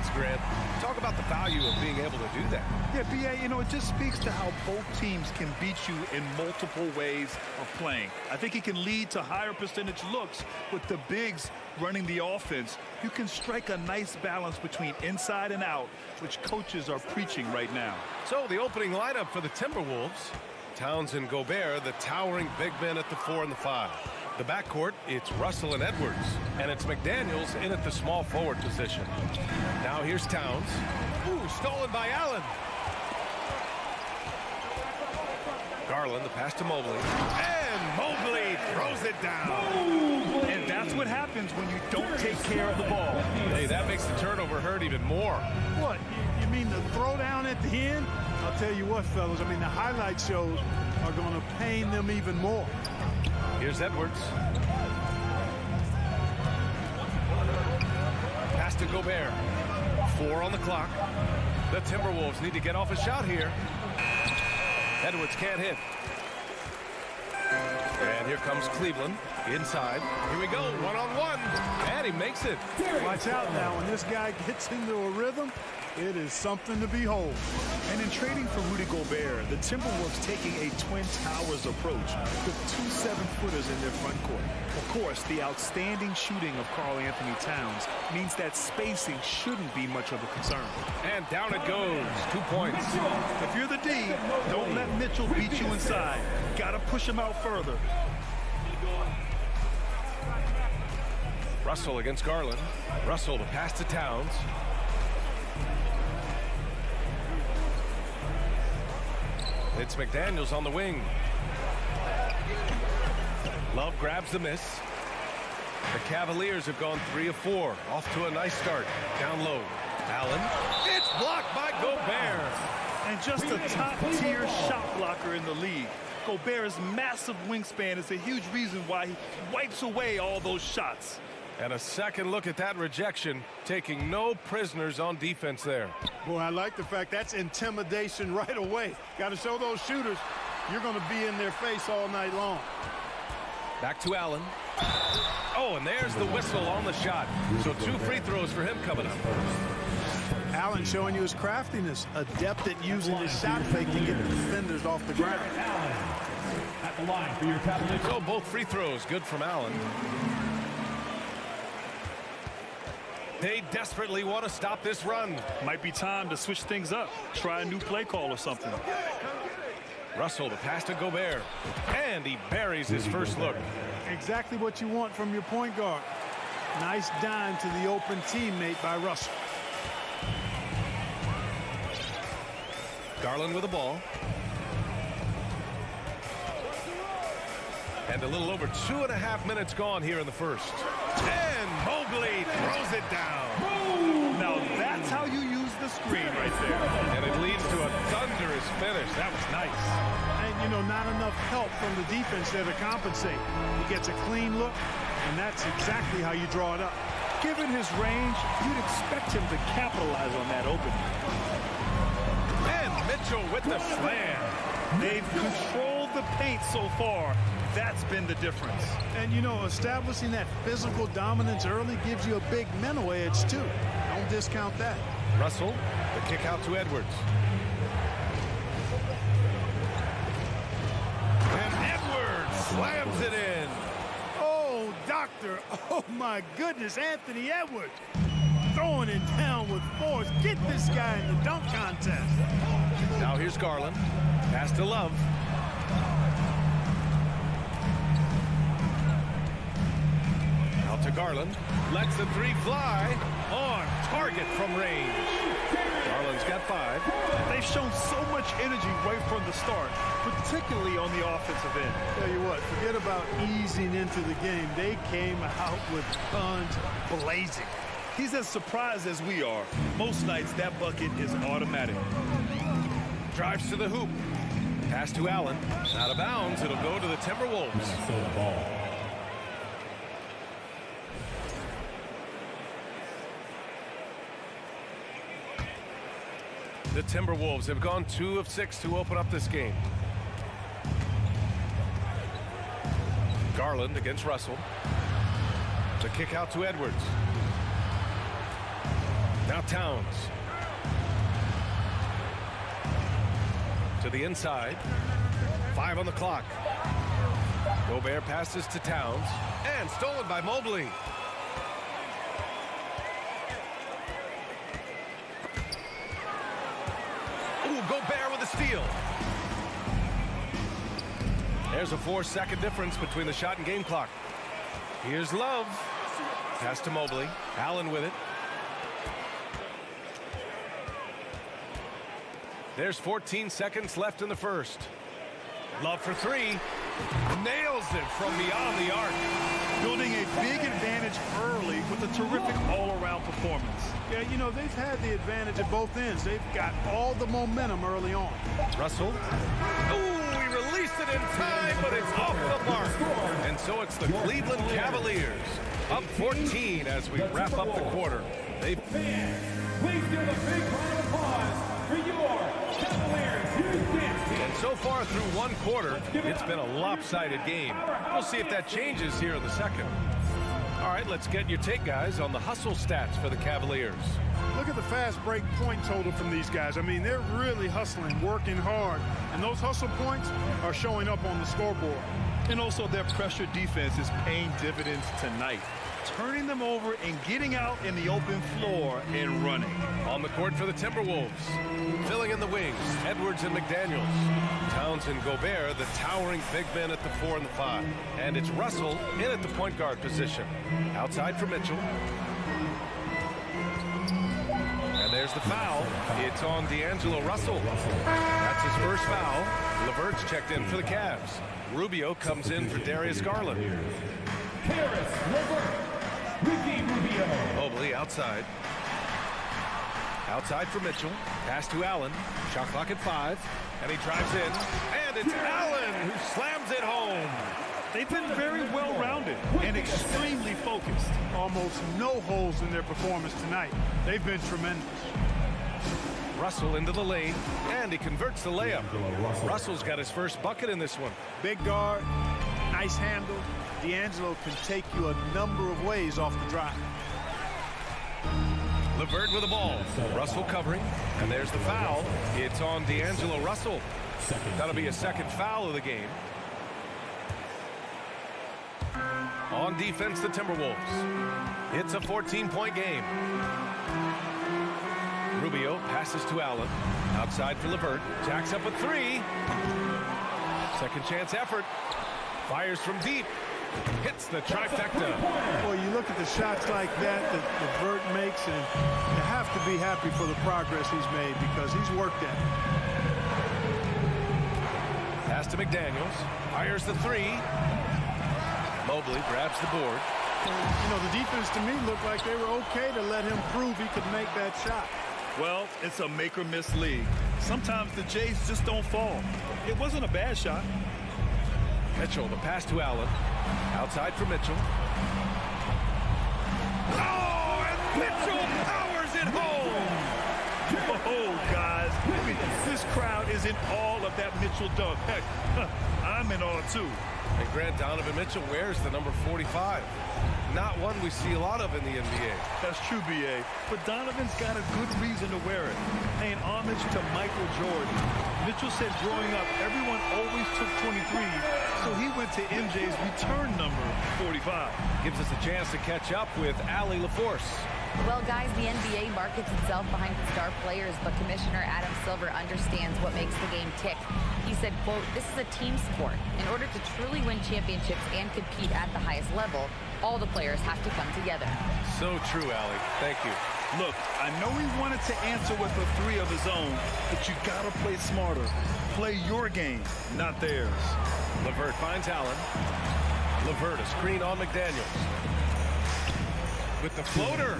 Thanks, Grant. Talk about the value of being able to do that. Yeah, B.A., you know, it just speaks to how both teams can beat you in multiple ways of playing. I think it can lead to higher percentage looks with the bigs running the offense. You can strike a nice balance between inside and out, which coaches are preaching right now. So the opening lineup for the Timberwolves. Towns and Gobert, the towering big men at the 4 and the 5. The backcourt, it's Russell and Edwards, and it's McDaniels in at the small forward position. Now here's Towns. Ooh, stolen by Allen. Garland, the pass to Mobley. And Mobley throws it down. And that's what happens when you don't take care of the ball. Hey, that makes the turnover hurt even more. What? You mean the throwdown at the end? I'll tell you what, fellas. I mean, the highlight shows are going to pain them even more. Here's Edwards. Pass to Gobert. 4 on the clock. The Timberwolves need to get off a shot here. Edwards can't hit. And here comes Cleveland. Inside. Here we go. One-on-one. And he makes it. Watch out now. When this guy gets into a rhythm, it is something to behold. And in trading for Rudy Gobert, the Timberwolves taking a Twin Towers approach with 2 7-footers in their front court. Of course, the outstanding shooting of Karl Anthony Towns means that spacing shouldn't be much of a concern. And down it goes. 2 points. If you're the D, don't let Mitchell beat you inside. Gotta push him out further. Russell against Garland. Russell the pass to Towns. It's McDaniels on the wing. Love grabs the miss. The Cavaliers have gone 3 of 4. Off to a nice start. Down low. Allen. It's blocked by Gobert. And just a top-tier shot blocker in the league. Gobert's massive wingspan is a huge reason why he wipes away all those shots. And a second look at that rejection, taking no prisoners on defense there. Boy, I like the fact that's intimidation right away. Got to show those shooters you're going to be in their face all night long. Back to Allen. Oh, and there's the whistle on the shot. So 2 free throws for him coming up. Allen showing you his craftiness, adept at using his shot fake to get the defenders off the ground. At the line for your Cavaliers. So both free throws good from Allen. They desperately want to stop this run. Might be time to switch things up. Try a new play call or something. Russell the pass to Gobert. And he buries his first look. Exactly what you want from your point guard. Nice dime to the open teammate by Russell. Garland with the ball. And a little over 2.5 minutes gone here in the first. And Mobley throws it down. Now that's how you use the screen right there. And it leads to a thunderous finish. That was nice. And, you know, not enough help from the defense there to compensate. He gets a clean look, and that's exactly how you draw it up. Given his range, you'd expect him to capitalize on that opening. And Mitchell with the slam. They've controlled the paint so far. That's been the difference. And, you know, establishing that physical dominance early gives you a big mental edge, too. Don't discount that. Russell, the kick out to Edwards. And Edwards slams it in. Oh, doctor. Oh, my goodness, Anthony Edwards. Throwing it down with force. Get this guy in the dunk contest. Now here's Garland. Pass to Love. Out to Garland. Lets the 3 fly. On target from range. Garland's got 5. They've shown so much energy right from the start, particularly on the offensive end. Tell you what, forget about easing into the game. They came out with guns blazing. He's as surprised as we are. Most nights, that bucket is automatic. Drives to the hoop. Pass to Allen. Out of bounds. It'll go to the Timberwolves. Minnesota ball. The Timberwolves have gone 2 of 6 to open up this game. Garland against Russell. The kick out to Edwards. Now Now Towns. To the inside. 5 on the clock. Gobert passes to Towns. And stolen by Mobley. Ooh, Gobert with a steal. There's a 4-second difference between the shot and game clock. Here's Love. Pass to Mobley. Allen with it. There's 14 seconds left in the first. Love for 3. Nails it from beyond the arc. Building a big advantage early with a terrific all-around performance. Yeah, you know, they've had the advantage at both ends. They've got all the momentum early on. Russell. Ooh, he released it in time, but it's off the mark. And so it's the Cleveland Cavaliers up 14 as we wrap up the quarter. Please give a big round of applause for your Cavaliers. And so far through one quarter, it's been a lopsided game. We'll see if that changes here in the second. All right, let's get your take, guys, on the hustle stats for the Cavaliers. Look at the fast break point total from these guys. I mean, they're really hustling, working hard. And those hustle points are showing up on the scoreboard. And also their pressure defense is paying dividends tonight. Turning them over and getting out in the open floor and running. On the court for the Timberwolves. Filling in the wings, Edwards and McDaniels. Towns and Gobert, the towering big men at the 4 and the 5. And it's Russell in at the point guard position. Outside for Mitchell. And there's the foul. It's on D'Angelo Russell. That's his first foul. LeVert's checked in for the Cavs. Rubio comes in for Darius Garland. Mobley outside. Outside for Mitchell. Pass to Allen. Shot clock at 5. And he drives in. And it's Allen who slams it home. They've been very well-rounded and extremely focused. Almost no holes in their performance tonight. They've been tremendous. Russell into the lane, and he converts the layup. Russell's got his first bucket in this one. Big guard, nice handle. D'Angelo can take you a number of ways off the drive. LeVert with the ball. Russell covering, and there's the foul. It's on D'Angelo Russell. That'll be a second foul of the game. On defense, the Timberwolves. It's a 14-point game. Rubio passes to Allen. Outside for LeVert. Jacks up a 3. Second chance effort. Fires from deep. Hits the trifecta. Well, you look at the shots like that LeVert makes, and you have to be happy for the progress he's made because he's worked at it. Pass to McDaniels. Fires the 3. Mobley grabs the board. You know, the defense to me looked like they were okay to let him prove he could make that shot. Well, it's a make-or-miss league. Sometimes the Jays just don't fall. It wasn't a bad shot. Mitchell, the pass to Allen. Outside for Mitchell. Oh, and Mitchell powers it home! Oh, guys, I mean, this crowd is in awe of that Mitchell dunk. Heck, I'm in awe, too. And Grant, Donovan Mitchell wears the number 45. Not one we see a lot of in the NBA. That's true, B.A. But Donovan's got a good reason to wear it, paying homage to Michael Jordan. Mitchell said growing up, everyone always took 23, so he went to MJ's return number, 45. Gives us a chance to catch up with Allie LaForce. Well, guys, the NBA markets itself behind the star players, but Commissioner Adam Silver understands what makes the game tick. He said, quote, "This is a team sport. In order to truly win championships and compete at the highest level, all the players have to come together." So true, Allie. Thank you. Look, I know he wanted to answer with a 3 of his own, but you gotta play smarter. Play your game, not theirs. LeVert finds Allen. LeVert, a screen on McDaniels. With the floater.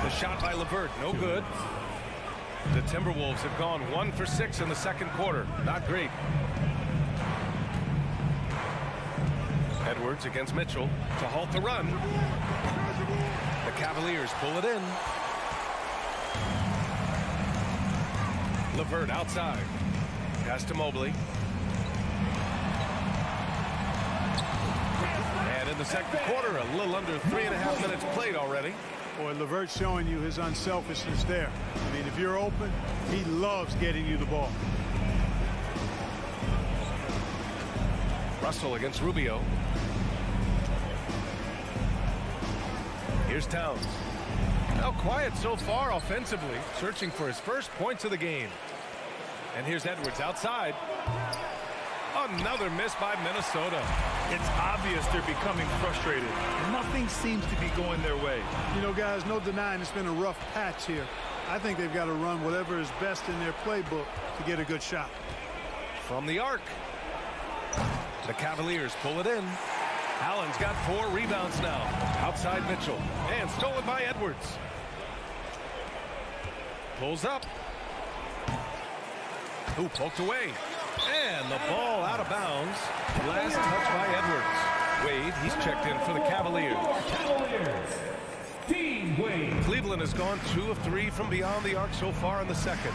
The shot by LeVert, no good. The Timberwolves have gone 1 for 6 in the second quarter. Not great. Edwards against Mitchell to halt the run. The Cavaliers pull it in. LeVert outside. Pass to Mobley. And in the second quarter, a little under 3.5 minutes played already. Boy, Levert's showing you his unselfishness there. I mean, if you're open, he loves getting you the ball. Russell against Rubio. Here's Towns. Now quiet so far offensively, searching for his first points of the game. And here's Edwards outside. Another miss by Minnesota. It's obvious they're becoming frustrated. Nothing seems to be going their way. You know, guys, no denying it's been a rough patch here. I think they've got to run whatever is best in their playbook to get a good shot. From the arc. The Cavaliers pull it in. Allen's got 4 rebounds now. Outside Mitchell. And stolen by Edwards. Pulls up. Who poked away. And the ball out of bounds. Last touch by Edwards. Wade, he's checked in for the Cavaliers. Team Wade. Cleveland has gone 2 of 3 from beyond the arc so far in the second.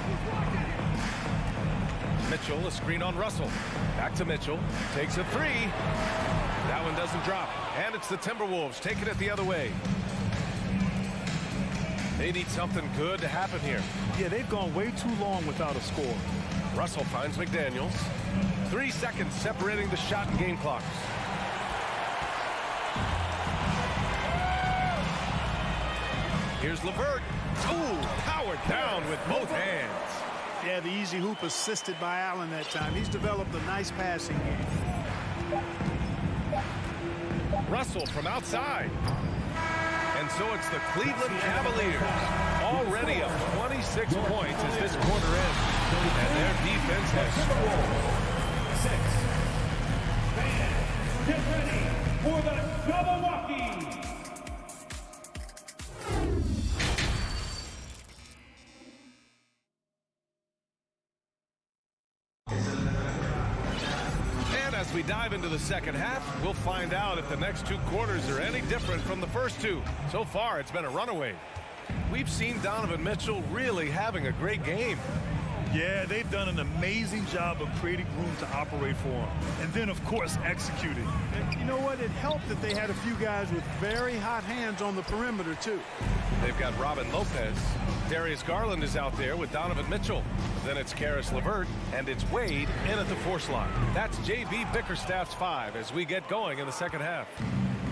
Mitchell, a screen on Russell. Back to Mitchell. Takes a 3. That one doesn't drop. And it's the Timberwolves taking it the other way. They need something good to happen here. Yeah, they've gone way too long without a score. Russell finds McDaniels. 3 seconds separating the shot and game clocks. Here's Levert. Ooh, powered down with both hands. Yeah, the easy hoop assisted by Allen that time. He's developed a nice passing game. Russell from outside. And so it's the Cleveland Cavaliers. Already up 26 points as this quarter ends. And their defense has scored. 6. Get ready for the double walkie. And as we dive into the second half, we'll find out if the next 2 quarters are any different from the first 2. So far, it's been a runaway. We've seen Donovan Mitchell really having a great game. Yeah, they've done an amazing job of creating room to operate for him. And then, of course, executing. And you know what? It helped that they had a few guys with very hot hands on the perimeter, too. They've got Robin Lopez. Darius Garland is out there with Donovan Mitchell. Then it's Karis LeVert, and it's Wade in at the 4 slot. That's J.B. Bickerstaff's 5 as we get going in the second half.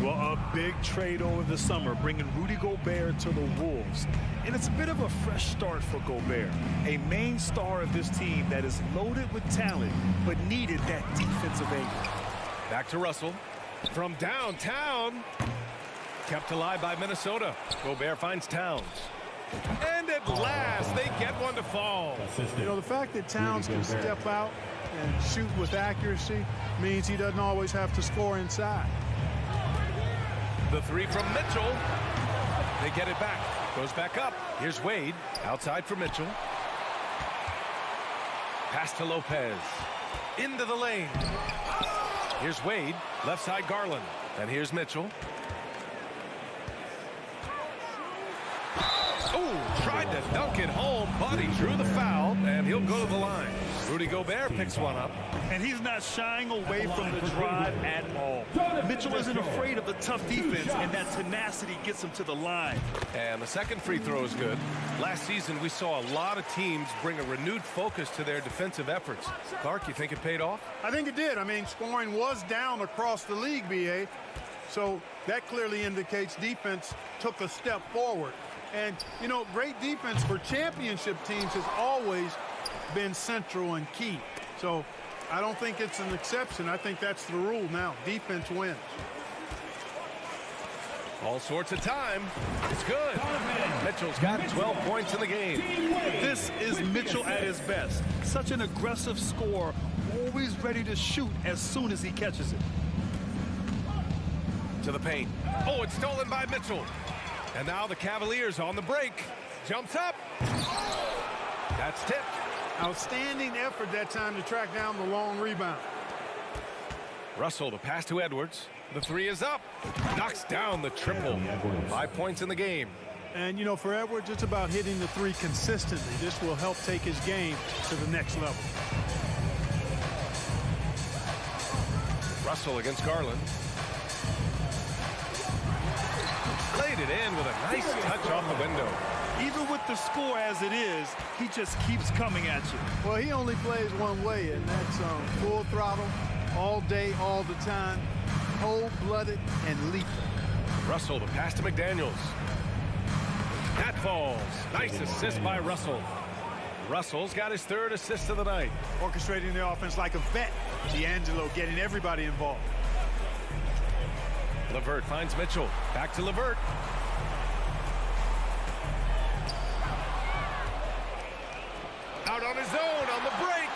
Well, a big trade over the summer, bringing Rudy Gobert to the Wolves. And it's a bit of a fresh start for Gobert, a main star of this team that is loaded with talent, but needed that defensive angle. Back to Russell. From downtown. Kept alive by Minnesota. Gobert finds Towns. And at last, they get one to fall. You know, the fact that Towns can step out and shoot with accuracy means he doesn't always have to score inside. The 3 from Mitchell. They get it back. Goes back up. Here's Wade. Outside for Mitchell. Pass to Lopez. Into the lane. Here's Wade. Left side Garland. And here's Mitchell. Oh, tried to dunk it home, but he drew the foul, and he'll go to the line. Rudy Gobert picks one up. And he's not shying away from the drive at all. Mitchell isn't afraid of the tough defense, and that tenacity gets him to the line. And the second free throw is good. Last season, we saw a lot of teams bring a renewed focus to their defensive efforts. Clark, you think it paid off? I think it did. I mean, scoring was down across the league, B.A. So that clearly indicates defense took a step forward. And, you know, great defense for championship teams has always been central and key. So I don't think it's an exception. I think that's the rule now. Defense wins. All sorts of time. It's good. Mitchell's got 12 points in the game. This is Mitchell at his best. Such an aggressive scorer, always ready to shoot as soon as he catches it. To the paint. Oh, it's stolen by Mitchell. And now the Cavaliers on the break. Jumps up. That's tipped. Outstanding effort that time to track down the long rebound. Russell, the pass to Edwards. The 3 is up. Knocks down the triple. 5 points in the game. And, you know, for Edwards, it's about hitting the 3 consistently. This will help take his game to the next level. Russell against Garland. Laid laid it in with a nice touch off the window. Even with the score as it is, he just keeps coming at you. Well, he only plays one way, and that's full throttle, all day, all the time, cold-blooded and lethal. Russell, the pass to McDaniels. That falls. Nice assist by Russell. Russell's got his 3rd assist of the night. Orchestrating the offense like a vet. D'Angelo getting everybody involved. LeVert finds Mitchell. Back to LeVert. Out on his own on the break.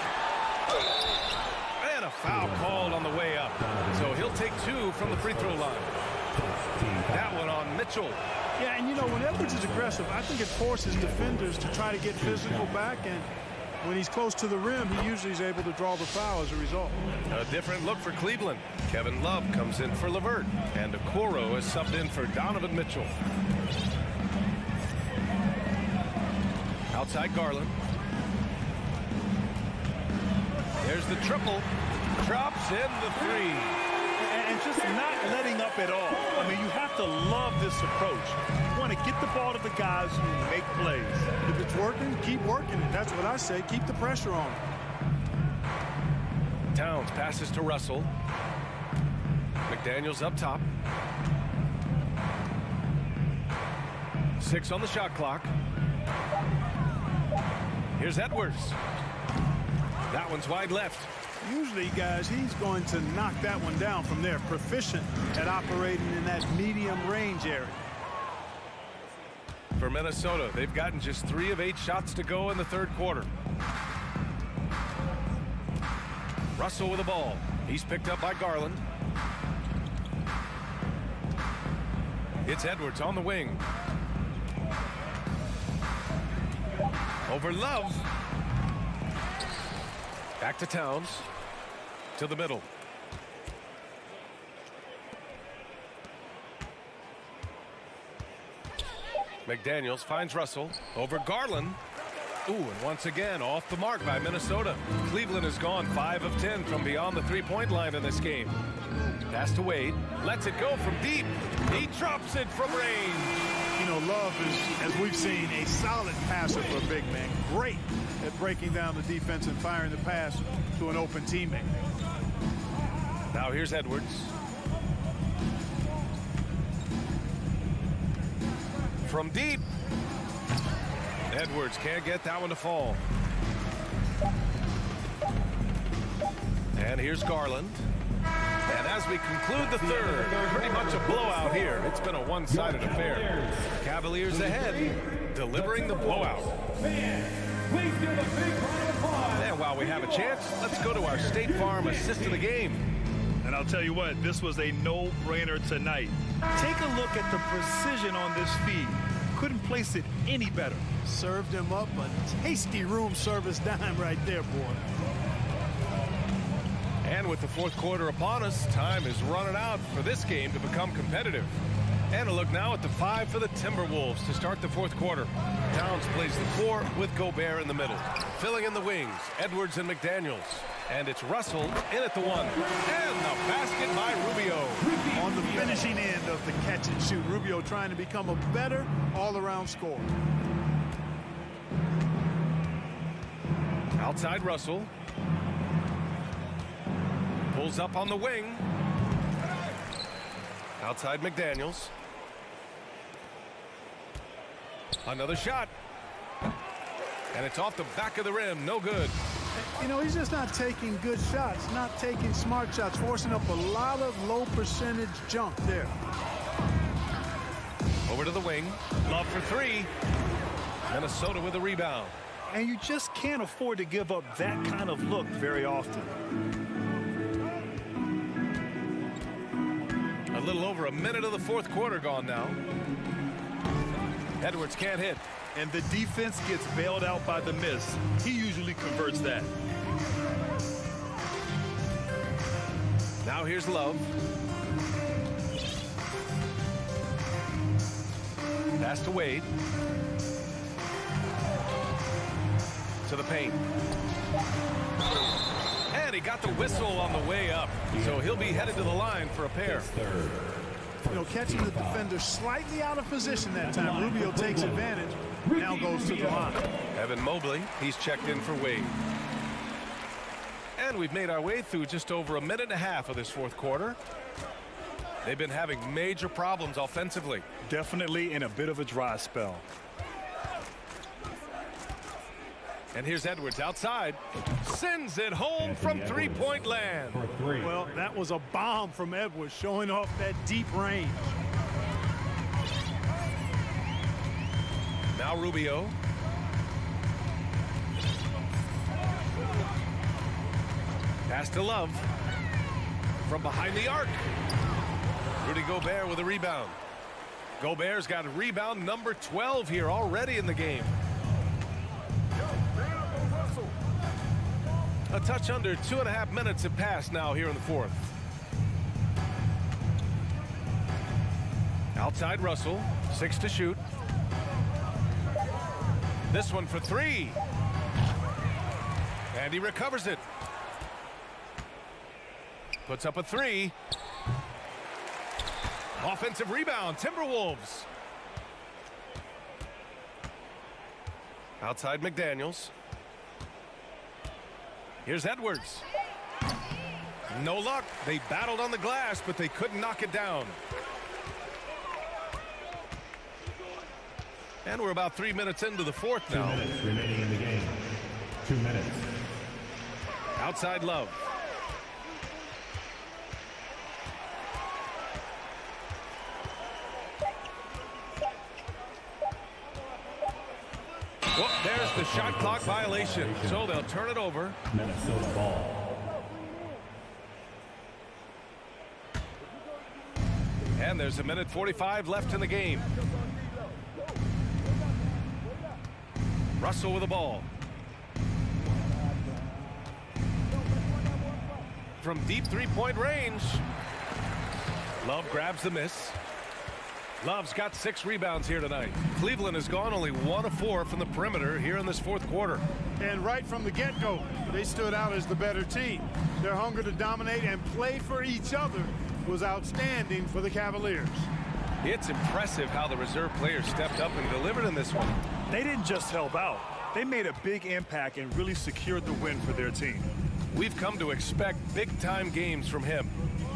And a foul called on the way up. So he'll take 2 from the free throw line. That one on Mitchell. Yeah, and you know, when Edwards is aggressive, I think it forces defenders to try to get physical back, and when he's close to the rim, he usually is able to draw the foul as a result. A different look for Cleveland. Kevin Love comes in for LeVert, and Okoro is subbed in for Donovan Mitchell. Outside Garland. There's the triple. Drops in the 3. And just not letting up at all. I mean, you have to love this approach. You want to get the ball to the guys who make plays. If it's working, keep working it. That's what I say. Keep the pressure on. Towns passes to Russell. McDaniels up top. 6 on the shot clock. Here's Edwards. That one's wide left. Usually, guys, he's going to knock that one down from there. Proficient at operating in that medium range area. For Minnesota, they've gotten just 3 of 8 shots to go in the 3rd quarter. Russell with the ball. He's picked up by Garland. It's Edwards on the wing. Over Love. Back to Towns. To the middle. McDaniels finds Russell. Over Garland. Ooh, and once again off the mark by Minnesota. Cleveland has gone 5 of 10 from beyond the 3-point line in this game. Pass to Wade. Lets it go from deep. He drops it from range. You know, Love is, as we've seen, a solid passer for a big man. Great at breaking down the defense and firing the pass to an open teammate. Now here's Edwards. From deep. Edwards can't get that one to fall. And here's Garland. And as we conclude the 3rd, pretty much a blowout here. It's been a one-sided affair. Cavaliers ahead, delivering the blowout. Please give a big round of applause. And while we have a chance, let's go to our State Farm assist of the game. And I'll tell you what, this was a no-brainer tonight. Take a look at the precision on this feed. Couldn't place it any better. Served him up a tasty room service dime right there, boy. And with the 4th quarter upon us, time is running out for this game to become competitive. And a look now at the 5 for the Timberwolves to start the 4th quarter. Towns plays the 4 with Gobert in the middle. Filling in the wings, Edwards and McDaniels. And it's Russell in at the 1. And the basket by Rubio. On the finishing end of the catch and shoot. Rubio trying to become a better all-around scorer. Outside Russell. Pulls up on the wing. Outside McDaniels. Another shot. And it's off the back of the rim. No good. You know, he's just not taking good shots, not taking smart shots, forcing up a lot of low percentage junk there. Over to the wing. Love for 3. Minnesota with a rebound. And you just can't afford to give up that kind of look very often. A little over a minute of the 4th quarter gone now. Edwards can't hit. And the defense gets bailed out by the miss. He usually converts that. Now here's Love. Pass to Wade. To the paint. And he got the whistle on the way up. So he'll be headed to the line for a pair. catching the defender slightly out of position that time. Rubio takes advantage, now goes to the line. Evan Mobley, he's checked in for Wade. And we've made our way through just over a minute and a half of this fourth quarter. They've been having major problems offensively. Definitely in a bit of a dry spell. And here's Edwards outside. Sends it home from three-point land. Well, that was a bomb from Edwards, showing off that deep range. Now Rubio. Pass to Love. From behind the arc. Rudy Gobert with a rebound. Gobert's got a rebound number 12 here already in the game. A touch under 2.5 minutes have passed now here in the fourth. Outside Russell, 6 to shoot. This one for 3. And he recovers it. Puts up a 3. Offensive rebound, Timberwolves. Outside McDaniels. Here's Edwards. No luck. They battled on the glass, but they couldn't knock it down. And we're about 3 minutes into the fourth now. 2 minutes remaining in the game. 2 minutes. Outside Love. Well, there's the shot clock violation, so they'll turn it over. Minnesota ball. And there's 1:45 left in the game. Russell with the ball. From deep three-point range. Love grabs the miss. Love's got 6 rebounds here tonight. Cleveland has gone only 1 of 4 from the perimeter here in this fourth quarter. And right from the get-go, they stood out as the better team. Their hunger to dominate and play for each other was outstanding for the Cavaliers. It's impressive how the reserve players stepped up and delivered in this one. They didn't just help out. They made a big impact and really secured the win for their team. We've come to expect big-time games from him.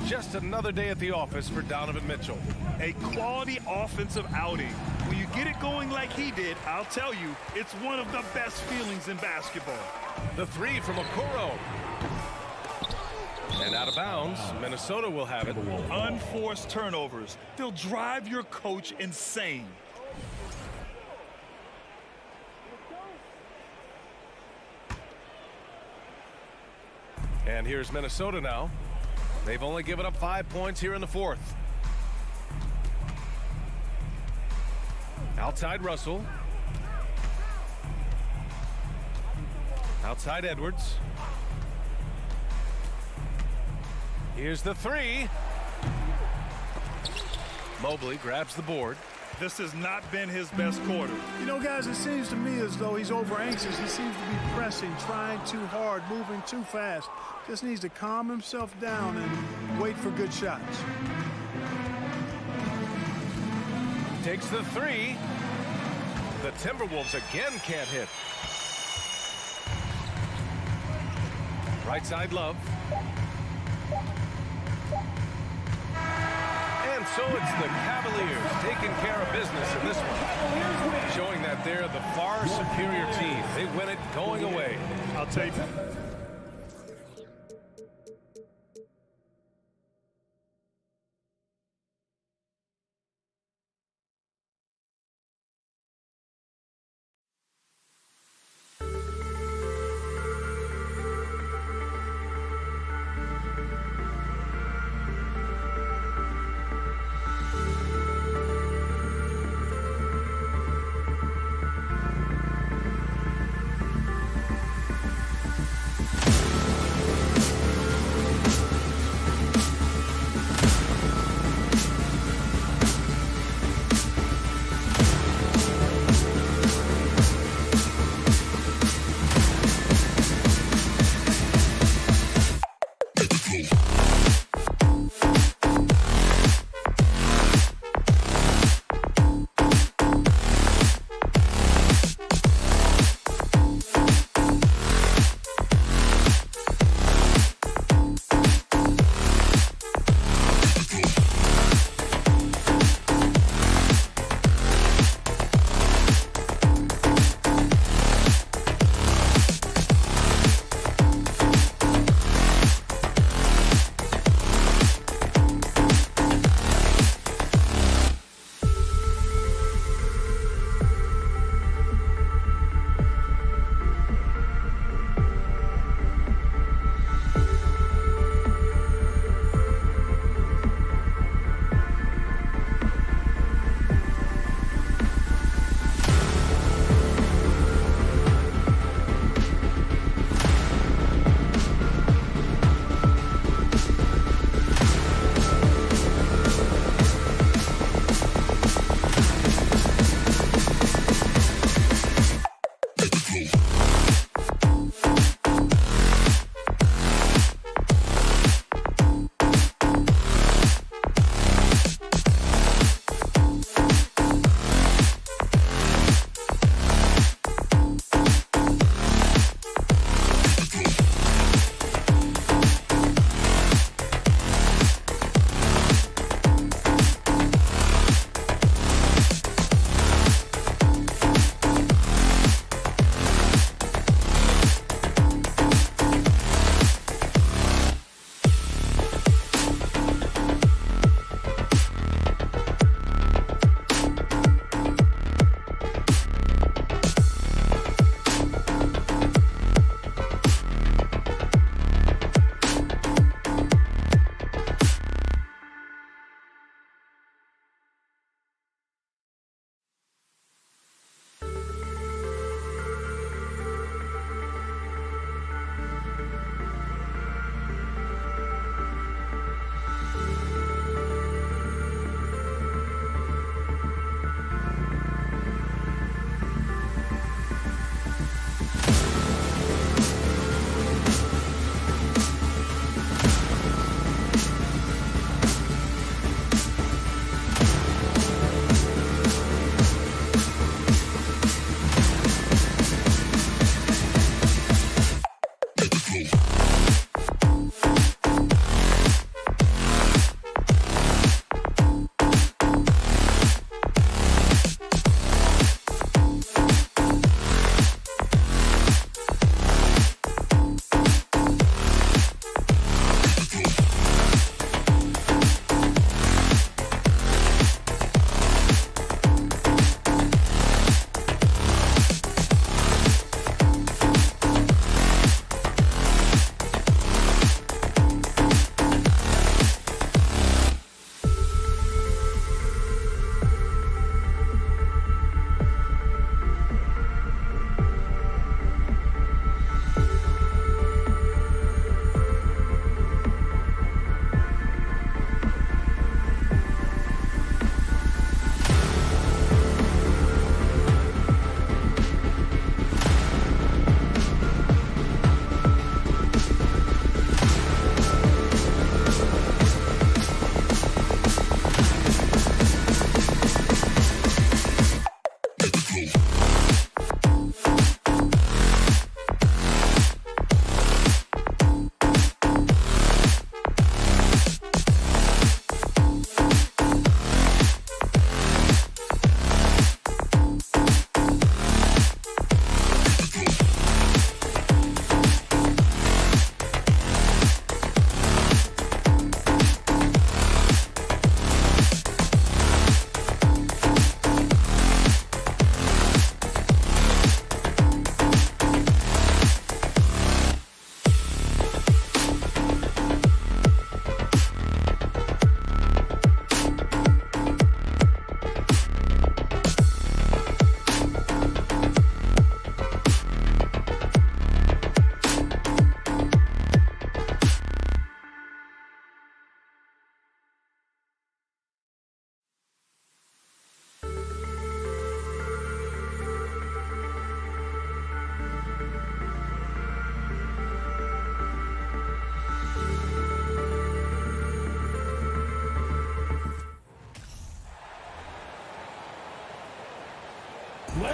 Just another day at the office for Donovan Mitchell. A quality offensive outing. When you get it going like he did, I'll tell you, it's one of the best feelings in basketball. The 3 from Okoro. And out of bounds, Minnesota will have it. Unforced turnovers. They'll drive your coach insane. And here's Minnesota now. They've only given up 5 points here in the fourth. Outside Russell. Outside Edwards. Here's the 3. Mobley grabs the board. This has not been his best quarter. You know, guys, it seems to me as though he's over-anxious. He seems to be pressing, trying too hard, moving too fast. Just needs to calm himself down and wait for good shots. Takes the 3. The Timberwolves again can't hit. Right side Love. And so it's the Cavaliers taking care of business in this one. Showing that they're the far superior team. They win it going away. I'll take it.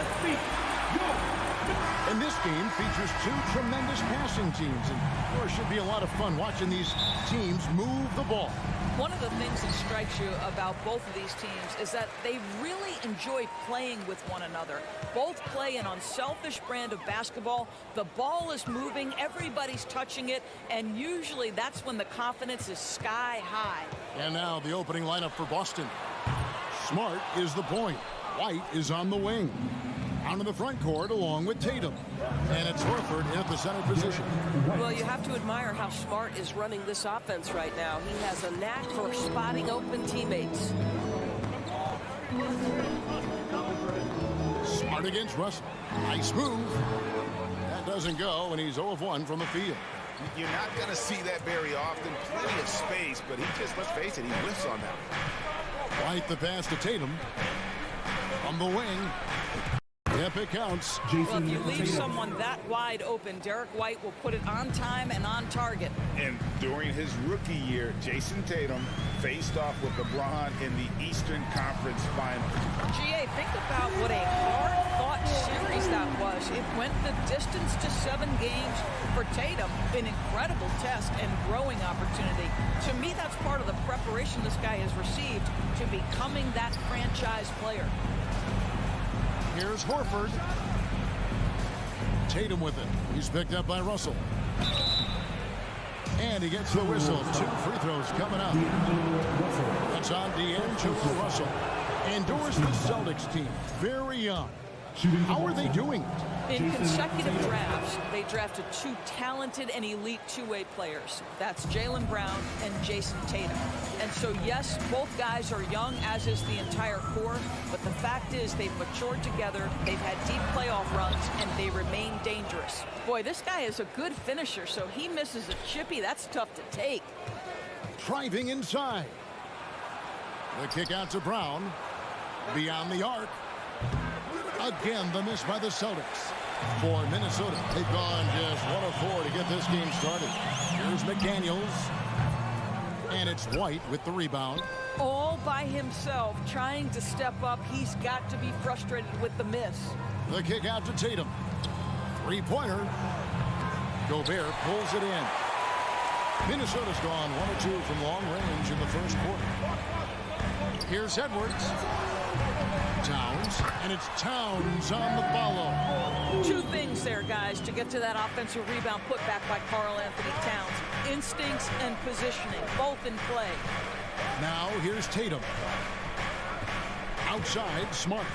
let's meet your... And this game features two tremendous passing teams, and there should be a lot of fun watching these teams move the ball. One of the things that strikes you about both of these teams is that they really enjoy playing with one another. Both play an unselfish brand of basketball. The ball is moving, everybody's touching it, and usually that's when the confidence is sky high. And now the opening lineup for Boston. Smart is the point. White is on the wing. Out in the front court along with Tatum. And it's Horford at the center position. Well, you have to admire how Smart is running this offense right now. He has a knack for spotting open teammates. Smart against Russell. Nice move. That doesn't go, and he's 0 of 1 from the field. You're not going to see that very often. Plenty of space, but he just, let's face it, he whiffs on that. White the pass to Tatum. From the wing. Yep, it counts. Well, if you leave someone that wide open, Derek White will put it on time and on target. And during his rookie year, Jason Tatum faced off with LeBron in the Eastern Conference Finals. GA, think about what a hard-fought series that was. It went the distance to 7 games for Tatum. An incredible test and growing opportunity. To me, that's part of the preparation this guy has received to becoming that franchise player. Here's Horford. Tatum with it. He's picked up by Russell. And he gets the whistle. 2 free throws coming up. That's on D'Angelo Russell. Endorse the Celtics team. Very young. How are they doing it? In consecutive drafts, they drafted 2 talented and elite two-way players. That's Jaylen Brown and Jason Tatum. And so, yes, both guys are young, as is the entire core. But the fact is they've matured together, they've had deep playoff runs, and they remain dangerous. Boy, this guy is a good finisher, so he misses a chippy. That's tough to take. Driving inside. The kick out to Brown. Beyond the arc. Again, the miss by the Celtics. For Minnesota, they've gone just 1 of 4 to get this game started. Here's McDaniels. And it's White with the rebound. All by himself, trying to step up. He's got to be frustrated with the miss. The kick out to Tatum. 3-pointer. Gobert pulls it in. Minnesota's gone 1 of 2 from long range in the first quarter. Here's Edwards. Towns, and it's Towns on the follow. 2 things there, guys, to get to that offensive rebound put back by Karl Anthony Towns. Instincts and positioning, both in play. Now here's Tatum. Outside, Smart.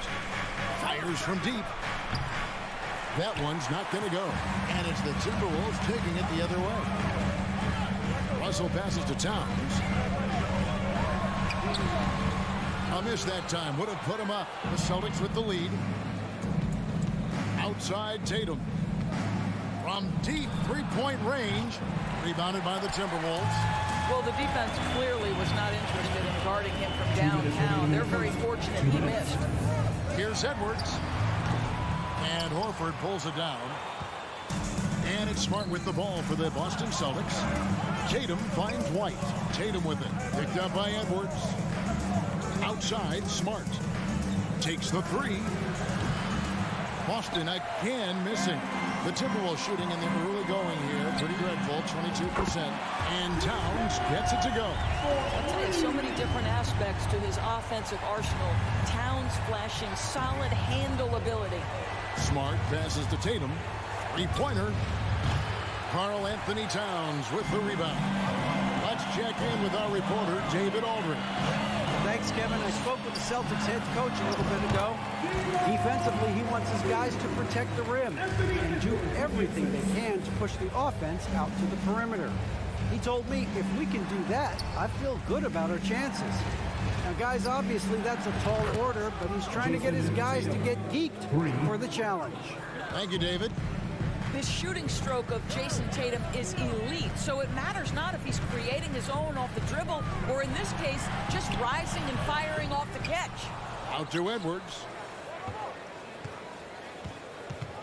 Fires from deep. That one's not going to go. And it's the Timberwolves taking it the other way. Russell passes to Towns. A miss that time would have put him up. The Celtics with the lead. Outside Tatum. From deep 3-point range. Rebounded by the Timberwolves. Well, the defense clearly was not interested in guarding him from downtown. They're very fortunate he missed. Here's Edwards. And Horford pulls it down. And it's Smart with the ball for the Boston Celtics. Tatum finds White. Tatum with it. Picked up by Edwards. Outside, Smart. Takes the 3. Boston again missing. The Timberwolves shooting in the early going here. Pretty dreadful, 22%. And Towns gets it to go. I'll tell you, so many different aspects to his offensive arsenal. Towns flashing solid handle ability. Smart passes to Tatum. 3-pointer. Karl Anthony Towns with the rebound. Let's check in with our reporter, David Aldridge. Thanks, Kevin. I spoke with the Celtics head coach a little bit ago. Defensively, he wants his guys to protect the rim and do everything they can to push the offense out to the perimeter. He told me if we can do that, I feel good about our chances. Now, guys, obviously that's a tall order, but he's trying to get his guys to get geeked for the challenge. Thank you, David. This shooting stroke of Jason Tatum is elite, so it matters not if he's creating his own off the dribble or, in this case, just rising and firing off the catch. Out to Edwards.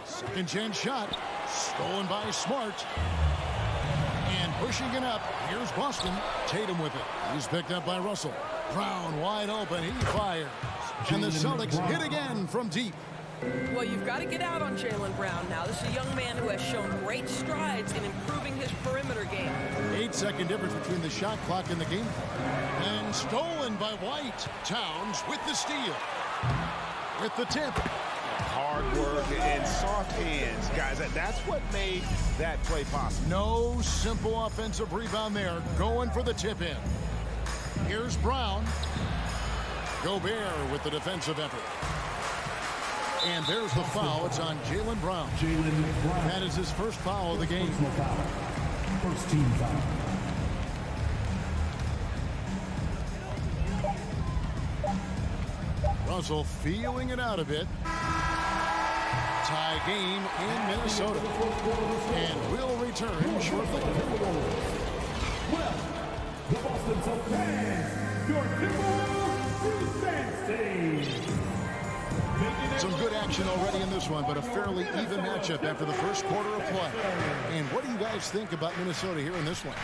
Second chance shot. Stolen by Smart. And pushing it up. Here's Boston. Tatum with it. He's picked up by Russell. Brown wide open. He fires. And the Celtics hit again from deep. Well, you've got to get out on Jaylen Brown now. This is a young man who has shown great strides in improving his perimeter game. 8-second difference between the shot clock and the game clock. And stolen by White. Towns with the steal. With the tip. Hard work and soft hands, guys. That's what made that play possible. No simple offensive rebound there. Going for the tip in. Here's Brown. Gobert with the defensive effort. And there's the foul. It's on Jaylen Brown. That is his first foul of the game. First team foul. Russell feeling it out a bit. Tie game in Minnesota. And we'll return shortly. Well, the Boston Celtics, your Timberwolves defense team. Some good action already in this one, but a fairly even matchup after the first quarter of play. And what do you guys think about Minnesota here in this one?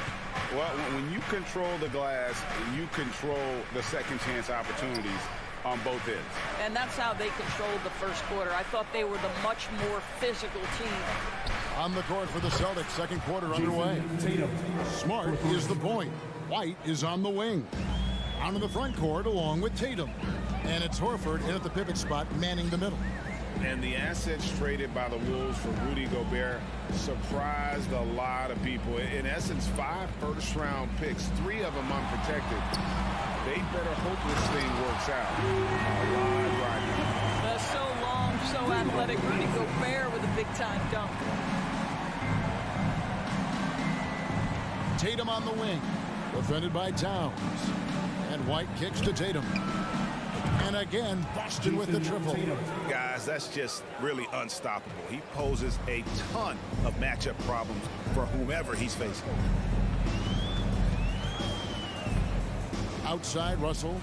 Well, when you control the glass, you control the second chance opportunities on both ends. And that's how they controlled the first quarter. I thought they were the much more physical team. On the court for the Celtics, second quarter underway. Smart is the point. White is on the wing. Out in the front court along with Tatum. And it's Horford in at the pivot spot, manning the middle. And the assets traded by the Wolves for Rudy Gobert surprised a lot of people. In essence, 5 first-round picks, 3 of them unprotected. They better hope this thing works out. Alive right now. So long, so athletic. Rudy Gobert with a big-time dunk. Tatum on the wing, defended by Towns. And White kicks to Tatum. And again, Boston with the triple. Guys, that's just really unstoppable. He poses a ton of matchup problems for whomever he's facing. Outside, Russell.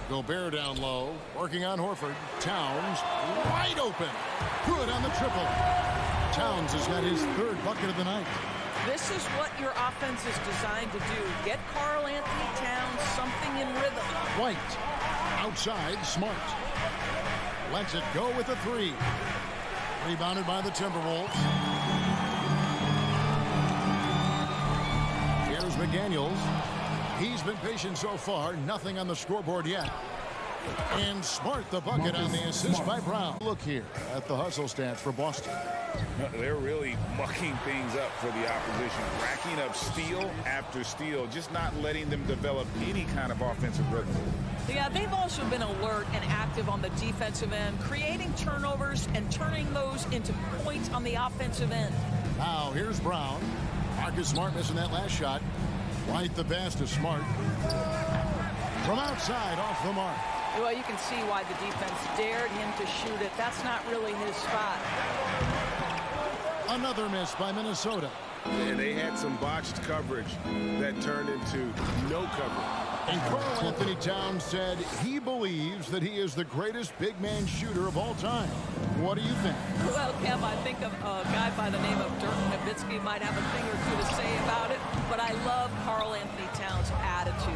Gobert down low, working on Horford. Towns, wide open. Good on the triple. Towns has got his 3rd bucket of the night. This is what your offense is designed to do. Get Karl Anthony Towns something in rhythm. White, outside, Smart. Lets it go with a 3. Rebounded by the Timberwolves. Here's McDaniels. He's been patient so far. Nothing on the scoreboard yet. And Smart the bucket on the assist by Brown. Look here at the hustle stats for Boston. They're really mucking things up for the opposition, racking up steal after steal, just not letting them develop any kind of offensive rhythm. Yeah, they've also been alert and active on the defensive end, creating turnovers and turning those into points on the offensive end. Now here's Brown. Marcus Smart missing that last shot. White the pass to Smart. From outside, off the mark. Well, you can see why the defense dared him to shoot it. That's not really his spot. Another miss by Minnesota. And they had some botched coverage that turned into no coverage. And Karl Anthony Towns said he believes that he is the greatest big man shooter of all time. What do you think? Well, Kev, I think a guy by the name of Dirk Nowitzki might have a thing or 2 to say about it, but I love Karl Anthony Towns' attitude.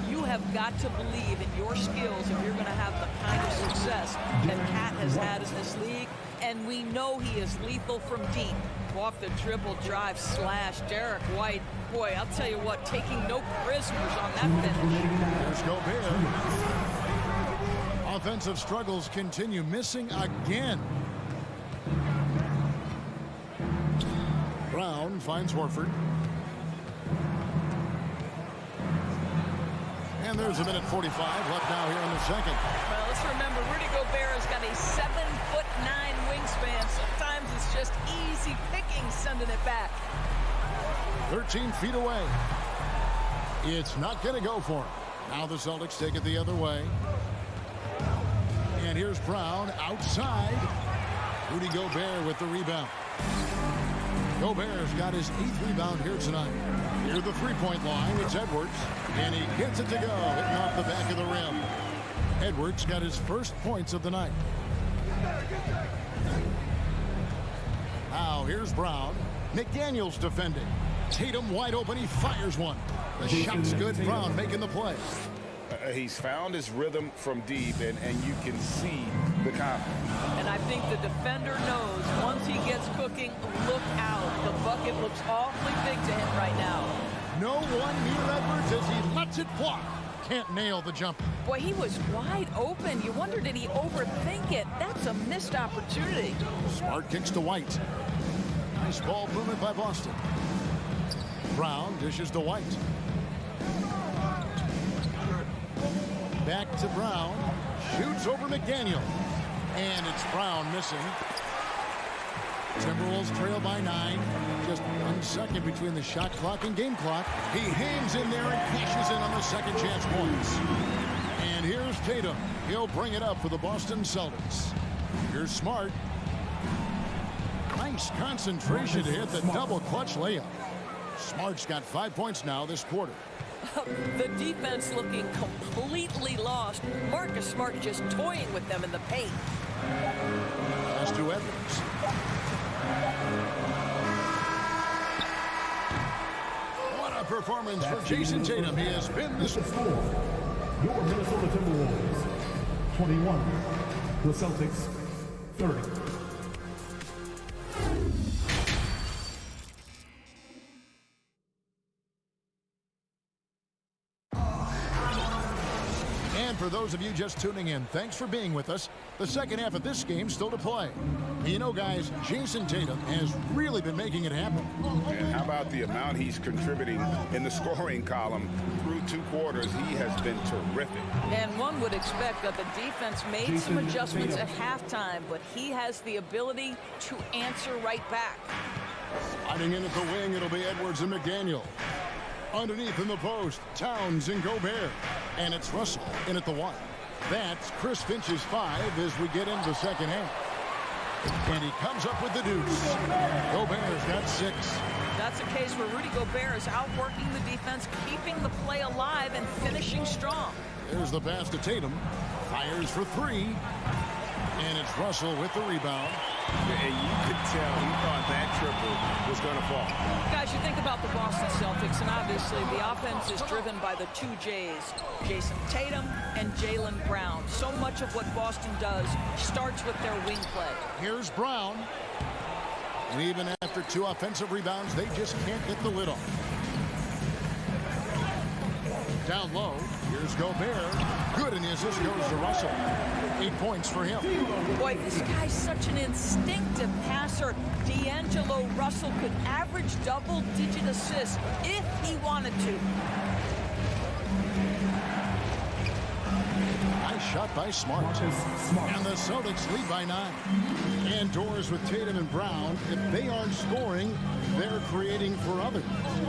You have got to believe in your skills if you're going to have the kind of success that Cat has had in this league, and we know he is lethal from deep. Off the dribble, drive, slash, Derek White. Boy, I'll tell you what, taking no prisoners on that finish. There's Gobert. Offensive struggles continue, missing again. Brown finds Horford. And there's a minute 45 left now here in the second. Well, let's remember, Rudy Gobert has got a 7'9" wingspan. Sometimes it's just easy picking sending it back. 13 feet away. It's not going to go for him. Now the Celtics take it the other way. And here's Brown outside. Rudy Gobert with the rebound. Gobert's got his 8th rebound here tonight. Near the three-point line, it's Edwards. And he gets it to go, hitting off the back of the rim. Edwards got his first points of the night. Now here's Brown. McDaniels defending. Tatum wide open, he fires one. The shot's good, Brown making the play. He's found his rhythm from deep, and you can see the confidence. And I think the defender knows once he gets cooking, look out. The bucket looks awfully big to him right now. No one near Edwards as he lets it fly. Can't nail the jumper. Boy, he was wide open. You wonder, did he overthink it? That's a missed opportunity. Smart kicks to White. Nice ball movement by Boston. Brown dishes to White. Back to Brown. Shoots over McDaniel. And it's Brown missing. Timberwolves trail by 9. Just 1 second between the shot clock and game clock. He hangs in there and cashes in on the second chance points. And here's Tatum. He'll bring it up for the Boston Celtics. Here's Smart. Nice concentration to hit the double clutch layup. Smart's got 5 points now this quarter. The defense looking completely lost. Marcus Smart just toying with them in the paint. Pass to Edwards. What a performance for Jason Tatum. He has been this score. Your Minnesota Timberwolves 21. The Celtics 30. For those of you just tuning in, thanks for being with us. The second half of this game still to play. You know, guys, Jason Tatum has really been making it happen. And how about the amount he's contributing in the scoring column through 2 quarters? He has been terrific. And one would expect that the defense made some adjustments at halftime, but he has the ability to answer right back. Sliding in at the wing, it'll be Edwards and McDaniel. Underneath in the post, Towns and Gobert. And it's Russell in at the 1. That's Chris Finch's 5 as we get into the second half. And he comes up with the deuce. Gobert's got 6. That's a case where Rudy Gobert is outworking the defense, keeping the play alive and finishing strong. There's the pass to Tatum. Fires for 3. And it's Russell with the rebound. And you could tell he thought that triple was going to fall. Guys, you think about the Boston Celtics, and obviously the offense is driven by the 2 J's, Jason Tatum and Jaylen Brown. So much of what Boston does starts with their wing play. Here's Brown. And even after 2 offensive rebounds, they just can't get the lid off. Down low, here's Gobert. Good, and the assist goes to Russell. 8 points for him. Boy, this guy's such an instinctive passer. D'Angelo Russell could average double-digit assists if he wanted to. Nice shot by Smart. And the Celtics lead by 9. And doors with Tatum and Brown. If they aren't scoring, they're creating for others.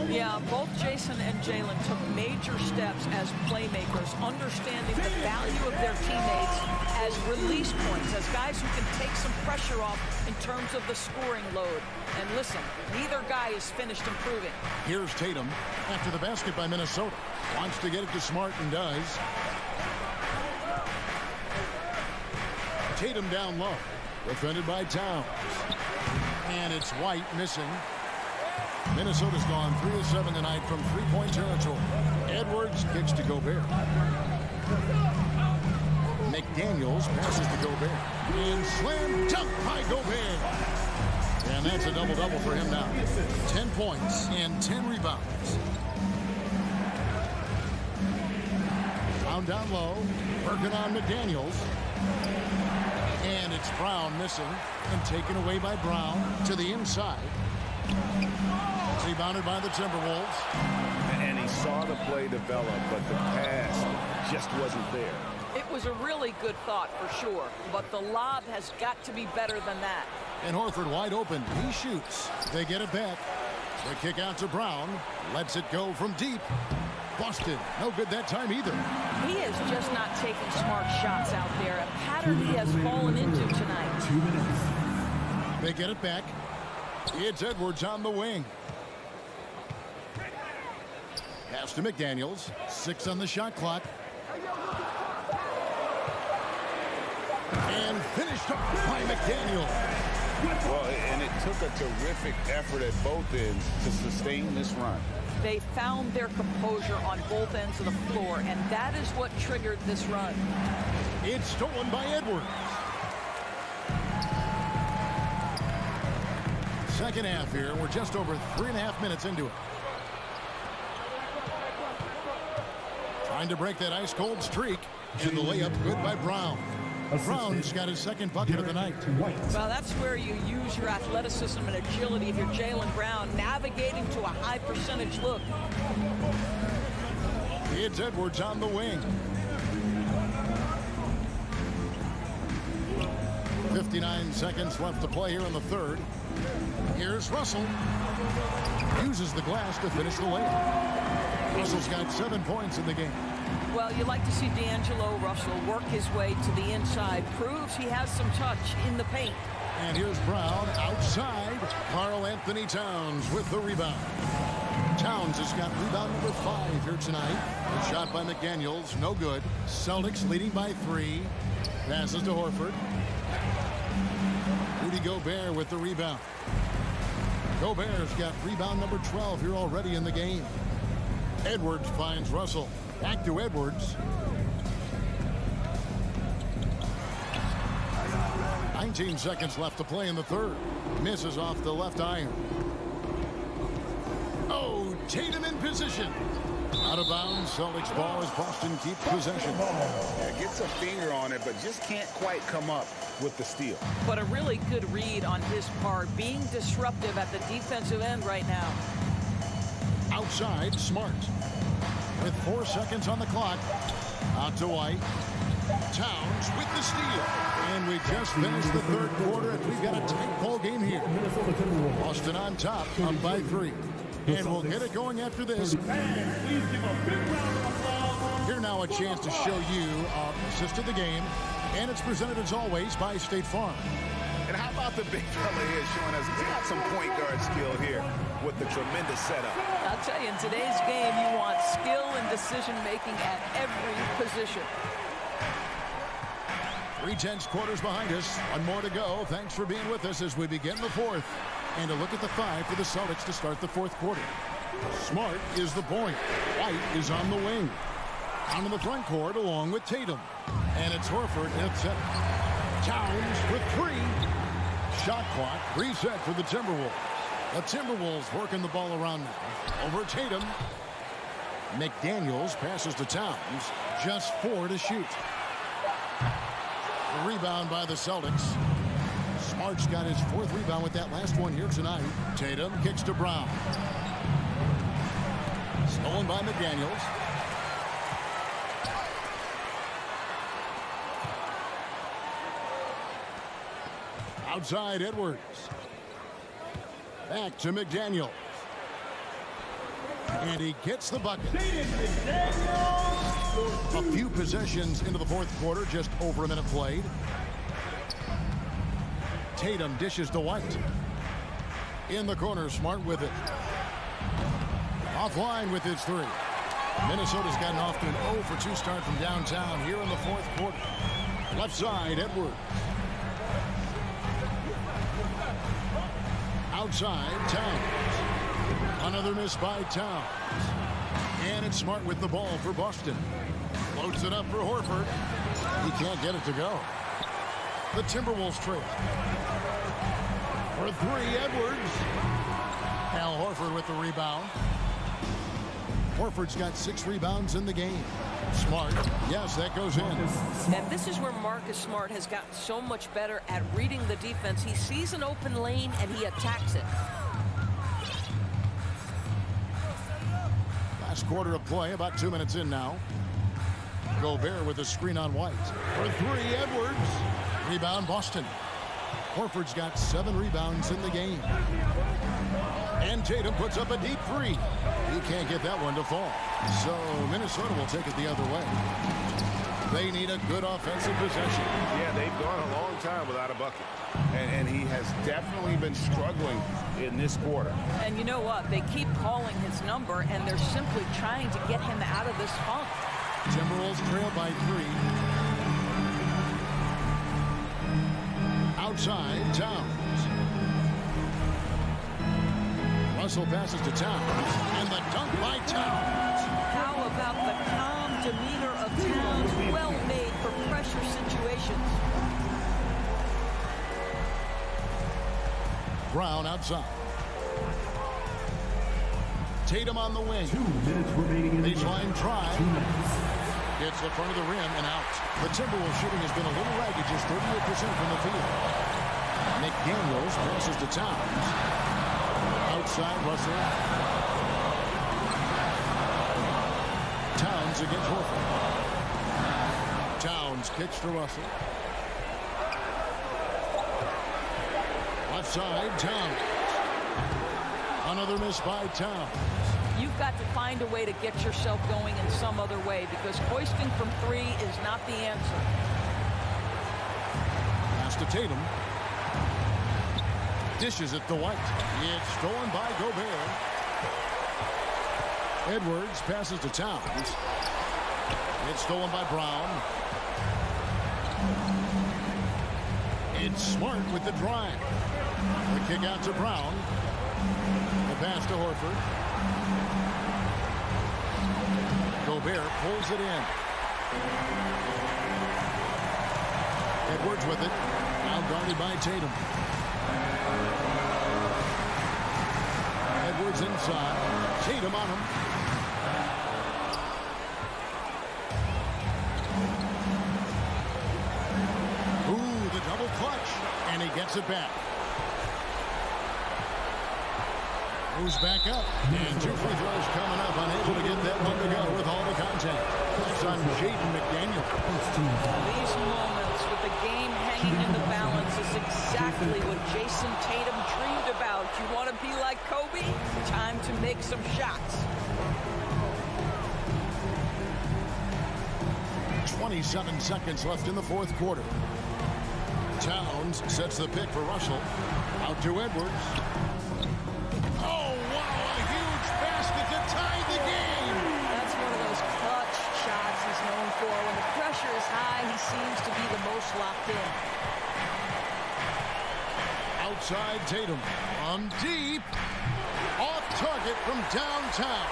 Yeah, both Jason and Jaylen took major steps as playmakers, understanding the value of their teammates as release points, as guys who can take some pressure off in terms of the scoring load. And listen, neither guy is finished improving. Here's Tatum after the basket by Minnesota. Wants to get it to Smart and does. Tatum down low. Defended by Towns. And it's White missing. Minnesota's gone 3 of 7 tonight from 3-point territory. Edwards kicks to Gobert. McDaniels passes to Gobert. And slam dunk by Gobert. And that's a double-double for him now. 10 points and 10 rebounds. Brown down low. Working on McDaniels. And it's Brown missing and taken away by Brown to the inside. Rebounded by the Timberwolves. And he saw the play develop, but the pass just wasn't there. It was a really good thought for sure, but the lob has got to be better than that. And Horford wide open. He shoots. They get it back. The kick out to Brown. Lets it go from deep. Boston, no good that time either. He is just not taking smart shots out there. A pattern he has fallen into tonight. 2 minutes. They get it back. It's Edwards on the wing. Pass to McDaniels. 6 on the shot clock. And finished up by McDaniel. Well, and it took a terrific effort at both ends to sustain this run. They found their composure on both ends of the floor, and that is what triggered this run. It's stolen by Edwards. Second half here. We're just over 3.5 minutes into it. Trying to break that ice-cold streak. And the layup good by Brown. Brown's got his second bucket of the night. Well, that's where you use your athleticism and agility if you're Jaylen Brown, navigating to a high percentage look. It's Edwards on the wing. 59 seconds left to play here in the third. Here's Russell. Uses the glass to finish the layup. Russell's got 7 points in the game. Well, you like to see D'Angelo Russell work his way to the inside. Proves he has some touch in the paint. And here's Brown outside. Karl Anthony Towns with the rebound. Towns has got rebound number 5 here tonight. A shot by McDaniels, no good. Celtics leading by 3. Passes to Horford. Rudy Gobert with the rebound. Gobert's got rebound number 12 here already in the game. Edwards finds Russell. Back to Edwards. 19 seconds left to play in the third. Misses off the left iron. Oh, Tatum in position. Out of bounds. Celtics ball as Boston keeps possession. Yeah, gets a finger on it, but just can't quite come up with the steal. But a really good read on his part, being disruptive at the defensive end right now. Outside, Smart. With 4 seconds on the clock. Out to White. Towns with the steal. And we just finished the third quarter, and we've got a tight ball game here. Boston on top, up by 3. And we'll get it going after this. Here now a chance to show you our assist of the game. And it's presented as always by State Farm. And how about the big fella here showing us he's got some point guard skill here with the tremendous setup. I'll tell you, in today's game, you want skill and decision-making at every position. 3/10 quarters behind us. One more to go. Thanks for being with us as we begin the fourth. And a look at the 5 for the Celtics to start the fourth quarter. Smart is the point. White is on the wing. Down in the front court along with Tatum. And it's Horford at center. Towns for 3. Shot clock reset for the Timberwolves. The Timberwolves working the ball around now. Over Tatum. McDaniels passes to Towns. Just 4 to shoot. The rebound by the Celtics. Smart's got his 4th rebound with that last one here tonight. Tatum kicks to Brown. Stolen by McDaniels. Outside Edwards. Back to McDaniels. And he gets the bucket. A few possessions into the fourth quarter, just over a minute played. Tatum dishes to White. In the corner, Smart with it. Offline with his 3. Minnesota's gotten off to an 0 for 2 start from downtown here in the fourth quarter. Left side, Edwards. Outside, Towns. Another miss by Towns. And it's Smart with the ball for Boston. Floats it up for Horford. He can't get it to go. The Timberwolves trail. For 3, Edwards. Al Horford with the rebound. Horford's got 6 rebounds in the game. Smart. Yes, that goes in. And this is where Marcus Smart has gotten so much better at reading the defense. He sees an open lane and he attacks it. Last quarter of play, about 2 minutes in now. Gobert with a screen on White. For 3, Edwards. Rebound, Boston. Horford's got 7 rebounds in the game. And Tatum puts up a deep 3. He can't get that one to fall. So Minnesota will take it the other way. They need a good offensive possession. Yeah, they've gone a long time without a bucket. And he has definitely been struggling in this quarter. And you know what? They keep calling his number, and they're simply trying to get him out of this funk. Timberwolves trail by 3. Outside, Towns. Russell passes to Towns, and the dunk by Towns. How about the calm demeanor of Towns? Well made for pressure situations. Brown outside. Tatum on the wing. 2 minutes remaining in the Baseline drive. 2 minutes. Gets the front of the rim and out. The Timberwolves shooting has been a little ragged, just 38% from the field. McDaniels passes to Towns. Outside Russell. Towns against Horford. Towns kicks to Russell. Left side, Towns. Another miss by Towns. You've got to find a way to get yourself going in some other way, because hoisting from 3 is not the answer. Pass to Tatum. Dishes it to White. It's stolen by Gobert. Edwards passes to Towns. It's stolen by Brown. It's Smart with the drive. The kick out to Brown. The pass to Horford. Gobert pulls it in. Edwards with it. Now guarded by Tatum. Edwards inside. Tatum on him. Ooh, the double clutch. And he gets it back. Moves back up. And 2 free throws coming up. Unable to get that one to go with all the contact. That's on Jaden McDaniel. These moments with the game hanging in the balance is exactly what Jason Tatum dreamed about. You want to be like Kobe? Time to make some shots. 27 seconds left in the fourth quarter. Towns sets the pick for Russell. Out to Edwards. Oh, wow, a huge basket to tie the game. That's one of those clutch shots he's known for. When the pressure is high, he seems to be the most locked in. Outside Tatum. On deep. Off target from downtown.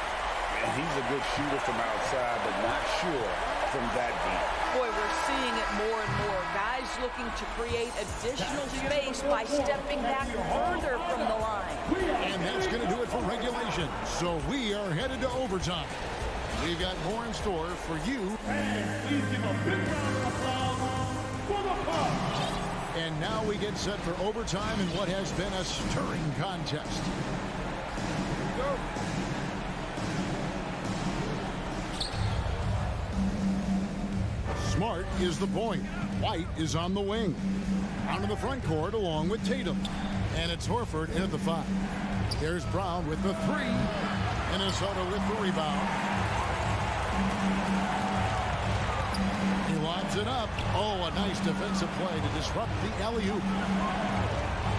And he's a good shooter from outside, but not sure from that deep. Boy, we're seeing it more and more. Guys looking to create additional space by stepping back further from the line. And that's going to do it for regulation. So we are headed to overtime. We got more in store for you. Please give a big round of applause for the Bucks. And now we get set for overtime in what has been a stirring contest. Go. Smart is the point. White is on the wing. Out in the front court along with Tatum. And it's Horford in at the 5. Here's Brown with the 3. Minnesota with the rebound. He lobs it up. Oh, a nice defensive play to disrupt the alley-oop.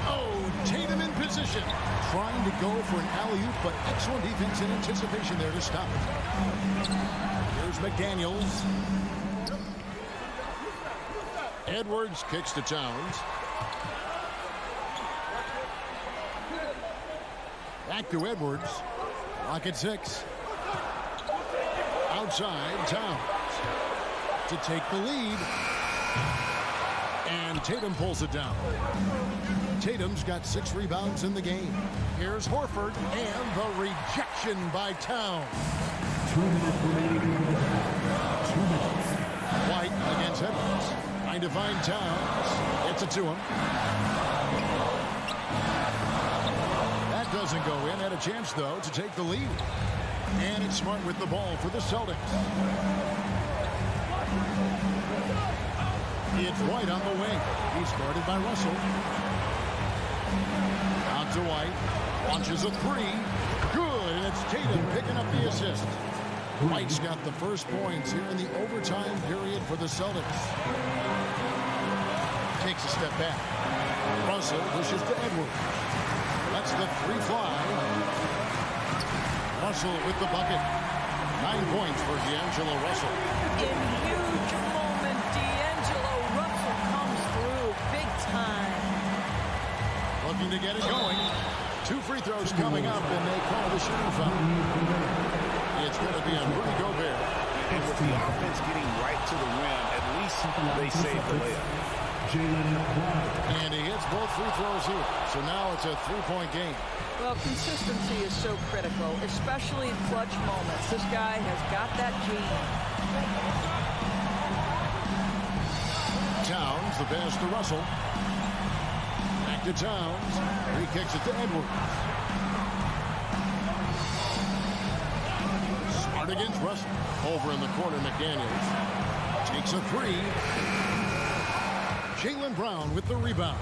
Oh, Tatum in position. Trying to go for an alley-oop, but excellent defense and anticipation there to stop it. Here's McDaniels. Edwards kicks to Towns. Back to Edwards. Lock at 6. Outside, Towns. To take the lead. And Tatum pulls it down. Tatum's got 6 rebounds in the game. Here's Horford and the rejection by Towns. 2 minutes remaining in the half. 2 minutes. White against Edwards. Trying to find Towns. Gets it to him. That doesn't go in. Had a chance, though, to take the lead. And it's Smart with the ball for the Celtics. It's White on the wing. He's guarded by Russell. Out to White. Launches a 3. Good. And it's Tatum picking up the assist. White's got the first points here in the overtime period for the Celtics. Takes a step back. Russell pushes to Edwards. That's the 3 fly. Russell with the bucket. 9 points for D'Angelo Russell. In huge moment, D'Angelo Russell comes through big time. Looking to get it going. 2 free throws coming up, and they call the shooting foul. It's going to be on Rudy Gobert. And with the offense getting right to the rim, at least they saved the layup. And he hits both free throws here. So now it's a 3-point game. Well, consistency is so critical, especially in clutch moments. This guy has got that gene. Towns, the pass to Russell. Back to Towns. He kicks it to Edwards. Smart against Russell. Over in the corner, McDaniels takes a 3. Jaylen Brown with the rebound.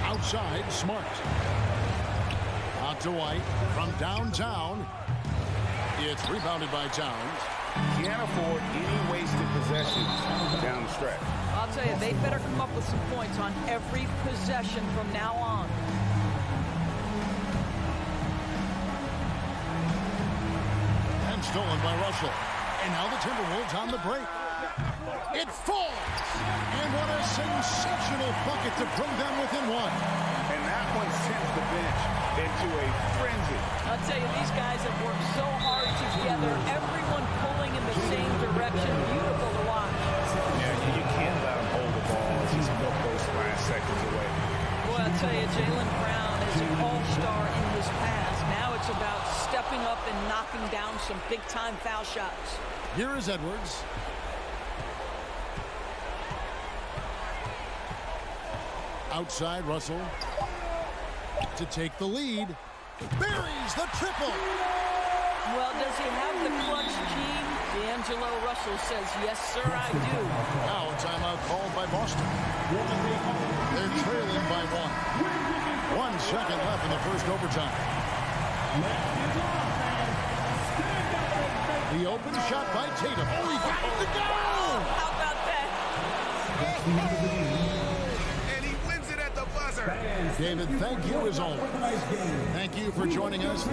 Outside, Smart. Out to White from downtown. It's rebounded by Towns. Can't afford any wasted possessions down the stretch. I'll tell you, they better come up with some points on every possession from now on. And stolen by Russell. And now the Timberwolves on the break. It falls! And what a sensational bucket to bring them within 1. And that one sent the bench into a frenzy. I'll tell you, these guys have worked so hard together, everyone pulling in the same direction. Beautiful to watch. Yeah, you can't let him hold the ball as he's built those last seconds away. Boy, I'll tell you, Jaylen Brown is an all-star in his past. Now it's about stepping up and knocking down some big-time foul shots. Here is Edwards. Outside, Russell to take the lead. Buries the triple. Well, does he have the clutch gene? D'Angelo Russell says, yes, sir, I do. Now a timeout called by Boston. They're trailing by 1. 1 second left in the first overtime. The open shot by Tatum. Oh, he got it to go! How about that? David, thank you as always. Thank you for joining us.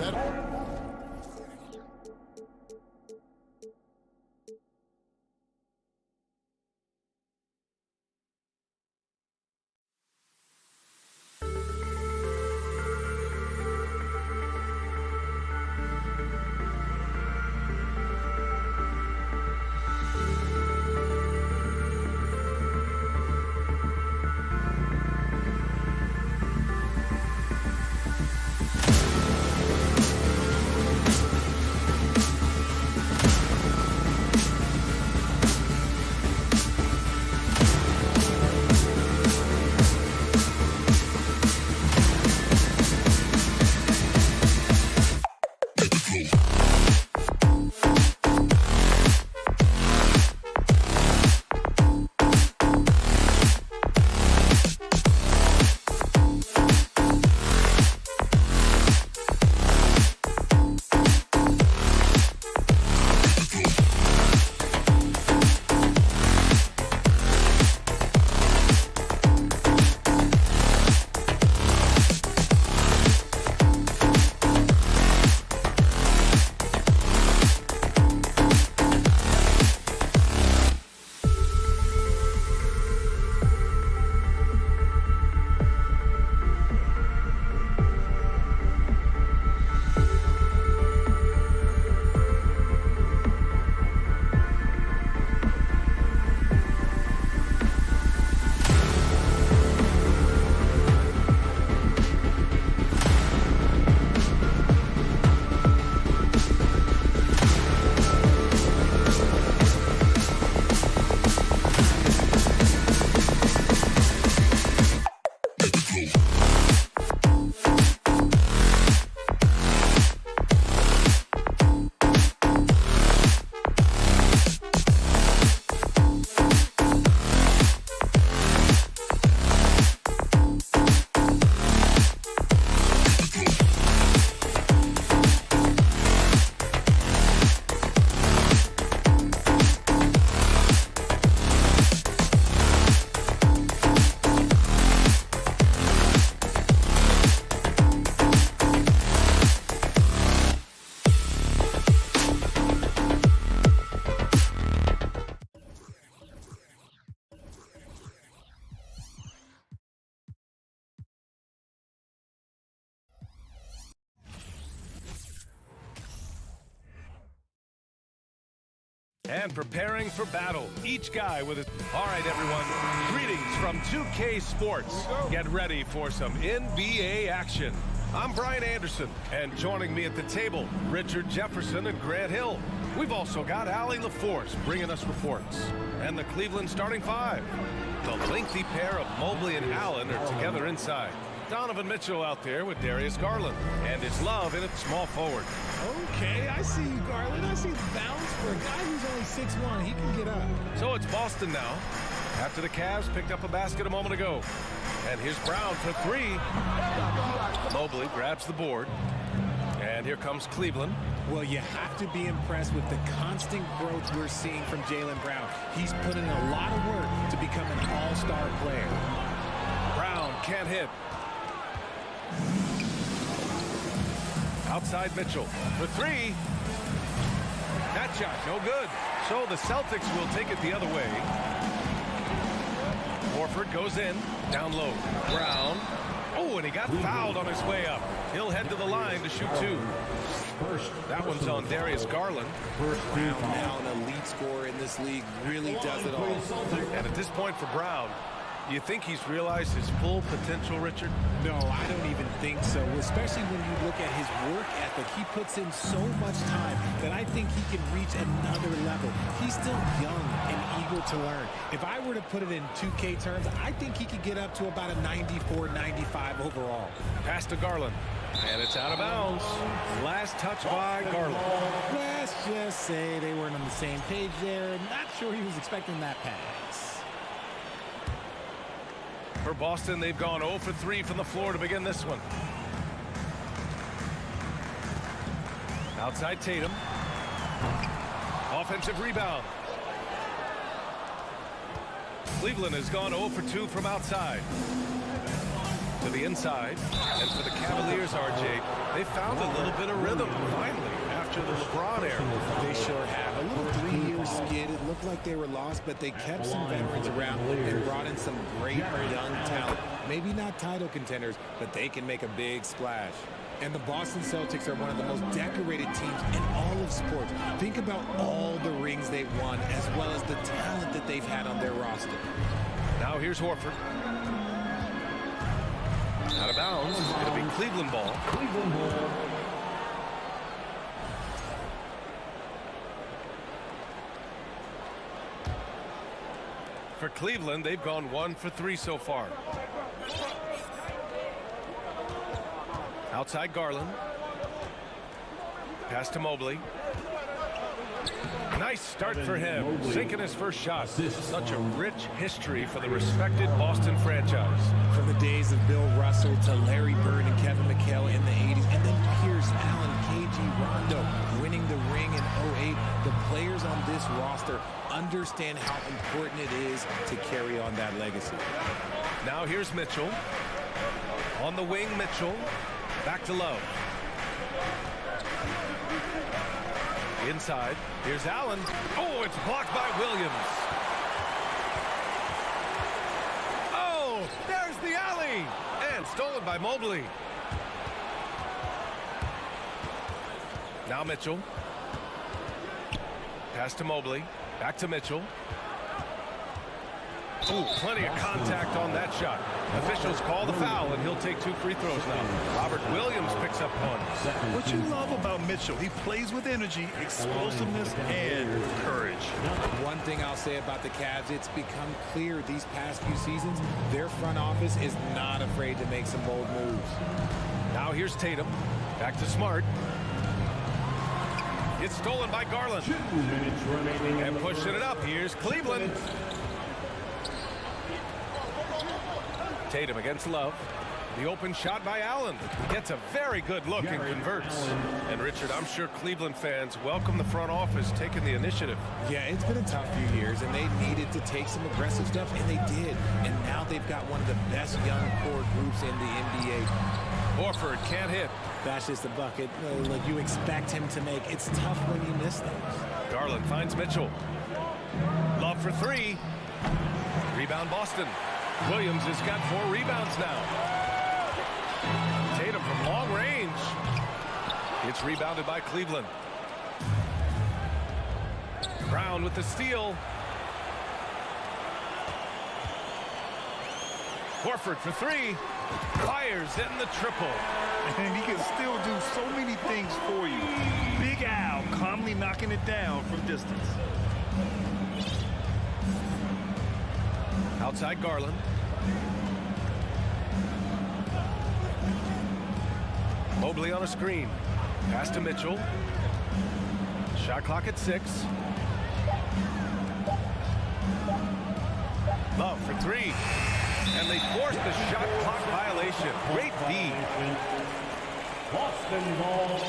And preparing for battle, each guy with his... All right, everyone, greetings from 2K Sports. Get ready for some NBA action. I'm Brian Anderson, and joining me at the table, Richard Jefferson and Grant Hill. We've also got Allie LaForce bringing us reports. And the Cleveland starting five. The lengthy pair of Mobley and Allen are together inside. Donovan Mitchell out there with Darius Garland. And it's Love in at small forward. Okay, I see you, Garland. I see the bounce for a guy who's only 6'1". He can get up. So it's Boston now. After the Cavs picked up a basket a moment ago. And here's Brown for three. Mobley grabs the board. And here comes Cleveland. Well, you have to be impressed with the constant growth we're seeing from Jaylen Brown. He's putting a lot of work to become an all-star player. Brown can't hit. Outside Mitchell for three. That shot no good. So the Celtics will take it the other way. Horford goes in. Down low. Brown. Oh, and he got fouled on his way up. He'll head to the line to shoot two. That one's on Darius Garland. Brown now an elite scorer in this league, really does it all. And at this point for Brown, you think he's realized his full potential, Richard? No, I don't even think so, especially when you look at his work ethic. He puts in so much time that I think he can reach another level. He's still young and eager to learn. If I were to put it in 2K terms, I think he could get up to about a 94, 95 overall. Pass to Garland. And it's out of bounds. Last touch by Garland. Let's just say they weren't on the same page there. Not sure he was expecting that pass. For Boston, they've gone 0 for 3 from the floor to begin this one. Outside Tatum. Offensive rebound. Cleveland has gone 0 for 2 from outside. To the inside. And for the Cavaliers, RJ, they found a little bit of rhythm finally after the LeBron era. They sure have. A little 3-year skid. It looked like they were lost, but they kept some veterans around and brought in some great young talent. Maybe not title contenders, but they can make a big splash. And the Boston Celtics are one of the most decorated teams in all of sports. Think about all the rings they've won, as well as the talent that they've had on their roster. Now here's Horford. Out of bounds. It'll be Cleveland ball. For Cleveland, they've gone 1 for 3 so far. Outside Garland. Pass to Mobley. Nice start for him, sinking his first shot. Such a rich history for the respected Boston franchise. From the days of Bill Russell to Larry Bird and Kevin McHale in the 80s, and then Pierce, Allen, KG, Rondo winning the ring in 08. The players on this roster understand how important it is to carry on that legacy. Now here's Mitchell. On the wing, Mitchell. Back to Love. Inside. Here's Allen. Oh, it's blocked by Williams. Oh, there's the alley. And stolen by Mobley. Now Mitchell. Pass to Mobley. Back to Mitchell. Ooh, plenty of contact on that shot. Officials call the foul, and he'll take 2 free throws now. Robert Williams picks up one. What you love about Mitchell, he plays with energy, explosiveness, and courage. One thing I'll say about the Cavs, it's become clear these past few seasons, their front office is not afraid to make some bold moves. Now here's Tatum. Back to Smart. It's stolen by Garland. And pushing it up. Here's Cleveland. Tatum against Love. The open shot by Allen. Gets a very good look and converts. And Richard, I'm sure Cleveland fans welcome the front office taking the initiative. Yeah, it's been a tough few years, and they needed to take some aggressive steps, and they did. And now they've got one of the best young core groups in the NBA. Horford can't hit. That's just a bucket like you expect him to make. It's tough when you miss those. Garland finds Mitchell. Love for 3. Rebound Boston. Williams has got 4 rebounds now. Tatum from long range. It's rebounded by Cleveland. Brown with the steal. Horford for three. Fires in the triple. And he can still do so many things for you. Big Al calmly knocking it down from distance. Outside Garland. Mobley on a screen. Pass to Mitchell. Shot clock at 6. Love for three. And they forced the shot clock violation. Great D. Boston ball.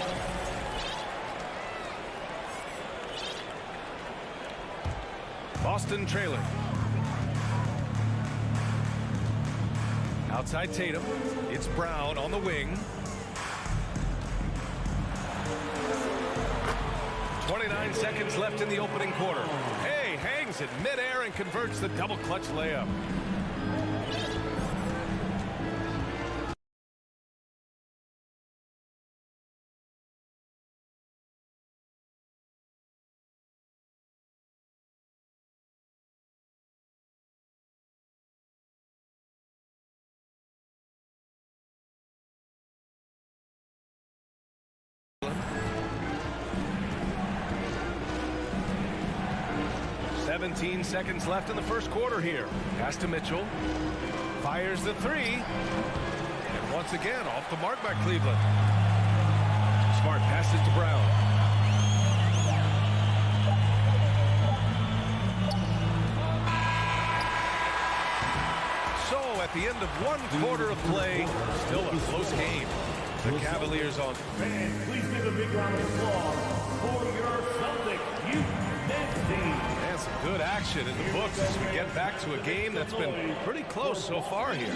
Boston trailing. Outside Tatum. It's Brown on the wing. 29 seconds left in the opening quarter. Hey, hangs it midair and converts the double clutch layup. Seconds left in the first quarter here. Pass to Mitchell. Fires the three. And once again, off the mark by Cleveland. Smart passes to Brown. So at the end of one quarter of play, still a close game. The Cavaliers on. Fans, please give a big round of applause for your Celtic youth men's team. And some good action in the books as we get back to a game that's been pretty close so far here.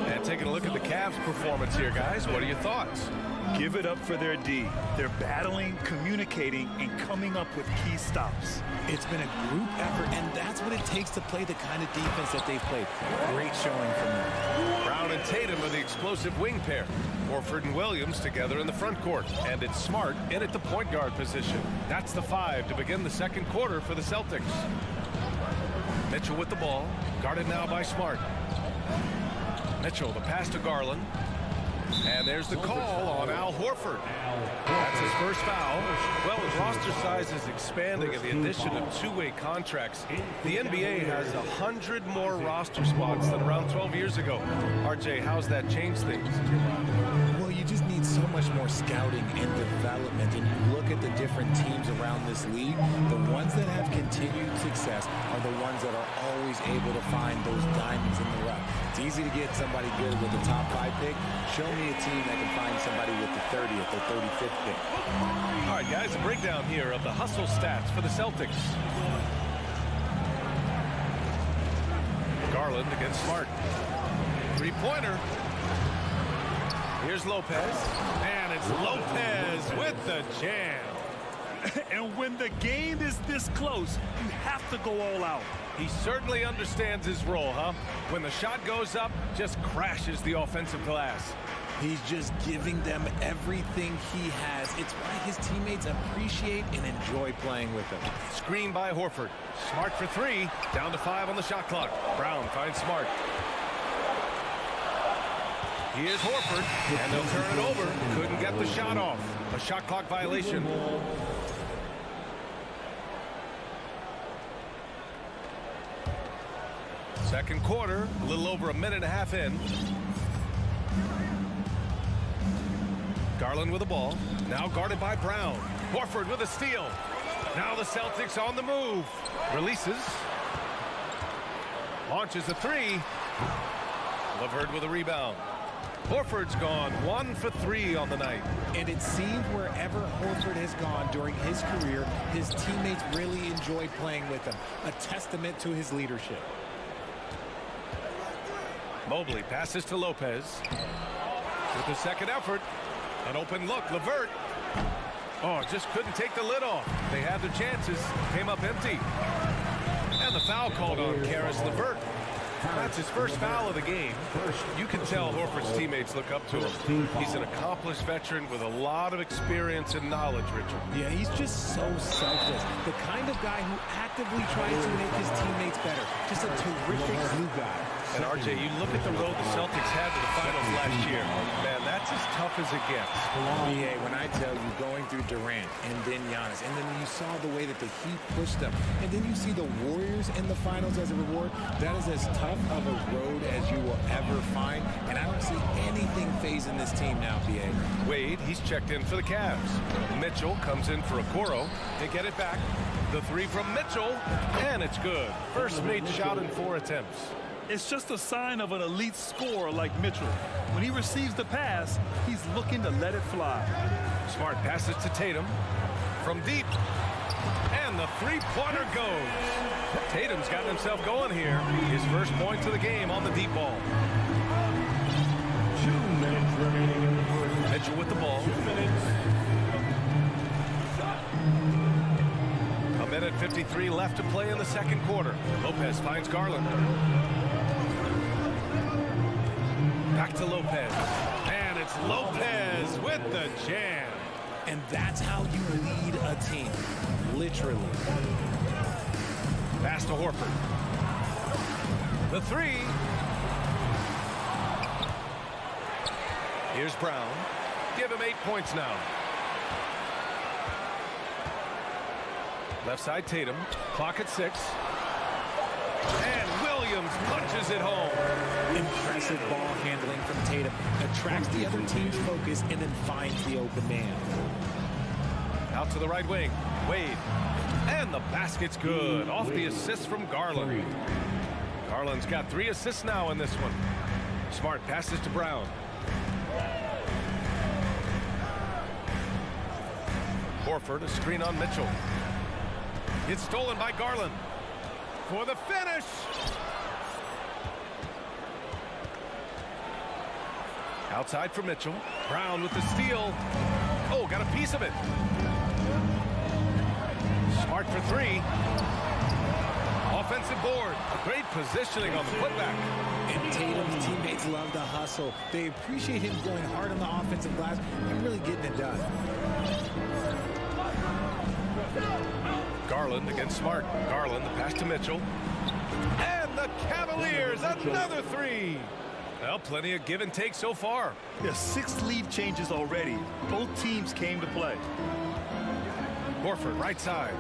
And taking a look at the Cavs' performance here, guys, what are your thoughts? Give it up for their D. They're battling, communicating, and coming up with key stops. It's been a group effort, and that's what it takes to play the kind of defense that they've played. Great showing from them. Brown and Tatum are the explosive wing pair. Horford and Williams together in the front court. And it's Smart in at the point guard position. That's the 5 to begin the second quarter for the Celtics. Mitchell with the ball. Guarded now by Smart. Mitchell, the pass to Garland. And there's the call on Al Horford. That's his first foul. Well, with roster size is expanding and the addition of two-way contracts, the NBA has 100 more roster spots than around 12 years ago. RJ, how's that changed things? Well, you just need so much more scouting and development, and you look at the different teams around this league, the ones that have continued success are the ones that are always able to find those diamonds in the rough. It's easy to get somebody good with the top 5 pick. Show me a team that can find somebody with the 30th or 35th pick. All right, guys, a breakdown here of the hustle stats for the Celtics. Garland against Smart. Three-pointer. Here's Lopez. And it's Lopez with the jam. And when the game is this close, you have to go all out. He certainly understands his role, huh? When the shot goes up, just crashes the offensive glass. He's just giving them everything he has. It's why his teammates appreciate and enjoy playing with him. Screen by Horford. Smart for 3. Down to 5 on the shot clock. Brown finds Smart. Here's Horford, and they'll turn it over. Couldn't get the shot off. A shot clock violation. Second quarter, a little over a minute and a half in. Garland with the ball. Now guarded by Brown. Horford with a steal. Now the Celtics on the move. Releases. Launches a 3. LeVert with a rebound. Horford's gone 1 for 3 on the night. And it seems wherever Horford has gone during his career, his teammates really enjoy playing with him. A testament to his leadership. Mobley passes to Lopez. With the second effort. An open look. LeVert. Oh, just couldn't take the lid off. They had their chances. Came up empty. And the foul called on Karis LeVert. That's his first foul of the game. You can tell Horford's teammates look up to him. He's an accomplished veteran with a lot of experience and knowledge, Richard. Yeah, he's just so selfless. The kind of guy who actively tries to make his teammates better. Just a terrific glue guy. And RJ, you look at the road the Celtics had to the finals last year. Man, that's as tough as it gets. BA, when I tell you going through Durant and then Giannis, and then you saw the way that the Heat pushed them, and then you see the Warriors in the finals as a reward, that is as tough of a road as you will ever find. And I don't see anything phasing this team now, BA. Wade, he's checked in for the Cavs. Mitchell comes in for Okoro. They get it back. The three from Mitchell, and it's good. First made shot in 4 attempts. It's just a sign of an elite scorer like Mitchell. When he receives the pass, he's looking to let it fly. Smart passes to Tatum from deep, and the three-pointer goes. Tatum's gotten himself going here. His first point to the game on the deep ball. 2 minutes remaining in the first. Mitchell with the ball. 2 minutes. A minute 53 left to play in the second quarter. Lopez finds Garland. Back to Lopez. And it's Lopez with the jam. And that's how you lead a team. Literally. Pass to Horford. The three. Here's Brown. Give him 8 points now. Left side Tatum. Clock at 6. And Williams punches it home. Impressive ball handling from Tatum. Attracts the other team's focus and then finds the open man. Out to the right wing. Wade. And the basket's good. Off the assist from Garland. Garland's got 3 assists now in this one. Smart passes to Brown. Horford, a screen on Mitchell. It's stolen by Garland. For the finish. Outside for Mitchell. Brown with the steal. Oh, got a piece of it. Smart for 3. Offensive board. Great positioning on the putback. And Tatum's teammates love the hustle. They appreciate him going hard on the offensive glass and really getting it done. Garland against Smart. Garland, the pass to Mitchell. And the Cavaliers, another 3. Well, plenty of give and take so far. There's 6 lead changes already. Both teams came to play. Horford, right side.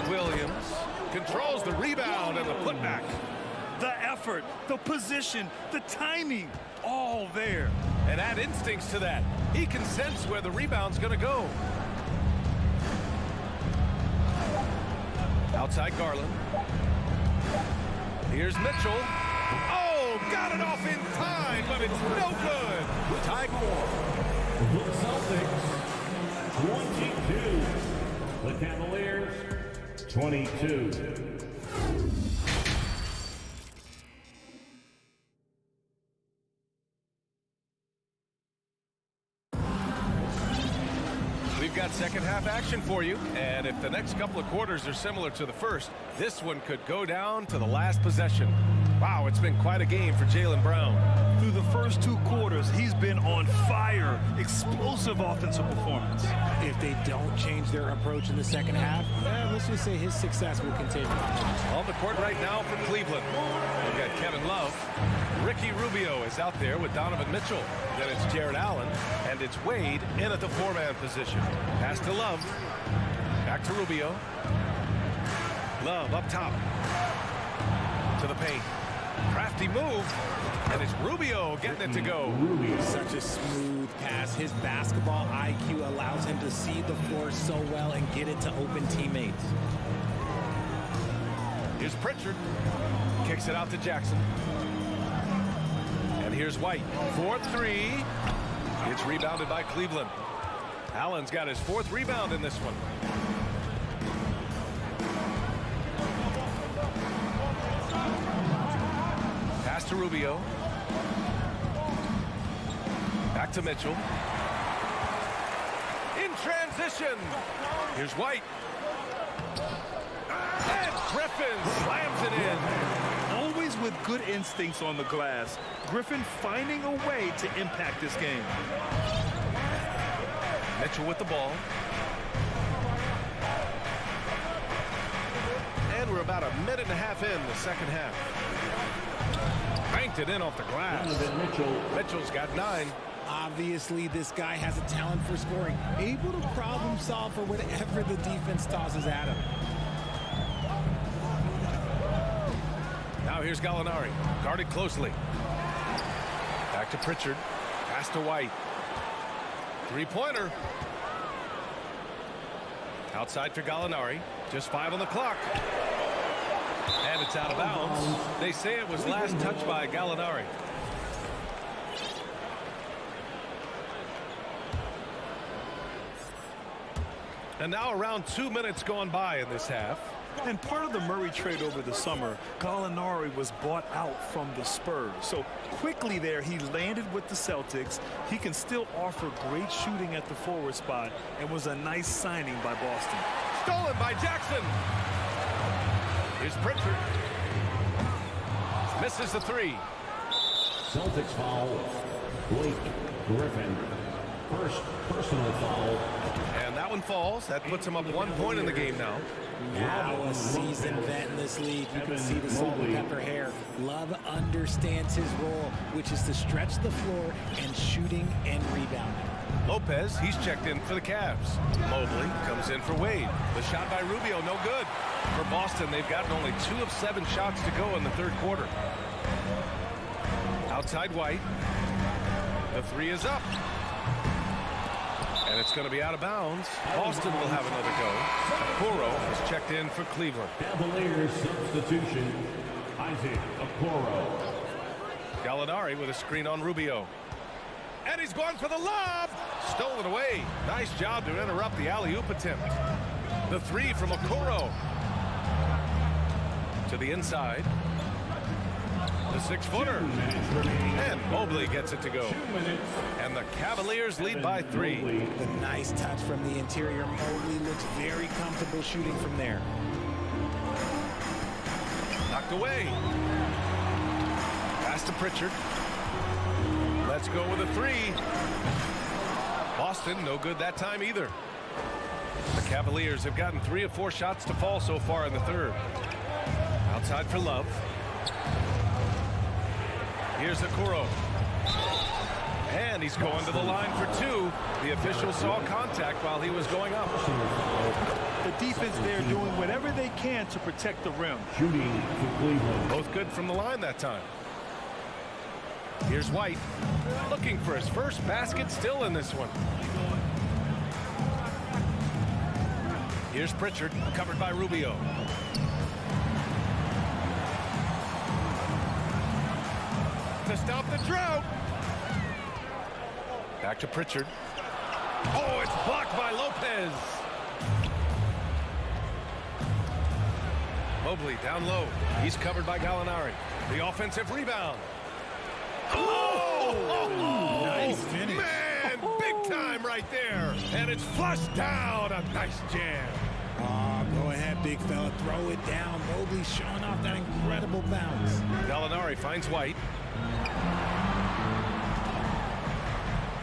Williams controls the rebound and the putback. The effort, the position, the timing, all there. And add instincts to that. He can sense where the rebound's going to go. Outside Garland. Here's Mitchell. Oh, got it off in time, but it's no good. Tie score. The Celtics, 22. The Cavaliers, 22. We've got second half action for you, and if the next couple of quarters are similar to the first, this one could go down to the last possession. Wow, it's been quite a game for Jaylen Brown. Through the first 2 quarters, he's been on fire. Explosive offensive performance. If they don't change their approach in the second half, let's just say his success will continue. On the court right now for Cleveland. We've got Kevin Love. Ricky Rubio is out there with Donovan Mitchell. Then it's Jared Allen, and it's Wade in at the 4-man position. Pass to Love. Back to Rubio. Love up top. To the paint. Crafty move. And it's Rubio getting it to go. Such a smooth pass. His basketball IQ allows him to see the floor so well and get it to open teammates. Here's Pritchard. Kicks it out to Jackson. And here's White. 4-3. It's rebounded by Cleveland. Allen's got his 4th rebound in this one. Pass to Rubio. Back to Mitchell. In transition. Here's White. Griffin slams it in. Always with good instincts on the glass. Griffin finding a way to impact this game. Mitchell with the ball. And we're about a minute and a half in the second half. Banked it in off the glass. Mitchell's got 9. Obviously, this guy has a talent for scoring, able to problem solve for whatever the defense tosses at him. Now here's Gallinari, guarded closely. Back to Pritchard, pass to White. Three-pointer. Outside for Gallinari, just 5 on the clock. And it's out of bounds. They say it was last touched by Gallinari. And now around 2 minutes gone by in this half. And part of the Murray trade over the summer, Gallinari was bought out from the Spurs. So quickly there, he landed with the Celtics. He can still offer great shooting at the forward spot and was a nice signing by Boston. Stolen by Jackson. Here's Pritchard. Misses the 3. Celtics foul. Blake Griffin. First personal foul. And that one falls. That puts him up 1 point in the game now. Now a seasoned vet in this league. You can see the salt and pepper hair. Love understands his role, which is to stretch the floor and shooting and rebounding. Lopez, he's checked in for the Cavs. Mobley comes in for Wade. The shot by Rubio, no good. For Boston, they've gotten only 2 of 7 shots to go in the third quarter. Outside White. The 3 is up. And it's going to be out of bounds. Boston will have another go. Okoro is checked in for Cleveland. Cavaliers substitution. Isaac Okoro. Gallinari with a screen on Rubio. And he's going for the lob. Stolen away. Nice job to interrupt the alley-oop attempt. The 3 from Okoro. To the inside. The 6-footer. And Mobley gets it to go. And the Cavaliers lead by 3. The nice touch from the interior. Mobley looks very comfortable shooting from there. Knocked away. Pass to Pritchard. Let's go with a 3. Boston, no good that time either. The Cavaliers have gotten 3 of 4 shots to fall so far in the third. Outside for Love. Here's Okoro. And he's going to the line for 2. The official saw contact while he was going up. The defense there doing whatever they can to protect the rim. Shooting for Cleveland. Both good from the line that time. Here's White. Looking for his first basket still in this one. Here's Pritchard, covered by Rubio. To stop the drought. Back to Pritchard. Oh, it's blocked by Lopez. Mobley down low. He's covered by Gallinari. The offensive rebound. Oh! Nice finish. Man, big time right there. And it's flushed down. A nice jam. Oh, go ahead, big fella. Throw it down. Mobley showing off that incredible bounce. Gallinari finds White.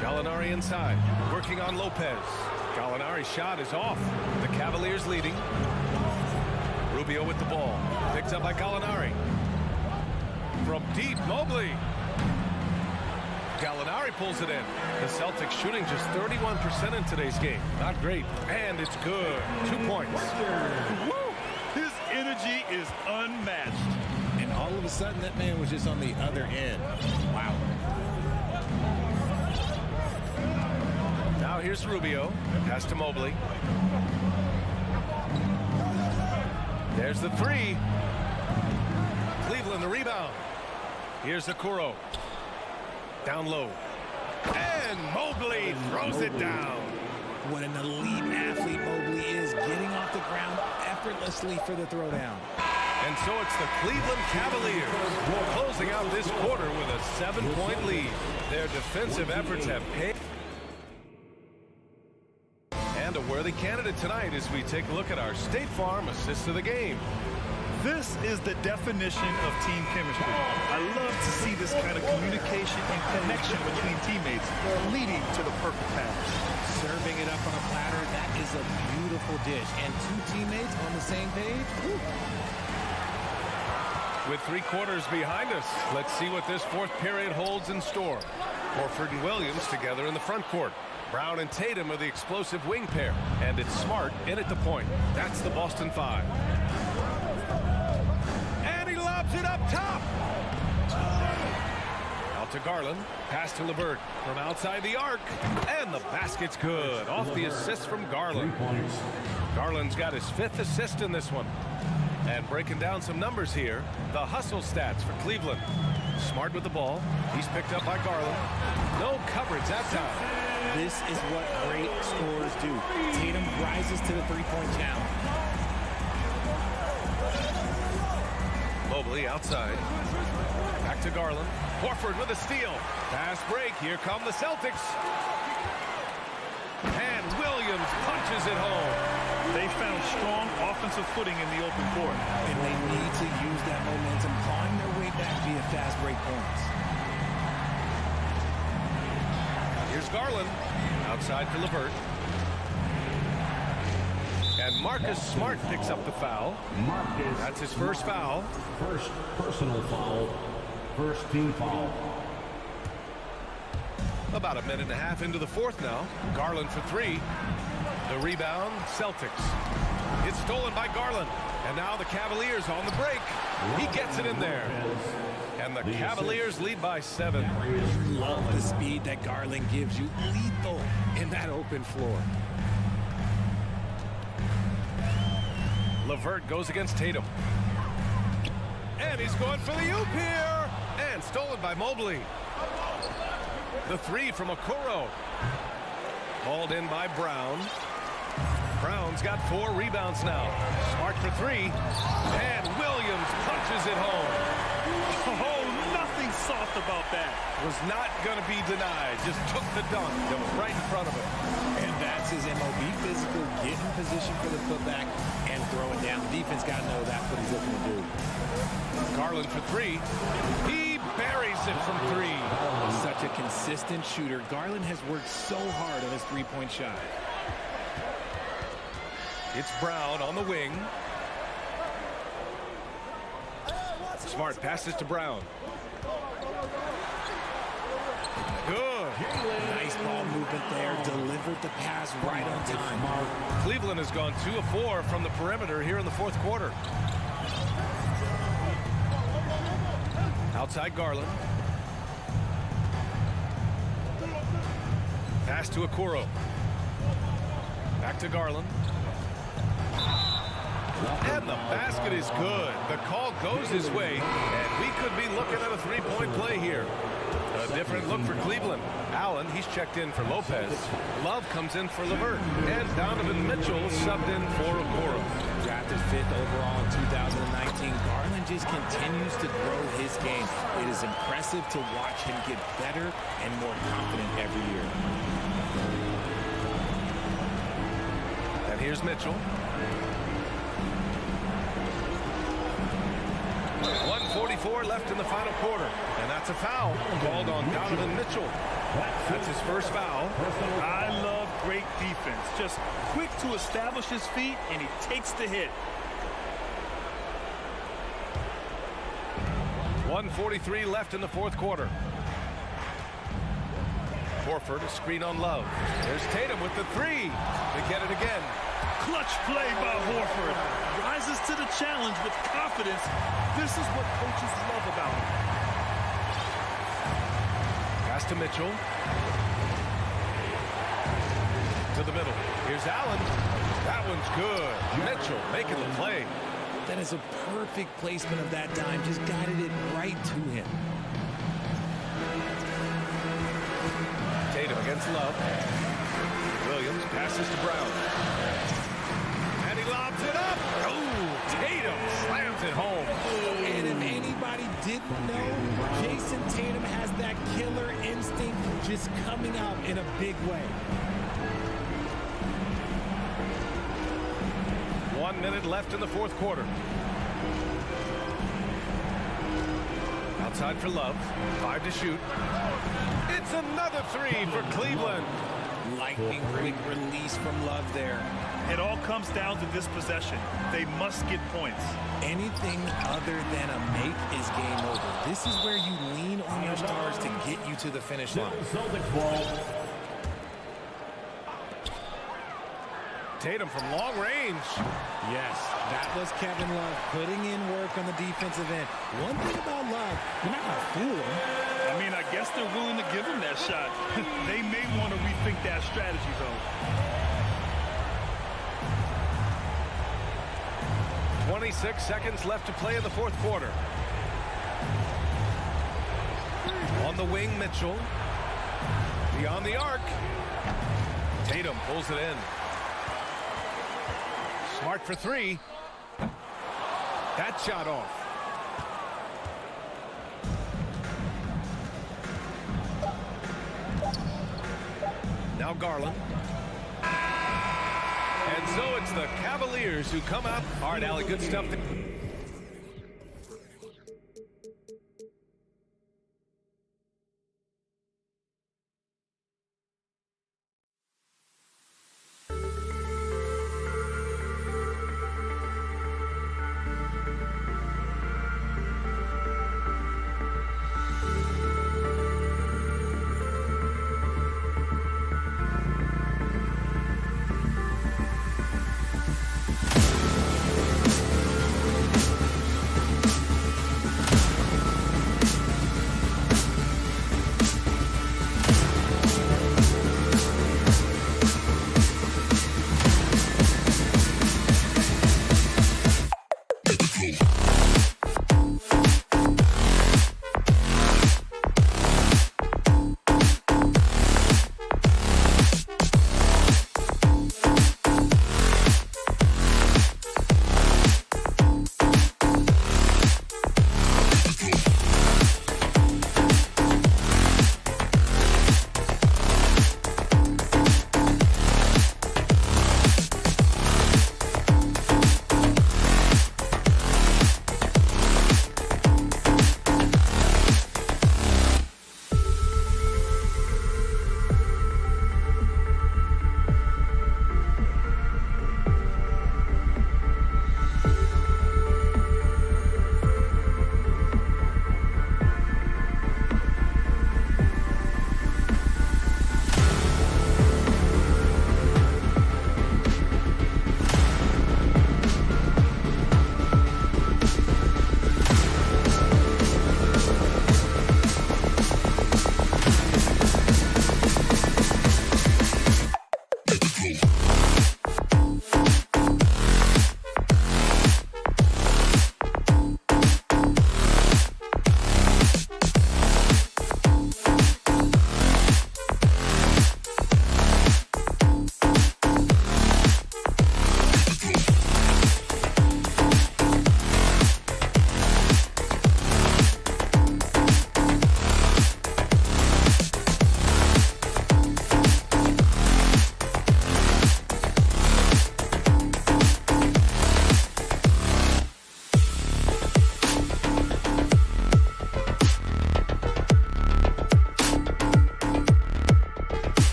Gallinari inside, working on Lopez. Gallinari's shot is off. The Cavaliers leading. Rubio with the ball. Picked up by Gallinari. From deep, Mobley. Gallinari pulls it in. The Celtics shooting just 31% in today's game. Not great. And it's good. 2 points. Woo! His energy is unmatched. And all of a sudden, that man was just on the other end. Wow. Now here's Rubio. Pass to Mobley. There's the 3. Cleveland the rebound. Here's Okoro. Down low. And Mobley throws it down. What an elite athlete Mobley is, getting off the ground effortlessly for the throwdown. And so it's the Cleveland Cavaliers closing out this quarter with a 7-point lead. Their defensive efforts have paid. And a worthy candidate tonight as we take a look at our State Farm assist of the game. This is the definition of team chemistry. I love to see this kind of communication and connection between teammates leading to the perfect pass. Serving it up on a platter, that is a beautiful dish. And two teammates on the same page. Woo. With 3 quarters behind us, let's see what this fourth period holds in store. Horford and Williams together in the front court. Brown and Tatum are the explosive wing pair. And it's Smart in at the point. That's the Boston 5. And he lobs it up top. Out to Garland. Pass to LeVert from outside the arc. And the basket's good. Off the assist from Garland. Garland's got his 5th assist in this one. And breaking down some numbers here, the hustle stats for Cleveland. Smart with the ball. He's picked up by Garland. No coverage that time. This is what great scorers do. Tatum rises to the three-point challenge. Mobley outside. Back to Garland. Horford with a steal. Fast break. Here come the Celtics. And Williams punches it home. They found strong offensive footing in the open court. And they need to use that momentum, clawing their way back via fast break points. Here's Garland. Outside for LeVert. And Marcus Smart picks up the foul. That's his first foul. First personal foul. First team foul. About a minute and a half into the fourth now. Garland for 3. The rebound, Celtics. It's stolen by Garland. And now the Cavaliers on the break. He gets it in there. And the Cavaliers lead by 7. Love the speed that Garland gives you. Lethal in that open floor. LeVert goes against Tatum. And he's going for the oop here. And stolen by Mobley. The 3 from Okoro. Hauled in by Brown. Brown's got 4 rebounds now. Smart for 3. And Williams punches it home. Oh, nothing soft about that. Was not going to be denied. Just took the dunk that was right in front of him. And that's his MOB physical. Get in position for the putback and throw it down. Defense got to know that's what he's looking to do. Garland for 3. He buries it from 3. Such a consistent shooter. Garland has worked so hard on his three-point shot. It's Brown on the wing. Smart passes to Brown. Good. Nice ball movement there. Delivered the pass right on time. Cleveland has gone 2 of 4 from the perimeter here in the fourth quarter. Outside Garland. Pass to Okoro. Back to Garland. And the basket is good. The call goes his way, and we could be looking at a 3-point play here. A different look for Cleveland. Allen, he's checked in for Lopez. Love comes in for LeVert. And Donovan Mitchell subbed in for Okoro. Drafted 5th overall in 2019. Garland just continues to grow his game. It is impressive to watch him get better and more confident every year. And here's Mitchell. 1:44 left in the final quarter. And that's a foul called on Donovan Mitchell. That's his first foul. I love great defense. Just quick to establish his feet, and he takes the hit. 1:43 left in the fourth quarter. Horford, a screen on Love. There's Tatum with the 3. They get it again. Clutch play by Horford. Rises to the challenge with confidence. This is what coaches love about him. Pass to Mitchell. To the middle. Here's Allen. That one's good. Mitchell making the play. That is a perfect placement of that dime. Just guided it right to him. Tatum against Love. Williams passes to Brown. And he lobs it up. Oh, Tatum slams it home. And if anybody didn't know, Jason Tatum has that killer instinct just coming out in a big way. 1 minute left in the fourth quarter. Outside for Love. 5 to shoot. It's another 3 for Cleveland. Lightning quick release from Love there. It all comes down to this possession. They must get points. Anything other than a make is game over. This is where you lean on your stars to get you to the finish line. Celtics ball. Tatum from long range. Yes, that was Kevin Love putting in work on the defensive end. One thing about Love, you're not going to fool him. I mean, I guess they're willing to give him that shot. They may want to rethink that strategy, though. 26 seconds left to play in the fourth quarter. On the wing, Mitchell. Beyond the arc. Tatum pulls it in. Smart for 3. That shot off. Now Garland. And so it's the Cavaliers who come out. All right, Allie, good stuff.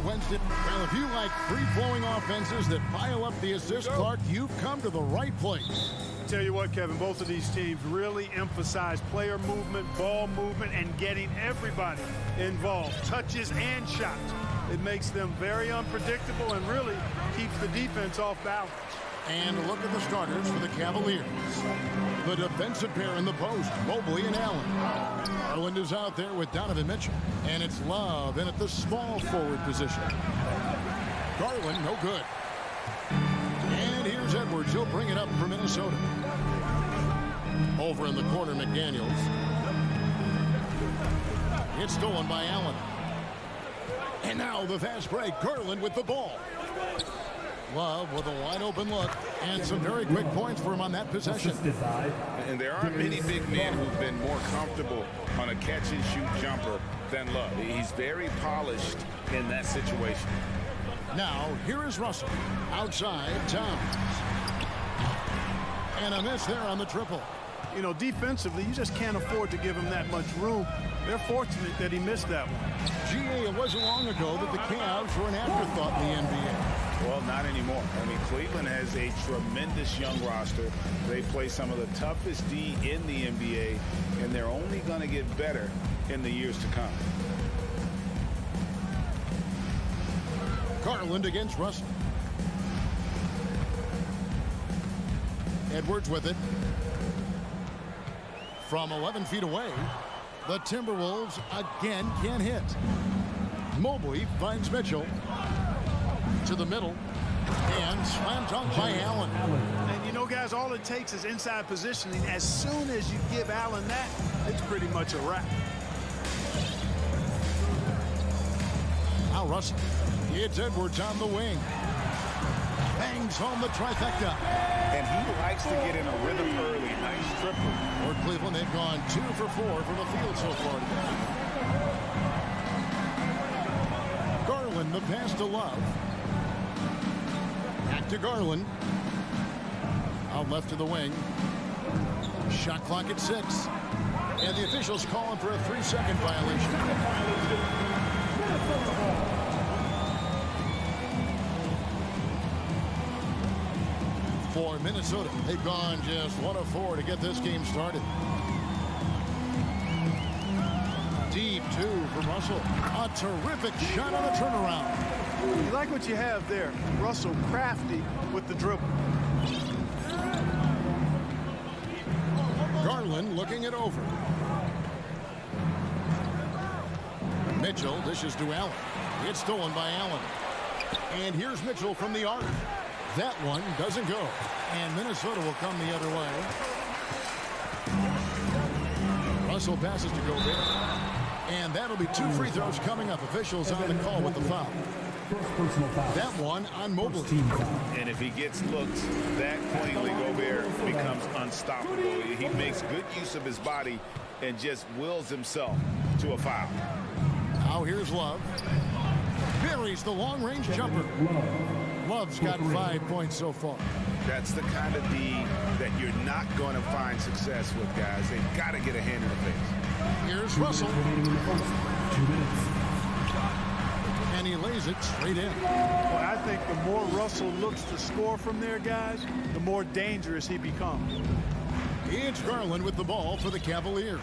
Wednesday. Well, if you like free-flowing offenses that pile up the assist, Clark, you've come to the right place. Tell you what, Kevin, both of these teams really emphasize player movement, ball movement, and getting everybody involved, touches and shots. It makes them very unpredictable and really keeps the defense off balance. And look at the starters for the Cavaliers. The defensive pair in the post, Mobley and Allen. Garland is out there with Donovan Mitchell. And it's Love in at the small forward position. Garland, no good. And here's Edwards. He'll bring it up for Minnesota. Over in the corner, McDaniels. It's stolen by Allen. And now the fast break. Garland with the ball. Love with a wide open look. And some very quick points for him on that possession. And there aren't many big men who've been more comfortable on a catch-and-shoot jumper than Love. He's very polished in that situation. Now, here is Russell. Outside, Towns. And a miss there on the triple. You know, defensively, you just can't afford to give him that much room. They're fortunate that he missed that one. GA, it wasn't long ago that the Cavs were an afterthought in the NBA. Well, not anymore. I mean, Cleveland has a tremendous young roster. They play some of the toughest D in the NBA, and they're only going to get better in the years to come. Garland against Russell. Edwards with it. From 11 feet away, the Timberwolves again can't hit. Mobley finds Mitchell to the middle and slam dunk by Allen. And you know, guys, all it takes is inside positioning. As soon as you give Allen that, it's pretty much a wrap. Now Russell. It's Edwards on the wing. Bangs home the trifecta. And he likes to get in a rhythm early. Nice triple. For Cleveland, they've gone 2 for 4 from the field so far today. Garland, the pass to Love. Back to Garland. Out left to the wing. Shot clock at 6. And the officials calling for a 3-second violation. For Minnesota, they've gone just 1 of 4 to get this game started. Deep 2 for Russell. A terrific shot on a turnaround. You like what you have there. Russell crafty with the dribble. Garland looking it over. Mitchell dishes to Allen. It's stolen by Allen. And here's Mitchell from the arc. That one doesn't go. And Minnesota will come the other way. Russell passes to Gobert. And that'll be 2 free throws coming up. Officials on the call with the foul. That one on Mobley. And if he gets looked that cleanly, Gobert becomes unstoppable. He makes good use of his body and just wills himself to a foul. Now here's Love. Buries the long-range jumper. Love's got 5 points so far. That's the kind of D that you're not going to find success with, guys. They've got to get a hand in the face. Here's Russell. 2 minutes. And he lays it straight in. Well, I think the more Russell looks to score from there, guys, the more dangerous he becomes. It's Garland with the ball for the Cavaliers.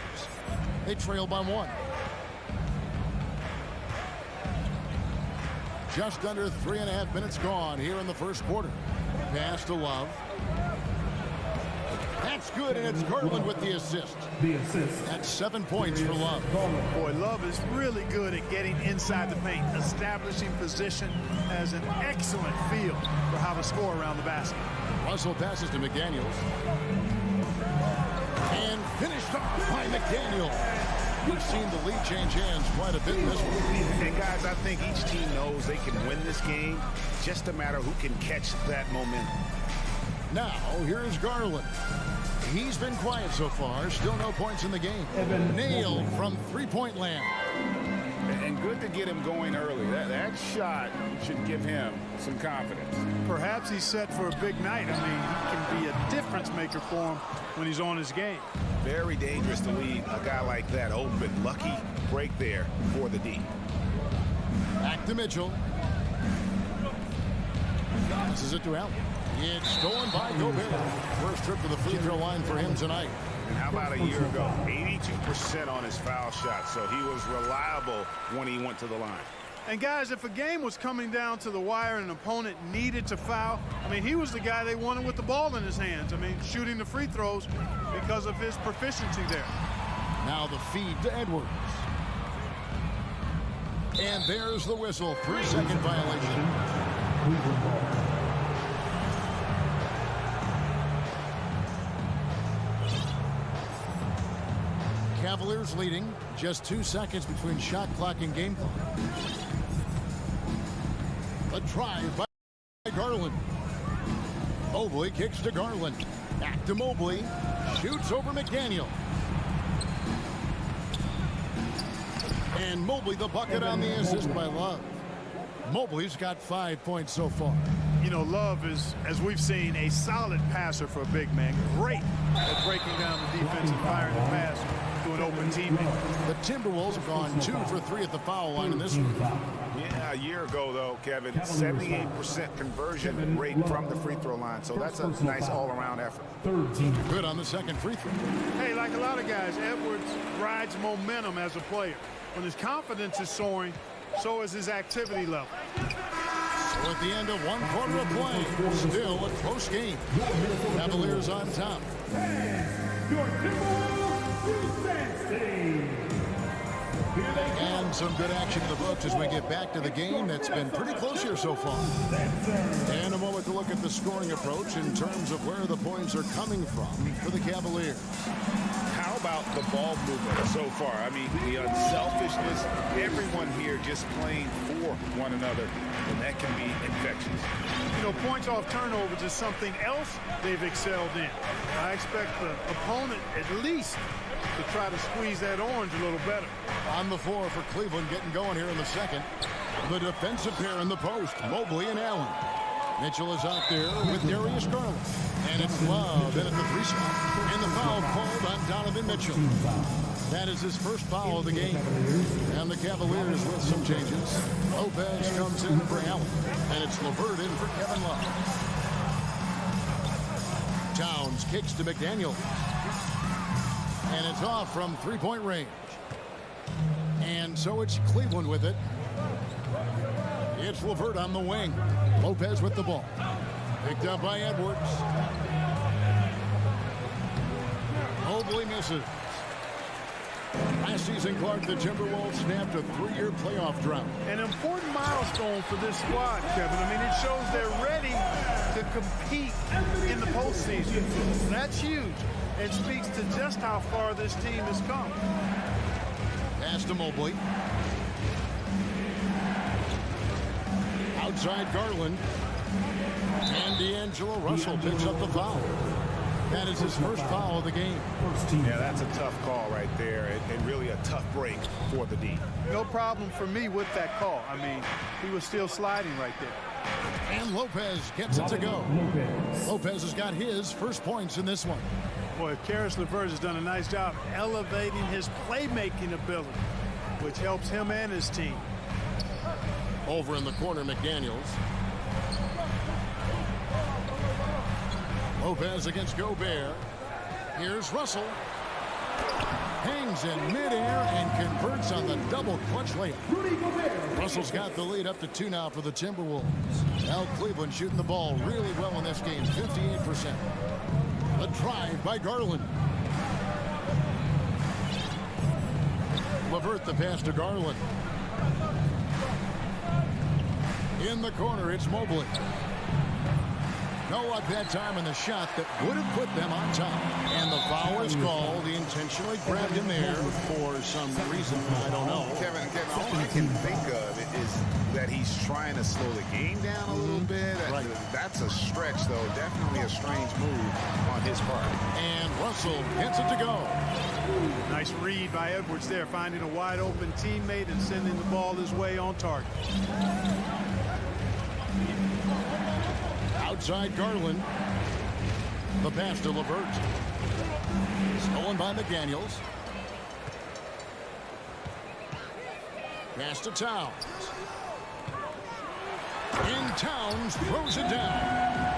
They trail by 1. Just under 3.5 minutes gone here in the first quarter. Pass to Love. That's good, and it's Garland with the assist. That's 7 points for Love. Boy, Love is really good at getting inside the paint, establishing position, has an excellent feel for how to score around the basket. Russell passes to McDaniels. And finished off by McDaniels. We've seen the lead change hands quite a bit in this one. And guys, I think each team knows they can win this game. Just a matter who can catch that momentum. Now, here's Garland. He's been quiet so far. Still no points in the game. Nailed from three-point land. And good to get him going early. That shot should give him some confidence. Perhaps he's set for a big night. I mean, he can be a difference maker for him when he's on his game. Very dangerous to leave a guy like that open. Lucky break there for the D. Back to Mitchell. This is it to Allen. It's stolen by Gobert. First trip to the free throw line for him tonight. And how about a year ago? 82% on his foul shot, so he was reliable when he went to the line. And guys, if a game was coming down to the wire and an opponent needed to foul, I mean, he was the guy they wanted with the ball in his hands. I mean, shooting the free throws because of his proficiency there. Now the feed to Edwards. And there's the whistle. 3-second violation. Cavaliers leading. Just 2 seconds between shot clock and game clock. A drive by Garland. Mobley kicks to Garland. Back to Mobley. Shoots over McDaniel. And Mobley the bucket on the assist by Love. Mobley's got 5 points so far. You know, Love is, as we've seen, a solid passer for a big man. Great at breaking down the defense and firing the pass to an open teammate. The Timberwolves have gone 2 for 3 at the foul line in this one. Yeah, a year ago, though, Kevin, 78% conversion rate from the free throw line. So that's a nice all-around effort. Good on the second free throw. Hey, like a lot of guys, Edwards rides momentum as a player. When his confidence is soaring, so is his activity level. So at the end of one quarter of play, still a close game. Cavaliers on top. And some good action in the books as we get back to the game that's been pretty close here so far. And a moment to look at the scoring approach in terms of where the points are coming from for the Cavaliers. How about the ball movement so far? I mean, the unselfishness, everyone here just playing for one another, and that can be infectious. You know, points off turnovers is something else they've excelled in. I expect the opponent at least to try to squeeze that orange a little better. On the floor for Cleveland getting going here in the second. The defensive pair in the post, Mobley and Allen. Mitchell is out there with Darius Garland. And it's Love in at the 3 spot. And the foul called on Donovan Mitchell. That is his first foul of the game. And the Cavaliers with some changes. Lopez comes in for Allen. And it's LeVert in for Kevin Love. Towns kicks to McDaniel. And it's off from 3-point range. And so it's Cleveland with it. It's LeVert on the wing. Lopez with the ball. Picked up by Edwards. Mobley misses. Last season, Clark, the Timberwolves snapped a 3-year playoff drought. An important milestone for this squad, Kevin. I mean, it shows they're ready to compete in the postseason. That's huge and speaks to just how far this team has come. Pass to Mobley. Outside Garland. And D'Angelo Russell picks up the foul. That is his first foul of the game. Yeah, that's a tough call right there, and really a tough break for the D. No problem for me with that call. I mean, he was still sliding right there. And Lopez gets it to go. Lopez has got his first points in this one. Boy, Karis LeVert has done a nice job elevating his playmaking ability, which helps him and his team. Over in the corner, McDaniels. Lopez against Gobert. Here's Russell. Hangs in midair and converts on the double clutch layup. Russell's got the lead up to 2 now for the Timberwolves. Now Cleveland shooting the ball really well in this game, 58%. A drive by Garland. LeVert the pass to Garland. In the corner, it's Mobley. No luck that time in the shot that would have put them on top. And the foul is called. He intentionally grabbed him there for some reason. I don't know. Kevin, all I can think of is that he's trying to slow the game down a little bit. Right. That's a stretch, though. Definitely a strange move on his part. And Russell gets it to go. Nice read by Edwards there, finding a wide open teammate and sending the ball his way on target. Outside Garland. The pass to LeVert. Stolen by McDaniels. Pass to Towns. And Towns throws it down.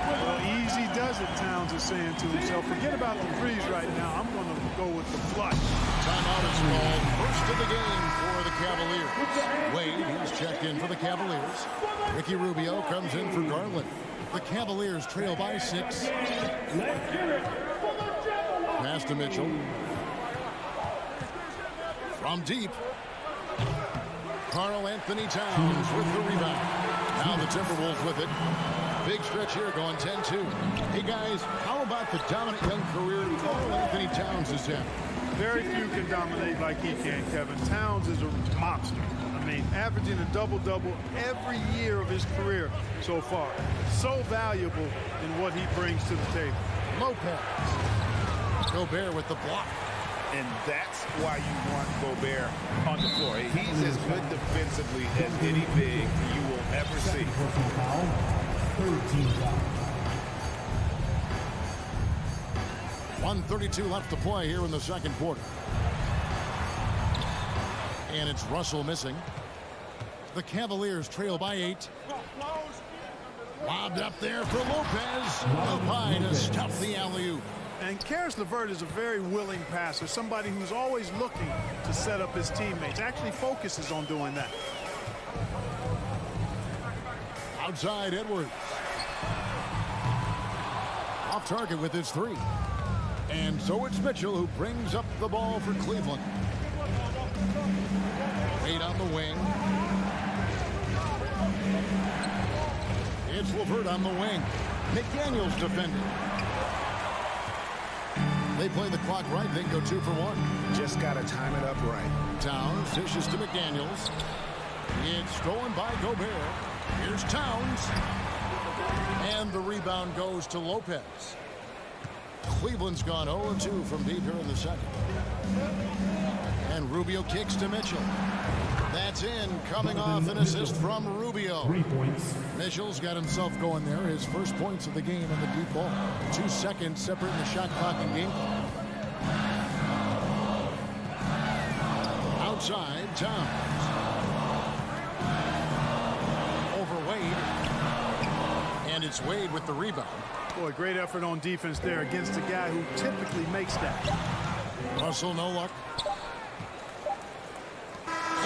Well, easy does it, Towns is saying to himself. Forget about the threes right now. I'm going to go with the flush. Timeout is called. First of the game for the Cavaliers. Wade, he's checked in for the Cavaliers. Ricky Rubio comes in for Garland. The Cavaliers trail by 6. Pass to Mitchell. From deep. Karl Anthony Towns with the rebound. Now the Timberwolves with it. Big stretch here going 10-2. Hey, guys, how about the dominant young career Karl Anthony Towns has had? Very few can dominate like he can, Kevin. Towns is a monster. I mean, averaging a double-double every year of his career so far. So valuable in what he brings to the table. Lopez. Gobert with the block. And that's why you want Gobert on the floor. He's as good defensively as any big you will ever see. 1:32 left to play here in the second quarter. And it's Russell missing. The Cavaliers trail by 8. Lobbed up there for Lopez. Up high to stuff the alley-oop. And Karis LeVert is a very willing passer, somebody who's always looking to set up his teammates, actually focuses on doing that. Outside Edwards. Off target with his 3. And so it's Mitchell who brings up the ball for Cleveland. Wade on the wing. It's LeVert on the wing. McDaniels defending. They play the clock right, they go 2 for 1. Just got to time it up right. Towns dishes to McDaniels. It's stolen by Gobert. Here's Towns. And the rebound goes to Lopez. Cleveland's gone 0-2 from deep here in the second. And Rubio kicks to Mitchell. That's in, coming off an assist from Rubio. 3 points. Mitchell's got himself going there. His first points of the game on the deep ball. 2 seconds separating the shot clock and game clock. Outside, Towns. Over Wade. And it's Wade with the rebound. Boy, great effort on defense there against a guy who typically makes that. Russell, no luck.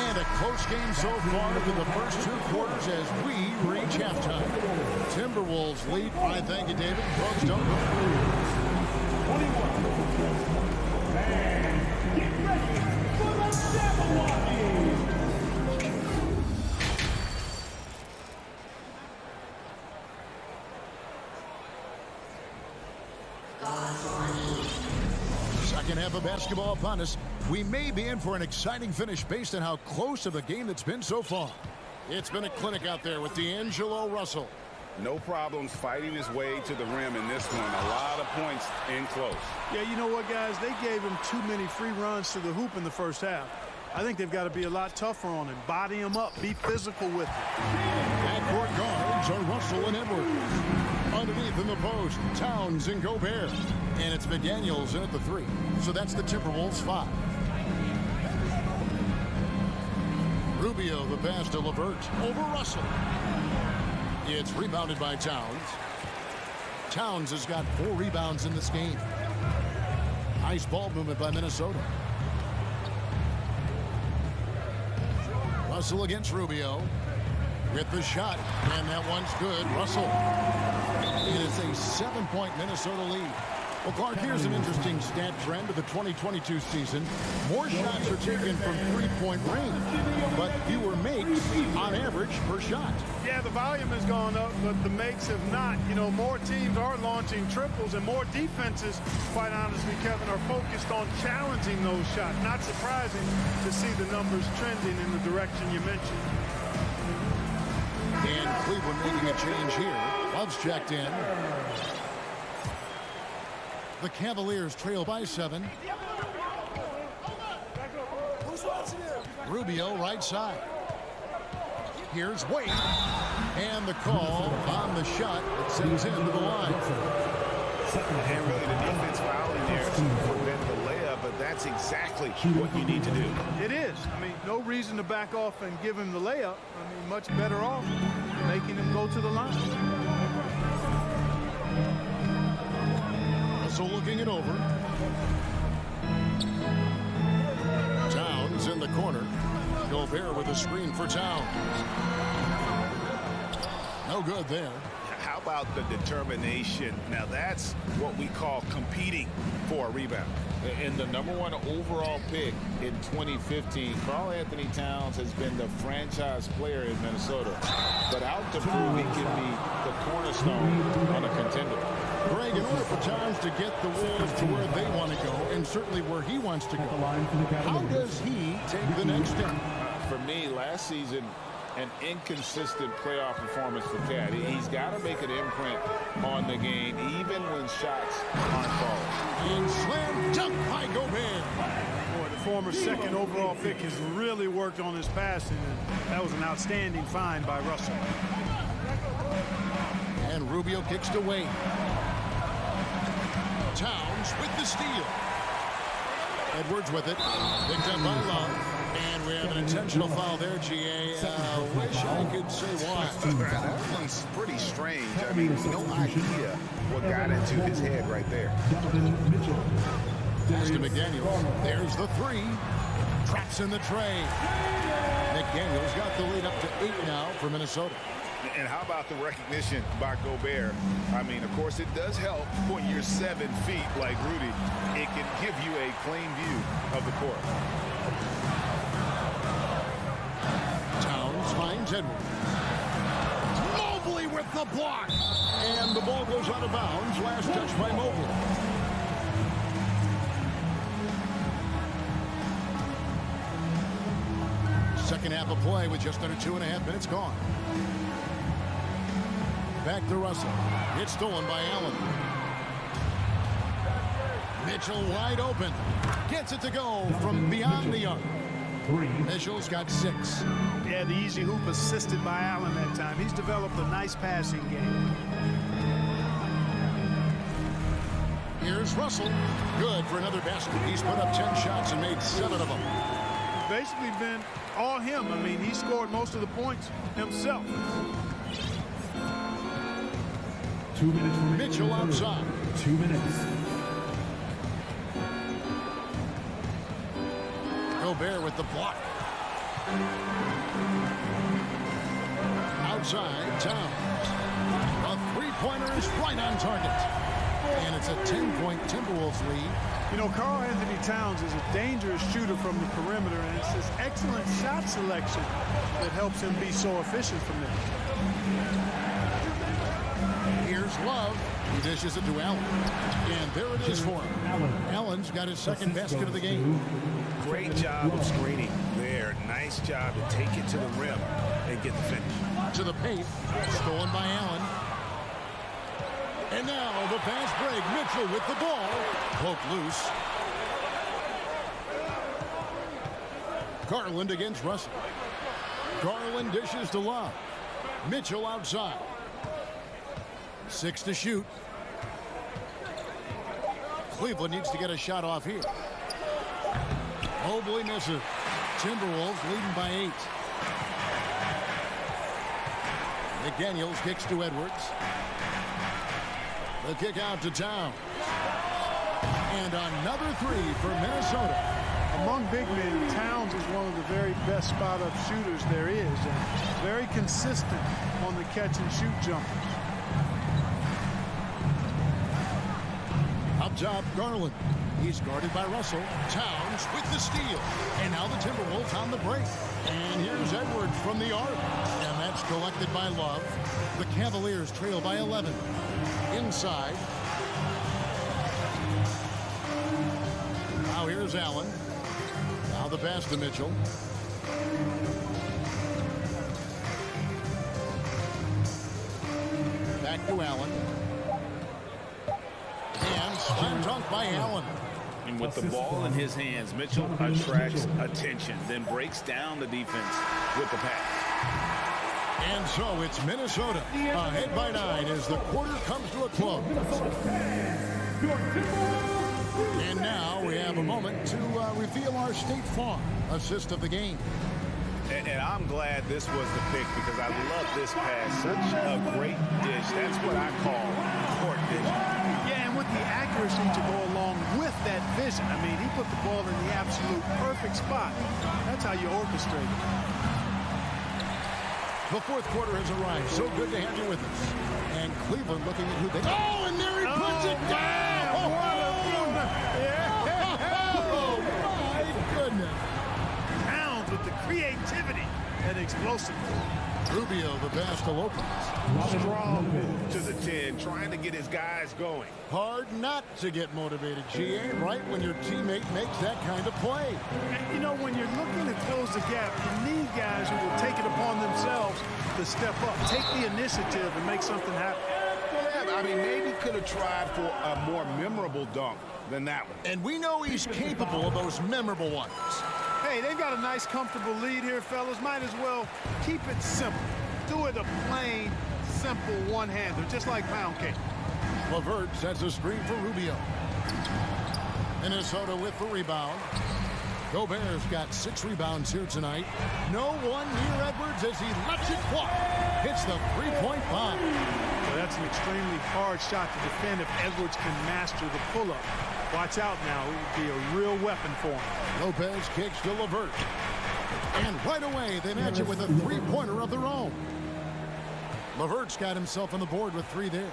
And a close game so far through the first 2 quarters as we reach halftime. Timberwolves lead by, thank you, David. Bucks don't go. 21. And get ready for the Cavaliers. Second half of basketball upon us. We may be in for an exciting finish based on how close of a game it's been so far. It's been a clinic out there with D'Angelo Russell. No problems fighting his way to the rim in this one. A lot of points in close. Yeah, you know what, guys? They gave him too many free runs to the hoop in the first half. I think they've got to be a lot tougher on him. Body him up. Be physical with him. Backcourt guards are Russell and Edwards. Underneath in the post, Towns and Gobert. And it's McDaniels in at the 3. So that's the Timberwolves 5. Rubio, the pass to LeVert. Over Russell. It's rebounded by Towns. Towns has got 4 rebounds in this game. Nice ball movement by Minnesota. Russell against Rubio. With the shot. And that one's good. Russell. It is a 7-point Minnesota lead. Well, Clark, here's an interesting stat trend of the 2022 season. More shots are taken from three-point range, but fewer makes on average per shot. Yeah, the volume has gone up, but the makes have not. You know, more teams are launching triples, and more defenses, quite honestly, Kevin, are focused on challenging those shots. Not surprising to see the numbers trending in the direction you mentioned. And Cleveland making a change here. Love's checked in. The Cavaliers trail by 7. Rubio right side. Here's Wade. And the call on the shot that sends him to the line. And really the defense fouling there to prevent the layup but that's exactly what you need to do. It is. I mean, no reason to back off and give him the layup. I mean, much better off making him go to the line. So looking it over. Towns in the corner. Gobert with a screen for Towns. No good there. How about the determination? Now that's what we call competing for a rebound. And the #1 overall pick in 2015, Karl Anthony Towns has been the franchise player in Minnesota. But out to prove he can be the cornerstone on a contender. Greg, in order for Towns to get the Wolves to where they want to go, and certainly where he wants to go, how does he take the next step? For me, last season, an inconsistent playoff performance for Cat. He's got to make an imprint on the game, even when shots aren't falling. And slam dunk by Gobert. Boy, the former second overall pick has really worked on his passing, and that was an outstanding find by Russell. And Rubio kicks to Wade. Towns with the steal. Edwards with it. Picked up by Love. And we have an intentional foul there, GA. Wish I could say why. That one's pretty strange. I mean, no idea what got into his head right there. Pass to McDaniels. There's the three. Traps in the tray. McDaniels got the lead up to 8 now for Minnesota. And how about the recognition by Gobert? I mean, of course, it does help when you're 7 feet like Rudy. It can give you a clean view of the court. Towns finds Edwards. Mobley with the block. And the ball goes out of bounds. Last touch by Mobley. Second half of play with just under 2.5 minutes gone. Back to Russell. It's stolen by Allen. Mitchell wide open. Gets it to go from beyond the arc. Mitchell's got 6. Yeah, the easy hoop assisted by Allen that time. He's developed a nice passing game. Here's Russell. Good for another basket. He's put up 10 shots and made 7 of them. Basically been all him. I mean, he scored most of the points himself. 2 minutes remaining. Mitchell outside. 2 minutes. Gobert with the block. Outside, Towns. A three-pointer is right on target. And it's a 10-point Timberwolves lead. You know, Karl Anthony Towns is a dangerous shooter from the perimeter, and it's his excellent shot selection that helps him be so efficient from there. Here's Love. He dishes it to Allen. And there it is for him. Allen's got his second basket of the game. Great job of screening there. Nice job to take it to the rim and get the finish. To the paint. Stolen by Allen. And now the fast break. Mitchell with the ball. Poked loose. Garland against Russell. Garland dishes to Love. Mitchell outside. 6 to shoot. Cleveland needs to get a shot off here. Mobley misses. Timberwolves leading by 8. McDaniels kicks to Edwards. The kick out to Towns. And another 3 for Minnesota. Among big men, Towns is one of the very best spot-up shooters there is, and very consistent on the catch-and-shoot jumpers. Up top, Garland. He's guarded by Russell. Towns with the steal. And now the Timberwolves on the break. And here's Edwards from the arc. And that's collected by Love. The Cavaliers trail by 11. Inside. Now here's Allen. Now the pass to Mitchell. Back to Allen. And slam dunk by Allen. And with the ball in his hands, Mitchell attracts attention, then breaks down the defense with the pass. And so it's Minnesota ahead by 9 as the quarter comes to a close. Your Timberwolves And now we have a moment to reveal our State Farm assist of the game. And I'm glad this was the pick because I love this pass. Such a great dish. That's what I call court vision. Yeah, and with the accuracy to go along with that vision. I mean, he put the ball in the absolute perfect spot. That's how you orchestrate it. The fourth quarter has arrived. So good to have you with us. And Cleveland looking at who they... Oh, and there he puts it down! Oh, what a movement! Yeah. Oh, my goodness. Pounds with the creativity and explosiveness. Rubio, the pass to Lopez. Strong move to the 10, trying to get his guys going. Hard not to get motivated, GA, right when your teammate makes that kind of play. You know, when you're looking to close the gap, you need guys who will take it upon themselves to step up, take the initiative, and make something happen. Yeah, I mean, maybe could have tried for a more memorable dunk than that one. And we know he's capable of those memorable ones. Hey, they've got a nice, comfortable lead here, fellas. Might as well keep it simple. Do it a plain, simple one-hander, just like pound cake. LeVert sets a screen for Rubio. Minnesota with the rebound. Gobert's got 6 rebounds here tonight. No one near Edwards as he lets it fly. Hits the three-point bomb. Well, that's an extremely hard shot to defend if Edwards can master the pull-up. Watch out now. It would be a real weapon for him. Lopez kicks to LeVert. And right away, they match it with a three-pointer of their own. LeVert's got himself on the board with 3 there.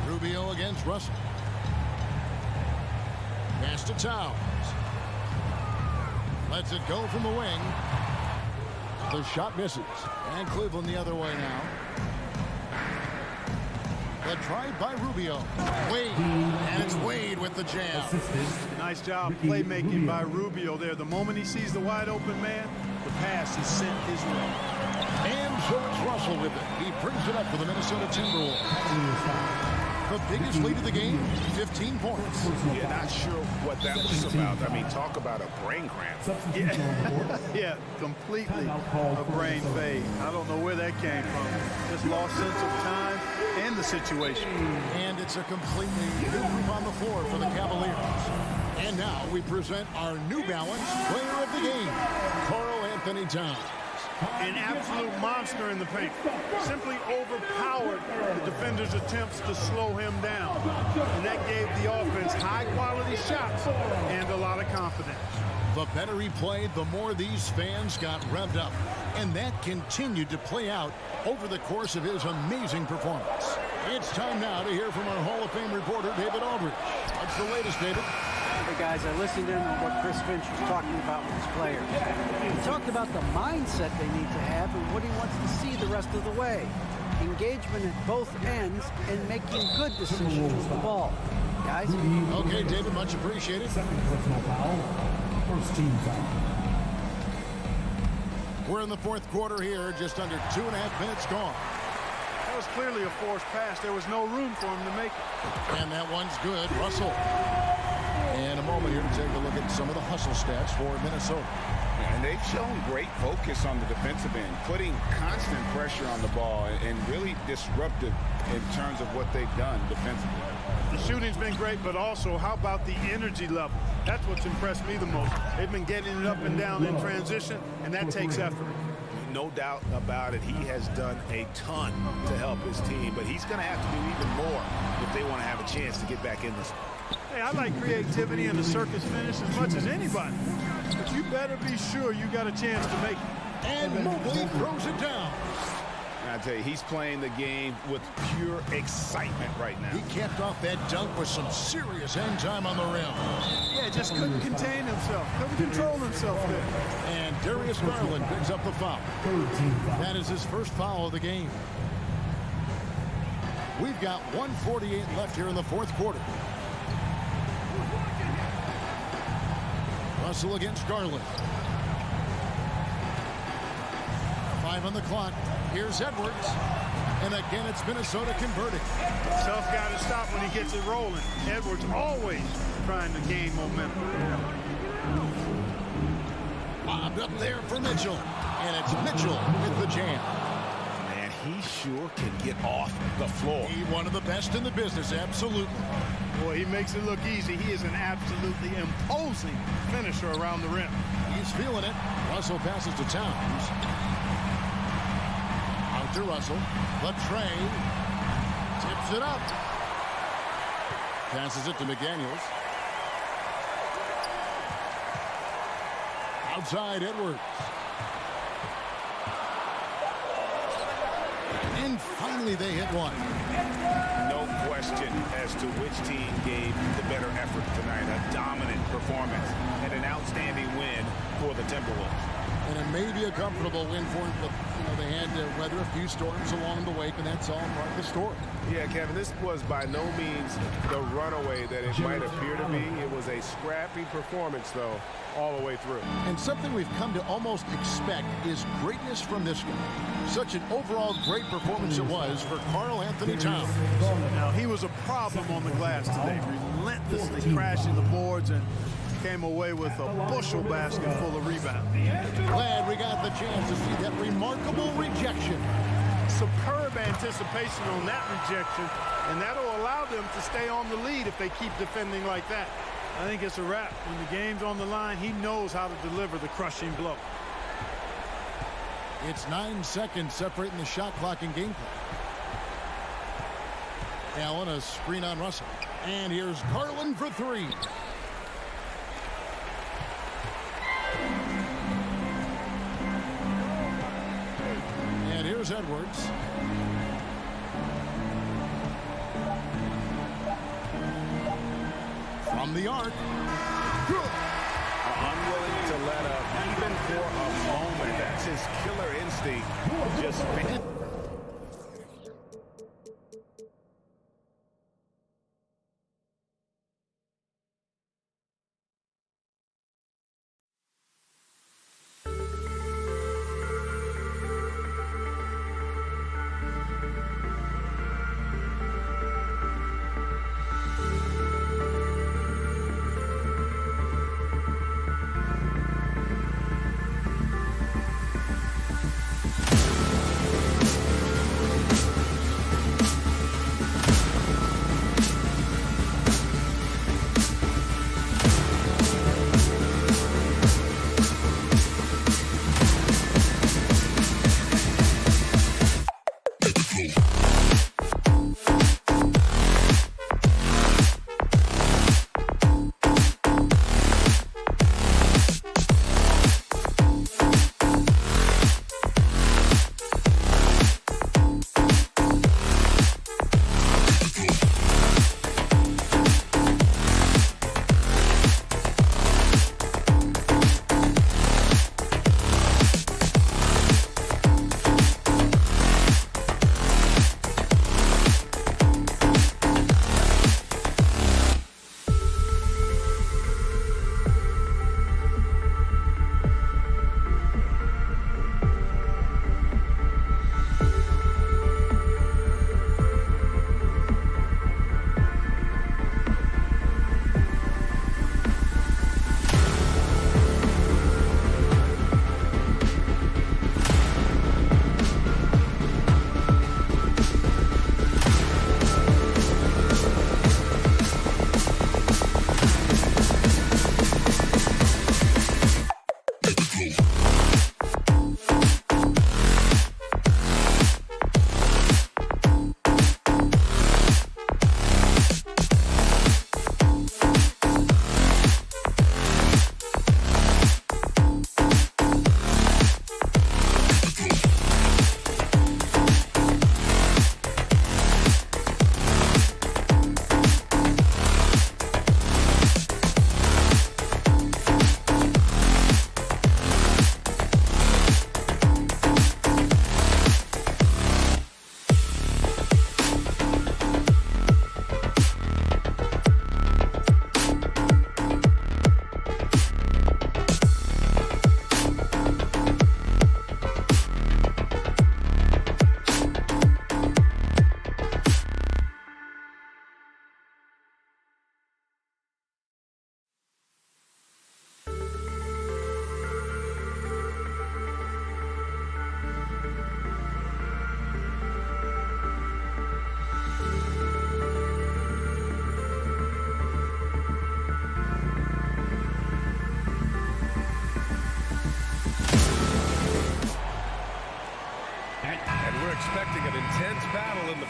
Rubio against Russell. Pass to Towns. Lets it go from the wing. The shot misses. And Cleveland the other way now. The drive by Rubio. Wade. And it's Wade with the jam. Nice job playmaking by Rubio there. The moment he sees the wide open man, the pass is sent his way. And so it's Russell with it. He brings it up for the Minnesota Timberwolves. The biggest lead of the game, 15 points. Yeah, not sure what that was about. I mean, talk about a brain cramp. Yeah, completely a brain fade. I don't know where that came from. Just lost sense of time and the situation. And it's a completely new group on the floor for the Cavaliers. And now we present our New Balance player of the game, Karl Anthony Towns. An absolute monster in the paint. Simply overpowered the defender's attempts to slow him down. And that gave the offense high-quality shots and a lot of confidence. The better he played, the more these fans got revved up. And that continued to play out over the course of his amazing performance. It's time now to hear from our Hall of Fame reporter, David Aldridge. What's the latest, David? Hey guys, I listened in on what Chris Finch was talking about with his players. He talked about the mindset they need to have and what he wants to see the rest of the way. Engagement at both ends and making good decisions with the ball. Guys? Okay, David, much appreciated. Second personal foul. First team foul. We're in the fourth quarter here, just under 2.5 minutes gone. That was clearly a forced pass. There was no room for him to make it. And that one's good. Russell. And a moment here to take a look at some of the hustle stats for Minnesota. And they've shown great focus on the defensive end, putting constant pressure on the ball and really disruptive in terms of what they've done defensively. The shooting's been great, but also how about the energy level? That's what's impressed me the most. They've been getting it up and down in transition, and that takes effort. No doubt about it. He has done a ton to help his team, but he's going to have to do even more if they want to have a chance to get back in this. Hey, I like creativity and the circus finish as much as anybody. But you better be sure you got a chance to make it. And Mobley throws it down. I tell you, he's playing the game with pure excitement right now. He capped off that dunk with some serious end time on the rim. Yeah, just couldn't contain himself. Couldn't control himself there. And Darius Garland picks up the foul. That is his first foul of the game. We've got 1:48 left here in the fourth quarter. Russell against Garland. 5 on the clock. Here's Edwards. And again, it's Minnesota converting. Self got to stop when he gets it rolling. Edwards always trying to gain momentum. Bobbed up there for Mitchell. And it's Mitchell with the jam. Man, he sure can get off the floor. He's one of the best in the business, absolutely. Boy, he makes it look easy. He is an absolutely imposing finisher around the rim. He's feeling it. Russell passes to Towns. Out to Russell. Latrey tips it up. Passes it to McDaniels. Outside Edwards. And finally they hit one. No question as to which team gave the better effort tonight. A dominant performance and an outstanding win for the Timberwolves. And it may be a comfortable win for them, but they had to weather a few storms along the way, and that's all part of the story. Yeah, Kevin, this was by no means the runaway that it might appear to be. It was a scrappy performance, though, all the way through. And something we've come to almost expect is greatness from this guy. Such an overall great performance it was for Karl Anthony Towns. Now, he was a problem on the glass today, relentlessly crashing the boards and came away with a bushel basket full of rebounds. Glad we got the chance to see that remarkable rejection. Superb anticipation on that rejection, and that'll allow them to stay on the lead if they keep defending like that. I think it's a wrap. When the game's on the line, he knows how to deliver the crushing blow. It's 9 seconds separating the shot clock and game clock. Allen, a screen on Russell. And here's Garland for three. And here's Edwards. From the arc. Unwilling to let up even for a moment. That's his killer instinct. Just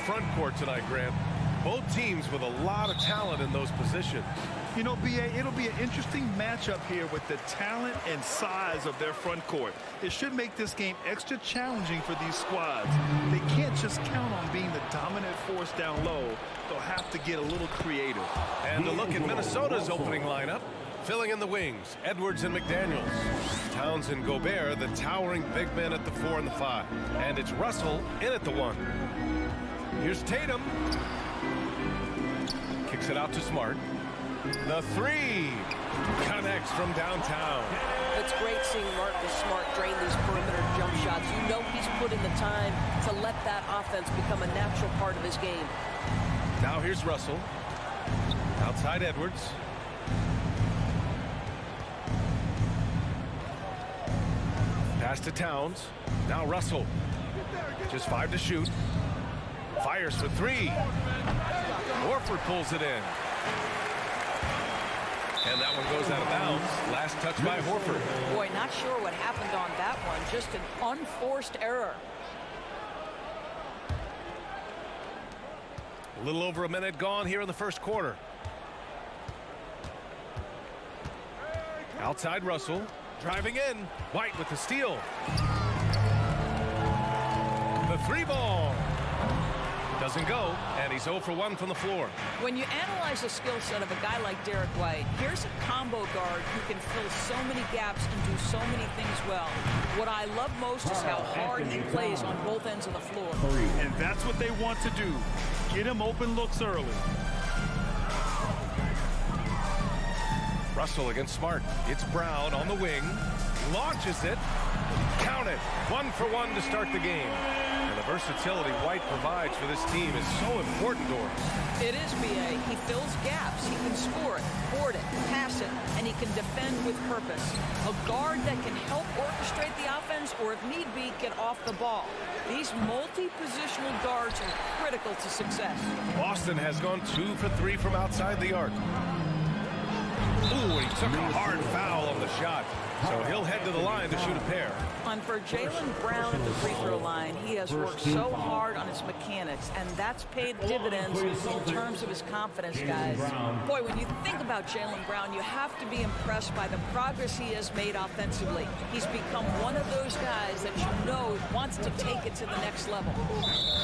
front court tonight, Grant. Both teams with a lot of talent in those positions. You know, B.A., it'll be an interesting matchup here with the talent and size of their front court. It should make this game extra challenging for these squads. They can't just count on being the dominant force down low. They'll have to get a little creative. And a look at Minnesota's opening lineup. Filling in the wings, Edwards and McDaniels. Towns and Gobert, the towering big men at the 4 and the 5. And it's Russell in at the 1. Here's Tatum. Kicks it out to Smart. The 3 connects from downtown. It's great seeing Marcus Smart drain these perimeter jump shots. You know he's put in the time to let that offense become a natural part of his game. Now here's Russell. Outside Edwards. Pass to Towns. Now Russell. Just 5 to shoot. Fires for 3. Horford pulls it in. And that one goes out of bounds. Last touch by Horford. Boy, not sure what happened on that one. Just an unforced error. A little over a minute gone here in the first quarter. Outside Russell. Driving in. White with the steal. The 3 ball. Doesn't go, and he's 0 for 1 from the floor. When you analyze the skill set of a guy like Derek White, here's a combo guard who can fill so many gaps and do so many things well. What I love most is how hard he plays on both ends of the floor. And that's what they want to do. Get him open looks early. Russell against Smart. It's Brown on the wing. Launches it. Count it. 1 for 1 to start the game. And the versatility White provides for this team is so important to him. It is, B.A. He fills gaps. He can score it, board it, pass it, and he can defend with purpose. A guard that can help orchestrate the offense or, if need be, get off the ball. These multi-positional guards are critical to success. Boston has gone 2 for 3 from outside the arc. Ooh, he took a hard foul on the shot. So he'll head to the line to shoot a pair. And for Jaylen Brown at the free throw line, he has worked so hard on his mechanics, and that's paid dividends in terms of his confidence, guys. Boy, when you think about Jaylen Brown, you have to be impressed by the progress he has made offensively. He's become one of those guys that you know wants to take it to the next level.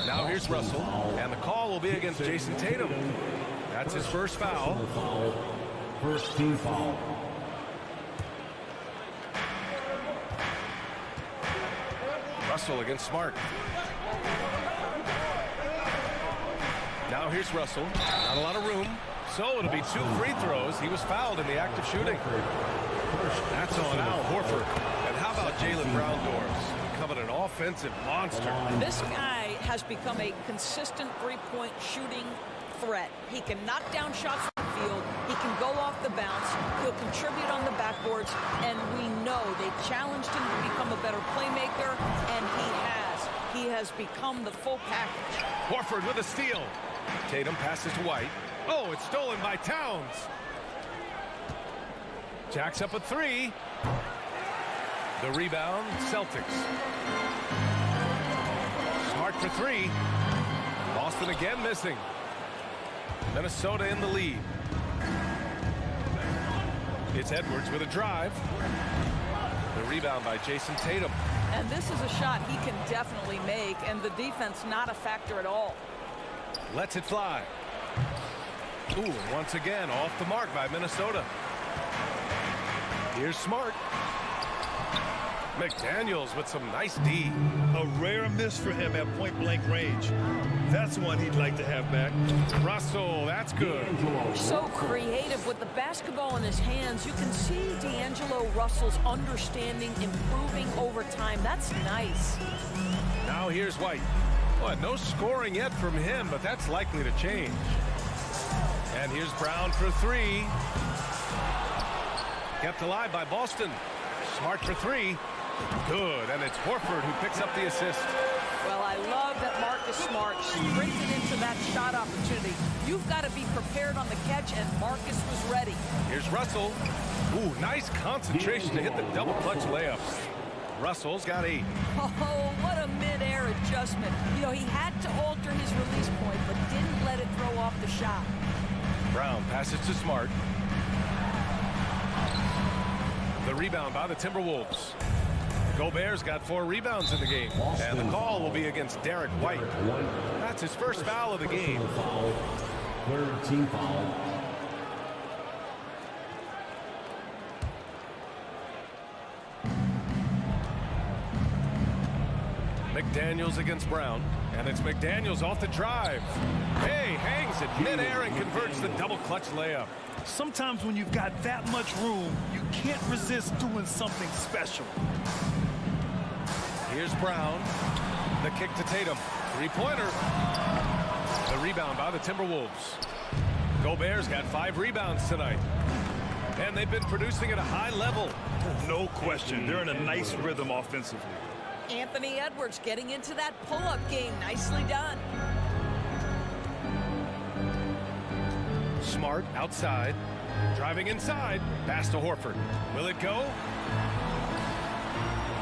Now here's Russell, and the call will be against Jason Tatum. That's his first foul. First team foul. Russell against Smart. Now here's Russell. Not a lot of room. So it'll be 2 free throws. He was fouled in the act of shooting. That's on Al Horford. And how about Jaylen Brown doors? Becoming an offensive monster. This guy has become a consistent three-point shooting threat. He can knock down shots from the field. He can go off the bounce. He'll contribute on the backboards. And we know they challenged him to become a better playmaker, and he has. He has become the full package. Horford with a steal. Tatum passes to White. Oh, it's stolen by Towns. Jacks up a 3. The rebound, Celtics. Smart for 3. Boston again missing. Minnesota in the lead. It's Edwards with a drive. The rebound by Jason Tatum. And this is a shot he can definitely make, and the defense not a factor at all. Lets it fly. Ooh, and once again off the mark by Minnesota. Here's Smart. McDaniels with some nice D. A rare miss for him at point-blank range. That's one he'd like to have back. Russell, that's good. So creative with the basketball in his hands. You can see D'Angelo Russell's understanding improving over time. That's nice. Now here's White. Well, no scoring yet from him, but that's likely to change. And here's Brown for 3. Kept alive by Boston. Smart for 3. Good, and it's Horford who picks up the assist. Well, I love that Marcus Smart sprinted into that shot opportunity. You've got to be prepared on the catch, and Marcus was ready. Here's Russell. Ooh, nice concentration to hit the double clutch layup. Russell's got 8. Oh, what a mid-air adjustment. You know, he had to alter his release point, but didn't let it throw off the shot. Brown passes to Smart. The rebound by the Timberwolves. Gobert's got 4 rebounds in the game. And the call will be against Derek White. That's his first foul of the game. Third team foul. McDaniels against Brown. And it's McDaniels off the drive. Hey, hangs it midair and converts the double clutch layup. Sometimes when you've got that much room, you can't resist doing something special. Here's Brown. The kick to Tatum. 3-pointer. The rebound by the Timberwolves. Gobert's got 5 rebounds tonight. And they've been producing at a high level. No question. They're in a nice rhythm offensively. Anthony Edwards getting into that pull-up game. Nicely done. Smart outside. Driving inside. Pass to Horford. Will it go?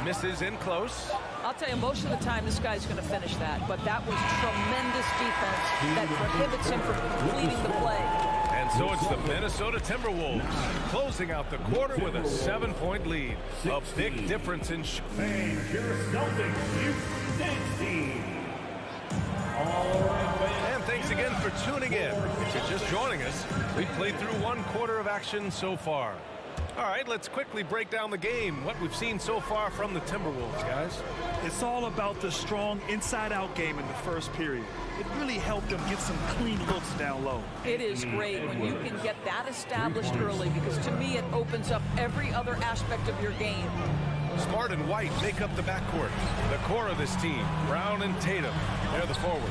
Misses in close. I'll tell you, most of the time this guy's going to finish that, but that was tremendous defense that prohibits him from completing the play. And so it's the Minnesota Timberwolves closing out the quarter with a 7-point lead. A big difference in And your Celtics Youth Dance Team. All right, fans. And thanks again for tuning in. If you're just joining us, we've played through 1 quarter of action so far. All right, let's quickly break down the game, what we've seen so far from the Timberwolves, guys. It's all about the strong inside-out game in the first period. It really helped them get some clean looks down low. It is great when you can get that established early, because to me it opens up every other aspect of your game. Smart and White make up the backcourt. The core of this team, Brown and Tatum, they're the forwards.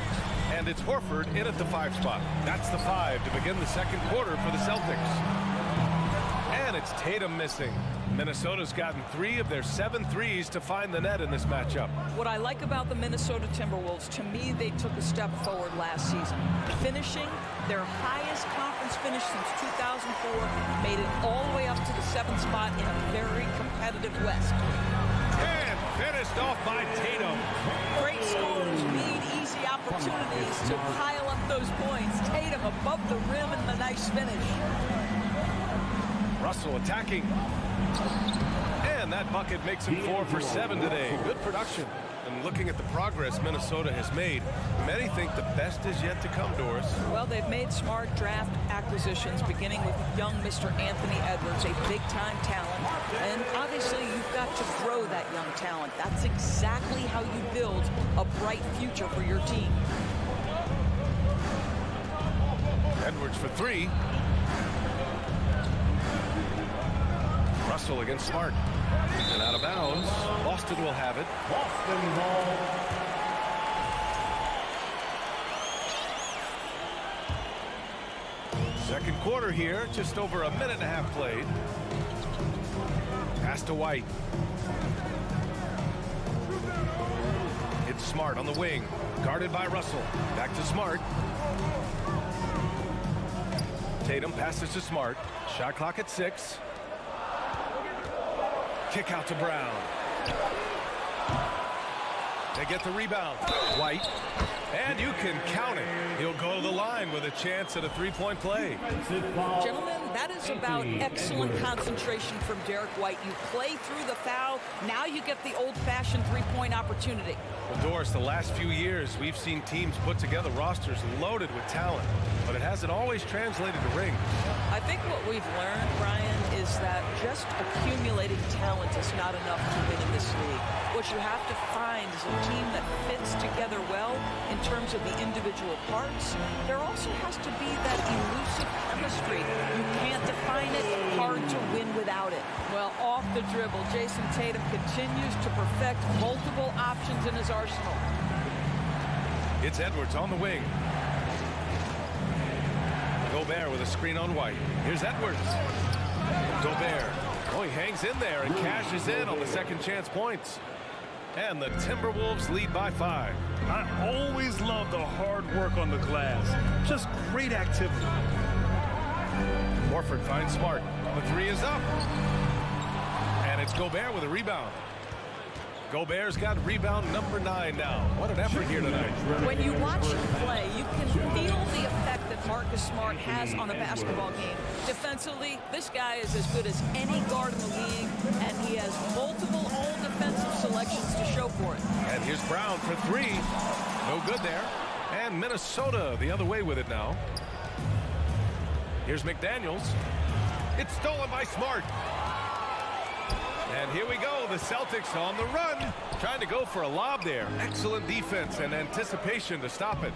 And it's Horford in at the 5 spot. That's the 5 to begin the second quarter for the Celtics. And it's Tatum missing. Minnesota's gotten 3 of their 7 threes to find the net in this matchup. What I like about the Minnesota Timberwolves, to me, they took a step forward last season. Finishing their highest conference finish since 2004, made it all the way up to the 7th spot in a very competitive West. And finished off by Tatum. Great scores need easy opportunities to pile up those points. Tatum above the rim and the nice finish. Russell attacking. And that bucket makes him 4 for 7 today. Good production. And looking at the progress Minnesota has made, many think the best is yet to come, Doris. Well, they've made smart draft acquisitions, beginning with young Mr. Anthony Edwards, a big-time talent. And obviously, you've got to grow that young talent. That's exactly how you build a bright future for your team. Edwards for 3. Russell against Smart. And out of bounds. Boston will have it. Boston ball. Second quarter here. Just over a minute and a half played. Pass to White. It's Smart on the wing. Guarded by Russell. Back to Smart. Tatum passes to Smart. Shot clock at 6. Kick out to Brown. They get the rebound. White. And you can count it. He'll go to the line with a chance at a 3-point play. Gentlemen, that is about excellent concentration from Derek White. You play through the foul. Now you get the old-fashioned 3-point opportunity. Well, Doris, the last few years, we've seen teams put together rosters loaded with talent, but it hasn't always translated to rings. I think what we've learned, Brian, is that just accumulating talent is not enough to win in this league. What you have to find is a team that fits together well in terms of the individual parts. There also has to be that elusive chemistry. You can't define it, hard to win without it. Well, off the dribble, Jason Tatum continues to perfect multiple options in his arsenal. It's Edwards on the wing. Gobert with a screen on White. Here's Edwards. Gobert. Oh, he hangs in there and cashes in on the second chance points. And the Timberwolves lead by 5. I always love the hard work on the glass. Just great activity. Horford finds Smart. The 3 is up. And it's Gobert with a rebound. Gobert's got rebound number 9 now. What an effort here tonight. When you watch him play, you can feel the effect that Marcus Smart has on a basketball game. Defensively, this guy is as good as any guard in the league, and he has multiple all-defensive selections to show for it. And here's Brown for 3. No good there. And Minnesota the other way with it now. Here's McDaniels. It's stolen by Smart. And here we go, the Celtics on the run. Trying to go for a lob there. Excellent defense and anticipation to stop it.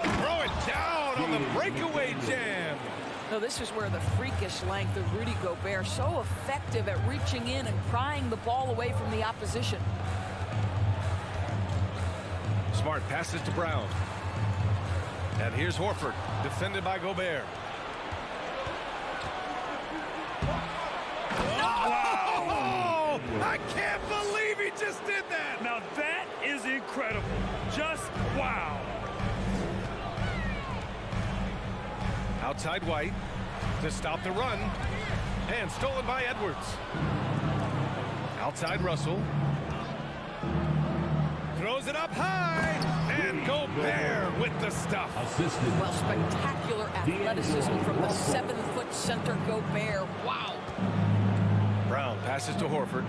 Throw it down on the breakaway jam. No, this is where the freakish length of Rudy Gobert, so effective at reaching in and prying the ball away from the opposition. Smart passes to Brown. And here's Horford, defended by Gobert. Oh, I can't believe he just did that. Now that is incredible. Just wow. Outside White to stop the run. And stolen by Edwards. Outside Russell. Throws it up high. And Gobert with the stuff. Well, spectacular athleticism from the 7-foot center Gobert. Wow. Brown passes to Horford.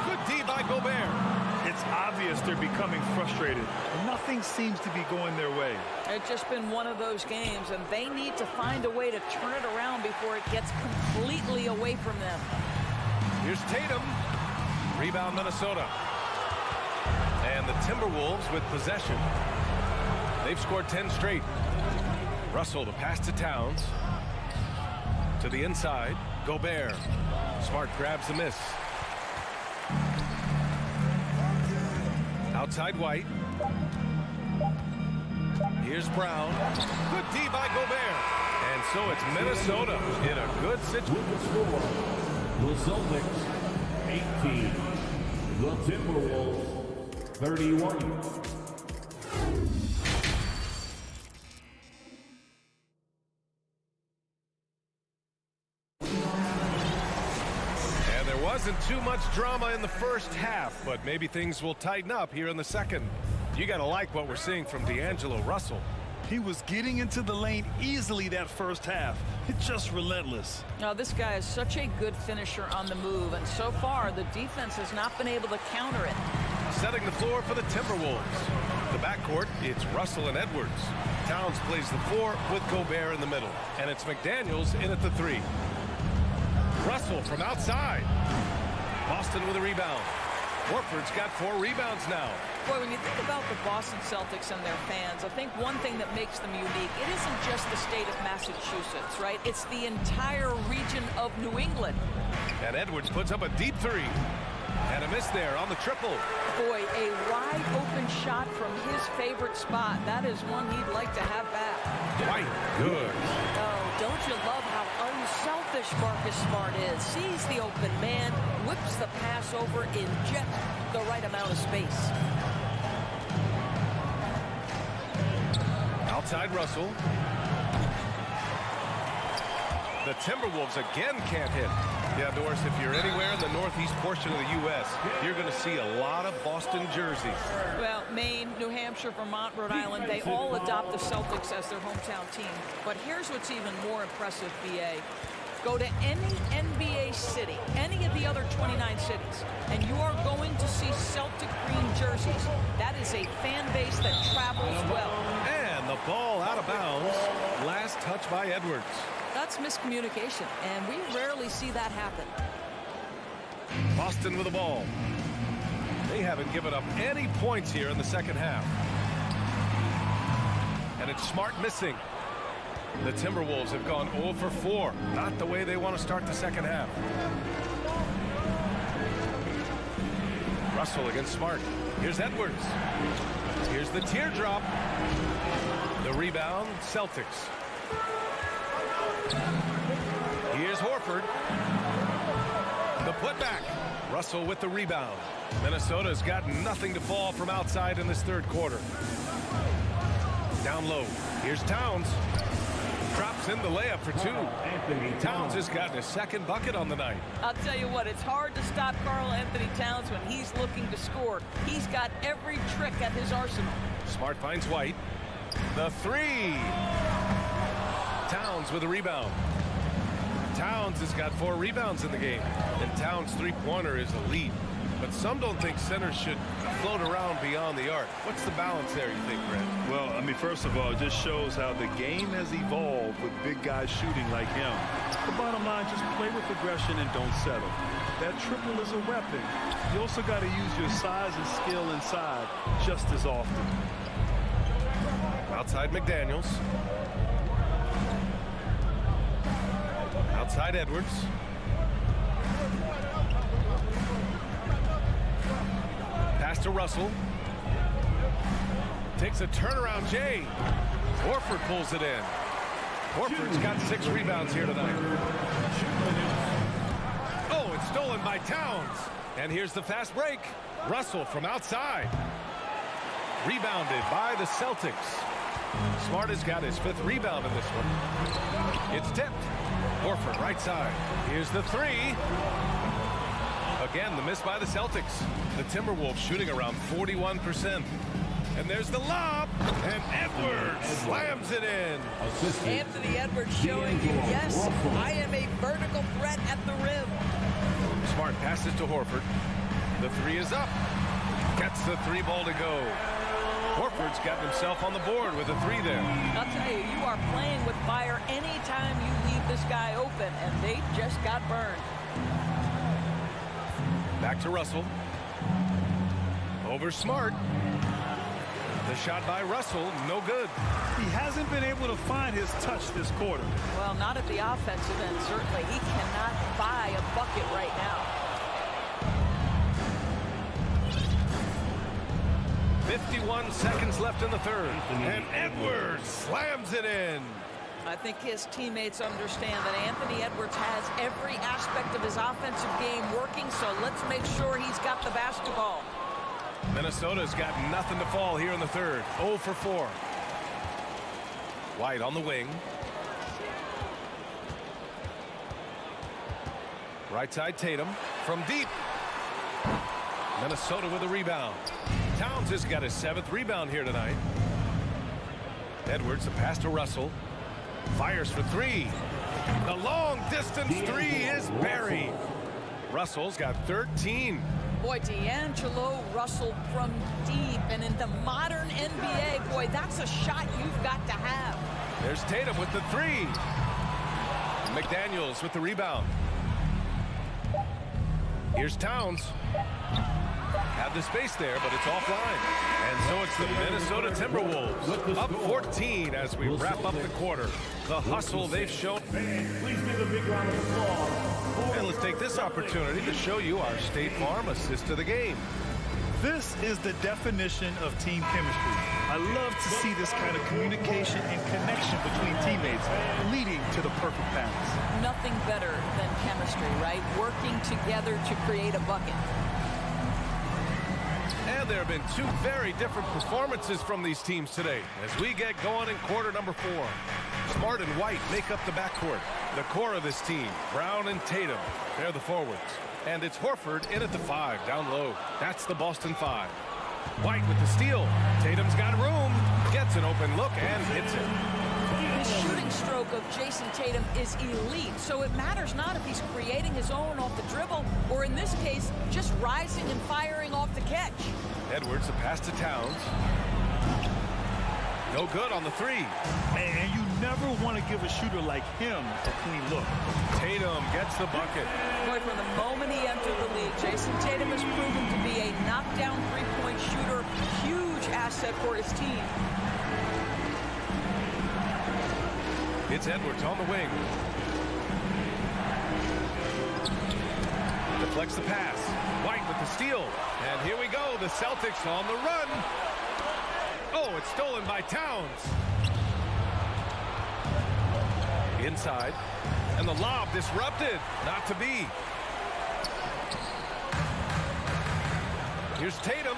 Good D by Gobert. It's obvious they're becoming frustrated. Nothing seems to be going their way. It's just been one of those games, and they need to find a way to turn it around before it gets completely away from them. Here's Tatum. Rebound Minnesota. And the Timberwolves with possession. They've scored 10 straight. Russell to pass to Towns. To the inside. Gobert. Smart grabs the miss. Outside White. Here's Brown. Good D by Gobert. And so it's Minnesota in a good situation. The Celtics 18. The Timberwolves 31. Wasn't too much drama in the first half, but maybe things will tighten up here in the second. You got to like what we're seeing from D'Angelo Russell. He was getting into the lane easily that first half. It's just relentless. Now, this guy is such a good finisher on the move, and so far the defense has not been able to counter it. Setting the floor for the Timberwolves. The backcourt, it's Russell and Edwards. Towns plays the 4 with Gobert in the middle, and it's McDaniels in at the 3. Russell from outside. Boston with a rebound. Horford's got 4 rebounds now. Boy, when you think about the Boston Celtics and their fans, I think one thing that makes them unique, it isn't just the state of Massachusetts, right? It's the entire region of New England. And Edwards puts up a deep 3. And a miss there on the triple. Boy, a wide open shot from his favorite spot. That is one he'd like to have back. White, good. Oh, don't you love how unselfish Marcus Smart is? Sees the open man, whips the pass over in just the right amount of space. Outside Russell. The Timberwolves again can't hit. Yeah, Doris, if you're anywhere in the northeast portion of the U.S., you're going to see a lot of Boston jerseys. Well, Maine, New Hampshire, Vermont, Rhode Island, they all adopt the Celtics as their hometown team. But here's what's even more impressive, B.A. Go to any NBA city, any of the other 29 cities, and you are going to see Celtic green jerseys. That is a fan base that travels well. And the ball out of bounds. Last touch by Edwards. That's miscommunication, and we rarely see that happen. Boston with the ball. They haven't given up any points here in the second half. And it's Smart missing. The Timberwolves have gone 0 for 4. Not the way they want to start the second half. Russell against Smart. Here's Edwards. Here's the teardrop. The rebound, Celtics. Here's Horford. The putback. Russell with the rebound. Minnesota's got nothing to fall from outside in this third quarter. Down low. Here's Towns. Drops in the layup for two. Towns has gotten his second bucket on the night. I'll tell you what, it's hard to stop Karl Anthony Towns when he's looking to score. He's got every trick at his arsenal. Smart finds White. The three. Towns with a rebound. Towns has got 4 rebounds in the game, and Towns' three-pointer is elite. But some don't think centers should float around beyond the arc. What's the balance there, you think, Brent? Well, I mean, first of all, it just shows how the game has evolved with big guys shooting like him. The bottom line, just play with aggression and don't settle. That triple is a weapon. You also got to use your size and skill inside just as often. Outside McDaniels. Outside Edwards. Pass to Russell. Takes a turnaround, Jay. Horford pulls it in. Horford's got 6 rebounds here tonight. Oh, it's stolen by Towns. And here's the fast break. Russell from outside. Rebounded by the Celtics. Smart has got his 5th rebound in this one. It's tipped. Horford right side. Here's the three. Again, the miss by the Celtics. The Timberwolves shooting around 41%. And there's the lob. And Edwards slams it in. Anthony Edwards showing you, yes, I am a vertical threat at the rim. Smart passes to Horford. The three is up. Gets the 3 ball to go. Horford's gotten himself on the board with a 3 there. I'll tell you, you are playing with fire anytime you leave this guy open, and they just got burned. Back to Russell. Over Smart. The shot by Russell, no good. He hasn't been able to find his touch this quarter. Well, not at the offensive end, certainly. He cannot buy a bucket right now. 51 seconds left in the third. And Edwards slams it in. I think his teammates understand that Anthony Edwards has every aspect of his offensive game working, so let's make sure he's got the basketball. Minnesota's got nothing to fall here in the third. 0 for 4. White on the wing. Right side Tatum from deep. Minnesota with a rebound. Towns has got his 7th rebound here tonight. Edwards, the pass to Russell. Fires for 3. The long distance 3 is buried. Russell's got 13. Boy, D'Angelo Russell from deep, and in the modern NBA, boy, that's a shot you've got to have. There's Tatum with the 3. McDaniels with the rebound. Here's Towns. Have the space there, but it's offline. And so it's the Minnesota Timberwolves up 14 as we wrap up the quarter. The hustle they've shown. Please give a big round of applause. And let's take this opportunity to show you our State Farm assist to the game. This is the definition of team chemistry. I love to see this kind of communication and connection between teammates leading to the perfect pass. Nothing better than chemistry, right? Working together to create a bucket. And there have been 2 very different performances from these teams today as we get going in quarter number 4. Smart and White make up the backcourt. The core of this team, Brown and Tatum, they're the forwards. And it's Horford in at the 5, down low. That's the Boston 5. White with the steal. Tatum's got room, gets an open look, and hits it. The shooting stroke of Jason Tatum is elite, so it matters not if he's creating his own off the dribble, or in this case, just rising and firing off the catch. Edwards, a pass to Towns. No good on the 3. And you never want to give a shooter like him a clean look. Tatum gets the bucket. Boy, from the moment he entered the league, Jason Tatum has proven to be a knockdown three-point shooter. Huge asset for his team. It's Edwards on the wing. Deflects the pass. White with the steal. And here we go. The Celtics on the run. Oh, it's stolen by Towns. Inside. And the lob disrupted. Not to be. Here's Tatum.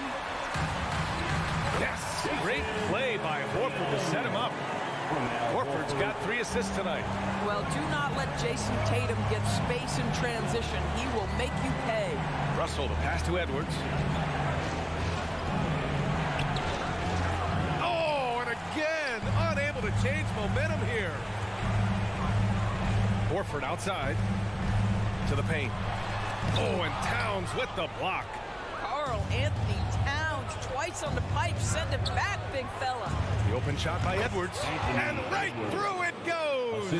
Yes, great play by Horford to set him up. Horford's got 3 assists tonight. Well, do not let Jason Tatum get space in transition. He will make you pay. Russell, the pass to Edwards. Oh, and again, unable to change momentum here. Horford outside to the paint. Oh, and Towns with the block. Karl Anthony Towns twice on the pipe. Send it back, big fella. The open shot by Edwards. And right through it goes.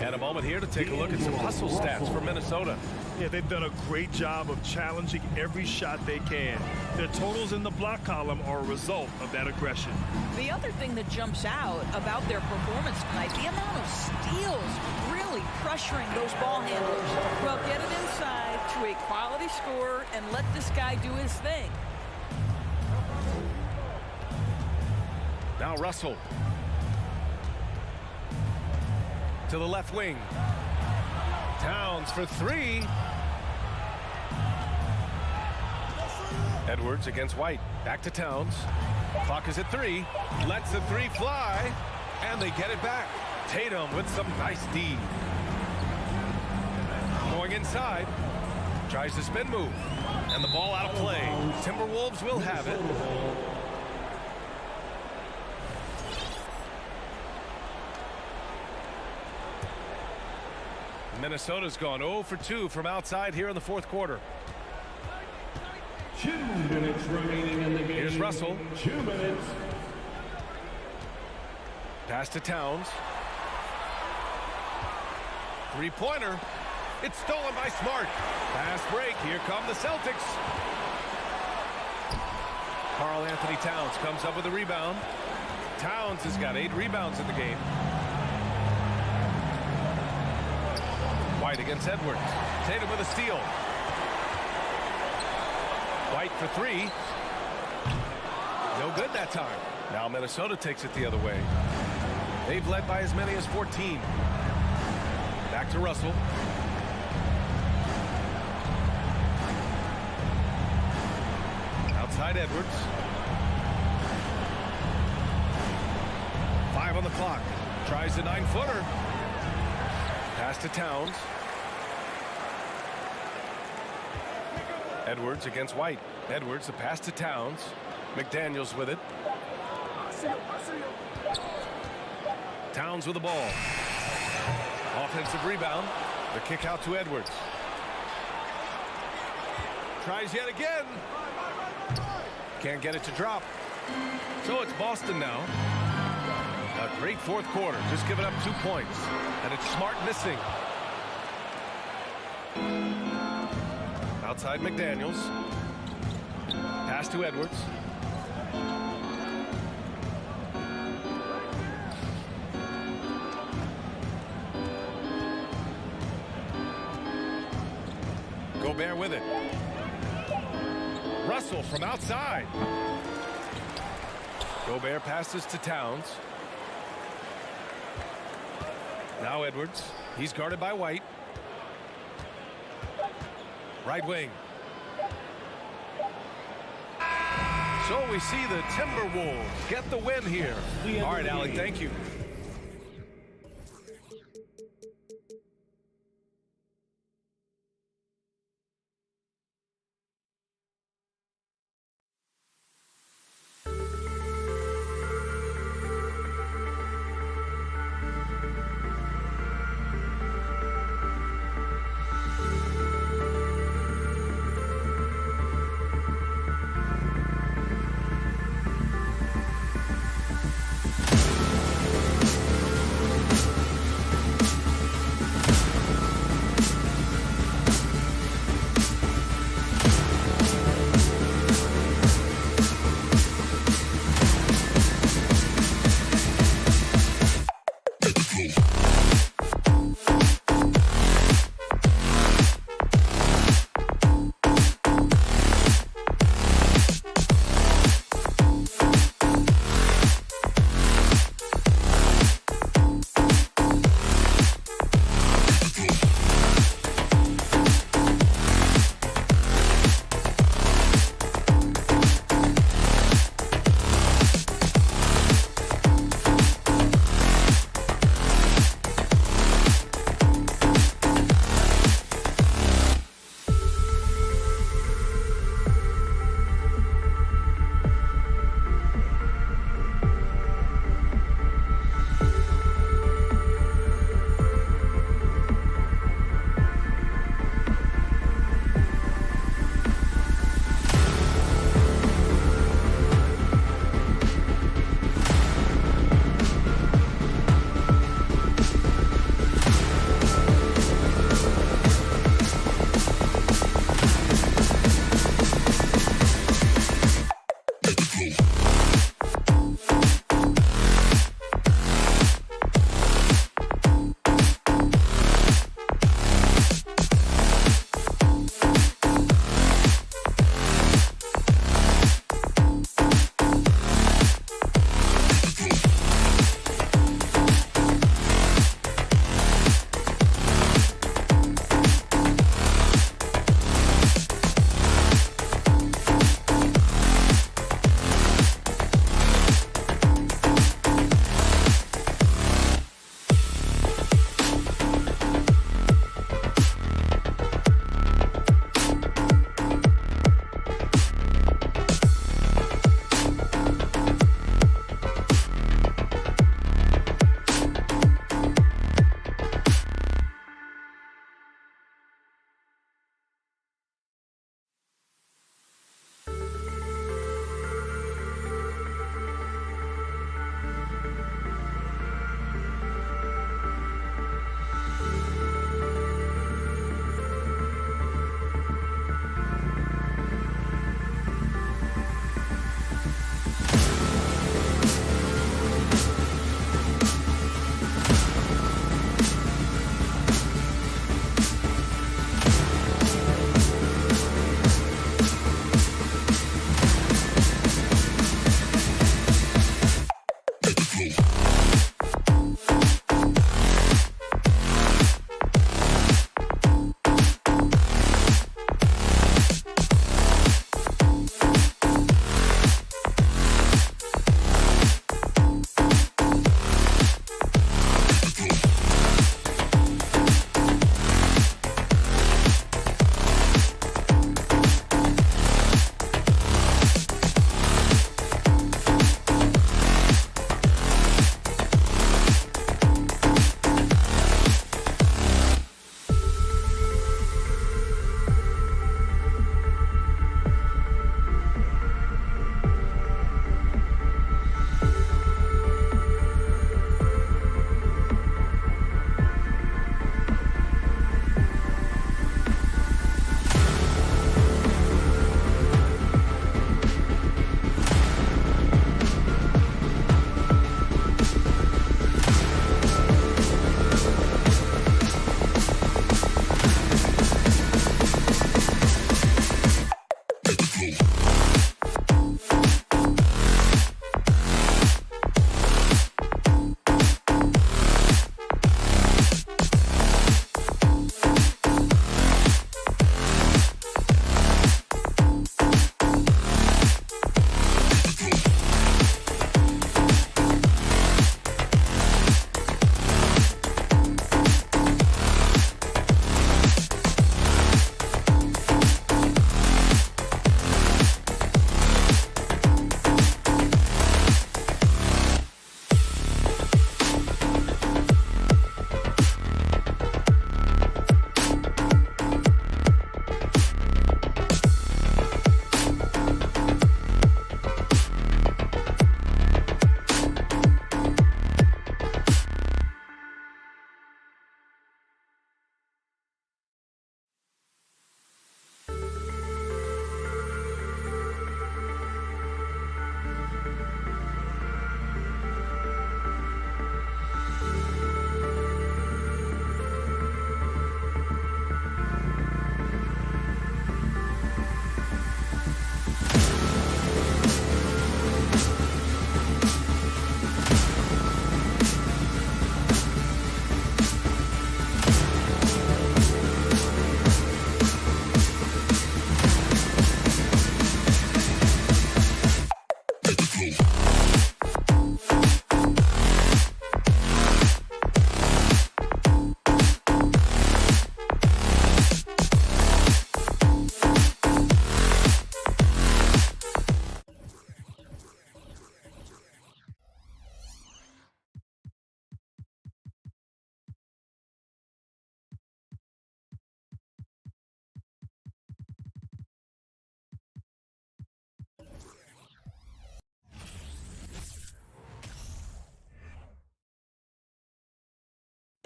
And a moment here to take a look at some hustle stats for Minnesota. Yeah, they've done a great job of challenging every shot they can. Their totals in the block column are a result of that aggression. The other thing that jumps out about their performance tonight, the amount of steals, really pressuring those ball handlers. Well, get it inside to a quality scorer and let this guy do his thing. Now Russell. To the left wing. Towns for 3. Edwards against White. Back to Towns. Clock is at 3. Lets the 3 fly. And they get it back. Tatum with some nice D. Going inside. Tries the spin move. And the ball out of play. Timberwolves will have it. Minnesota's gone 0 for 2 from outside here in the fourth quarter. 2 minutes remaining in the game. Here's Russell. 2 minutes. Pass to Towns. 3-pointer. It's stolen by Smart. Fast break. Here come the Celtics. Karl Anthony Towns comes up with a rebound. Towns has got 8 rebounds in the game. White against Edwards. Tatum with a steal. White for 3. No good that time. Now Minnesota takes it the other way. They've led by as many as 14. Back to Russell. Outside Edwards. 5 on the clock. Tries the 9-footer. Pass to Towns. Edwards against White. Edwards, the pass to Towns. McDaniels with it. Towns with the ball. Offensive rebound. The kick out to Edwards. Tries yet again. Can't get it to drop. So it's Boston now. A great fourth quarter. Just giving up 2 points. And it's Smart missing. Outside McDaniels. Pass to Edwards. Gobert with it. Russell from outside. Gobert passes to Towns. Now Edwards. He's guarded by White. Right wing. So we see the Timberwolves get the win here. All right, Alec, thank you.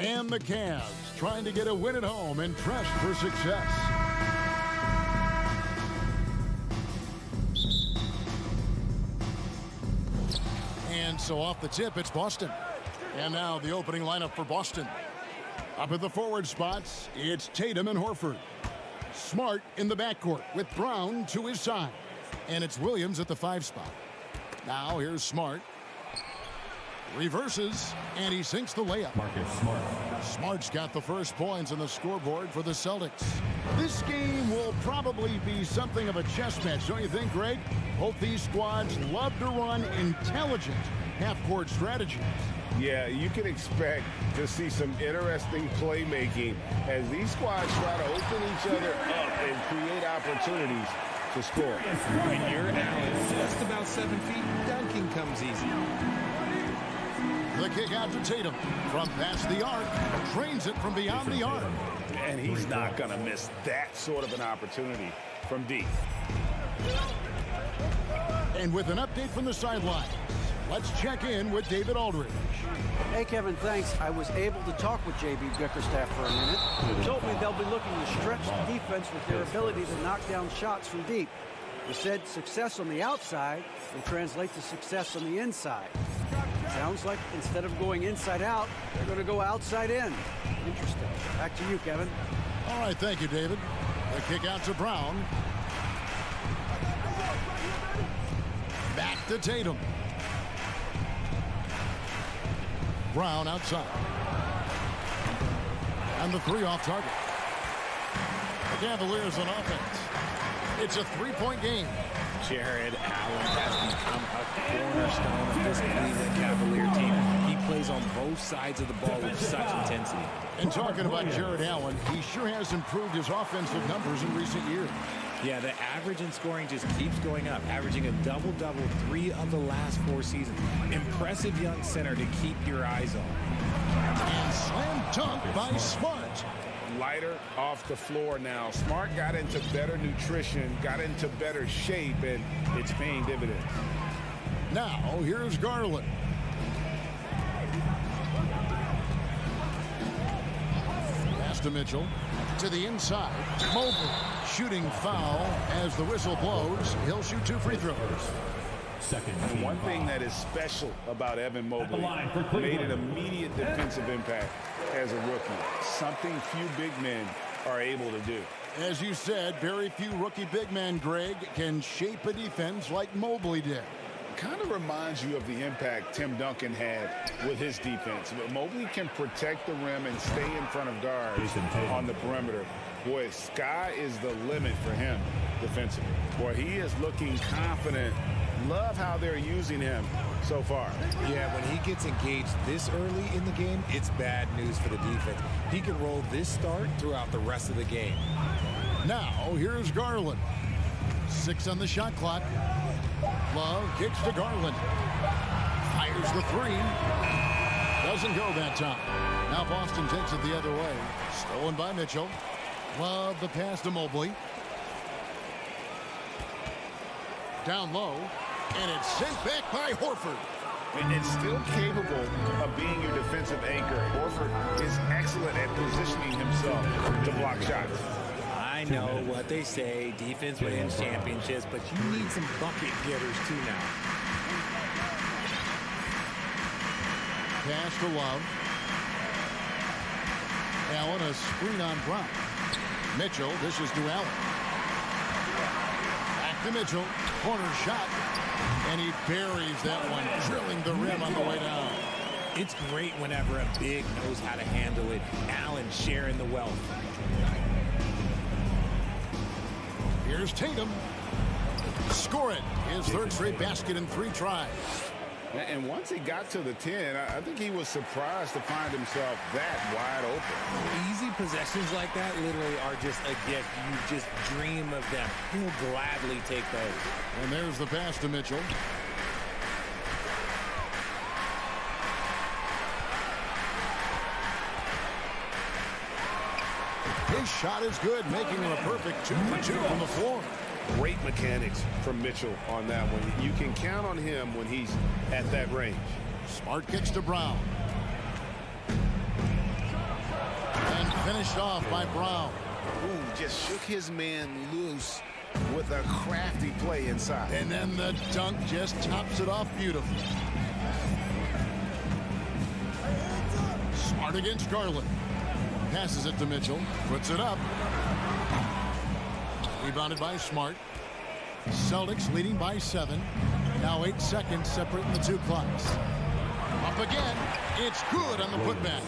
And the Cavs trying to get a win at home and pressed for success. And so off the tip, it's Boston. And now the opening lineup for Boston. Up at the forward spots, it's Tatum and Horford. Smart in the backcourt with Brown to his side. And it's Williams at the 5 spot. Now here's Smart. Reverses, and he sinks the layup. Smart's got the first points on the scoreboard for the Celtics. This game will probably be something of a chess match, don't you think, Greg? Both these squads love to run intelligent half-court strategies. Yeah, you can expect to see some interesting playmaking as these squads try to open each other up and create opportunities to score. When you're Allen, just about 7 feet, dunking comes easy. The kick out to Tatum from past the arc, drains it from beyond the arc. And he's not going to miss that sort of an opportunity from deep. And with an update from the sideline, let's check in with David Aldridge. Hey, Kevin, thanks. I was able to talk with J.B. Bickerstaff for a minute. He told me they'll be looking to stretch the defense with their ability to knock down shots from deep. He said success on the outside will translate to success on the inside. Sounds like instead of going inside out, they're going to go outside in. Interesting. Back to you, Kevin. All right, thank you, David. The kick out to Brown. Back to Tatum. Brown outside. And the 3 off target. The Cavaliers on offense. It's a 3-point game. Jared Allen has become a cornerstone of this Cleveland Cavalier team. He plays on both sides of the ball with such intensity. And talking about Jared Allen, he sure has improved his offensive numbers in recent years. Yeah, the average in scoring just keeps going up, averaging a double-double 3 of the last 4 seasons. Impressive young center to keep your eyes on. And slam dunk by Smart. Lighter off the floor now. Smart got into better nutrition, got into better shape, and it's paying dividends. Now, here's Garland. Pass to Mitchell. To the inside. Mobley shooting foul as the whistle blows. He'll shoot 2 free throws. And one thing that is special about Evan Mobley, made an immediate defensive impact as a rookie. Something few big men are able to do. As you said, very few rookie big men, Greg, can shape a defense like Mobley did. Kind of reminds you of the impact Tim Duncan had with his defense. But Mobley can protect the rim and stay in front of guards on the perimeter. Boy, sky is the limit for him defensively. Boy, he is looking confident. Love how they're using him so far. Yeah, when he gets engaged this early in the game, it's bad news for the defense. He can roll this start throughout the rest of the game. Now, here's Garland. 6 on the shot clock. Love kicks to Garland. Fires the 3. Doesn't go that time. Now Boston takes it the other way. Stolen by Mitchell. Love the pass to Mobley. Down low. And it's sent back by Horford. And still capable of being your defensive anchor. Horford is excellent at positioning himself to block shots. I know what they say, defense wins championships, but you need some bucket getters too now. Pass to Love. Allen, a screen on Brown. Mitchell, this is to Allen. Back to Mitchell. Corner shot. And he buries that one, drilling the rim on the way down. It's great whenever a big knows how to handle it. Allen sharing the wealth. Here's Tatum. Score it. His 3rd straight basket in 3 tries. And once he got to the 10, I think he was surprised to find himself that wide open. Easy possessions like that literally are just a gift. You just dream of them. He'll gladly take those. And there's the pass to Mitchell. His shot is good, making him a perfect 2 for 2 from the floor. Great mechanics from Mitchell on that one. You can count on him when he's at that range. Smart kicks to Brown. Finished off by Brown. Ooh, just shook his man loose with a crafty play inside. And then the dunk just tops it off beautifully. Smart against Garland. Passes it to Mitchell. Puts it up. Rebounded by Smart. Celtics leading by 7. Now 8 seconds separating the two clocks. Up again. It's good on the putback.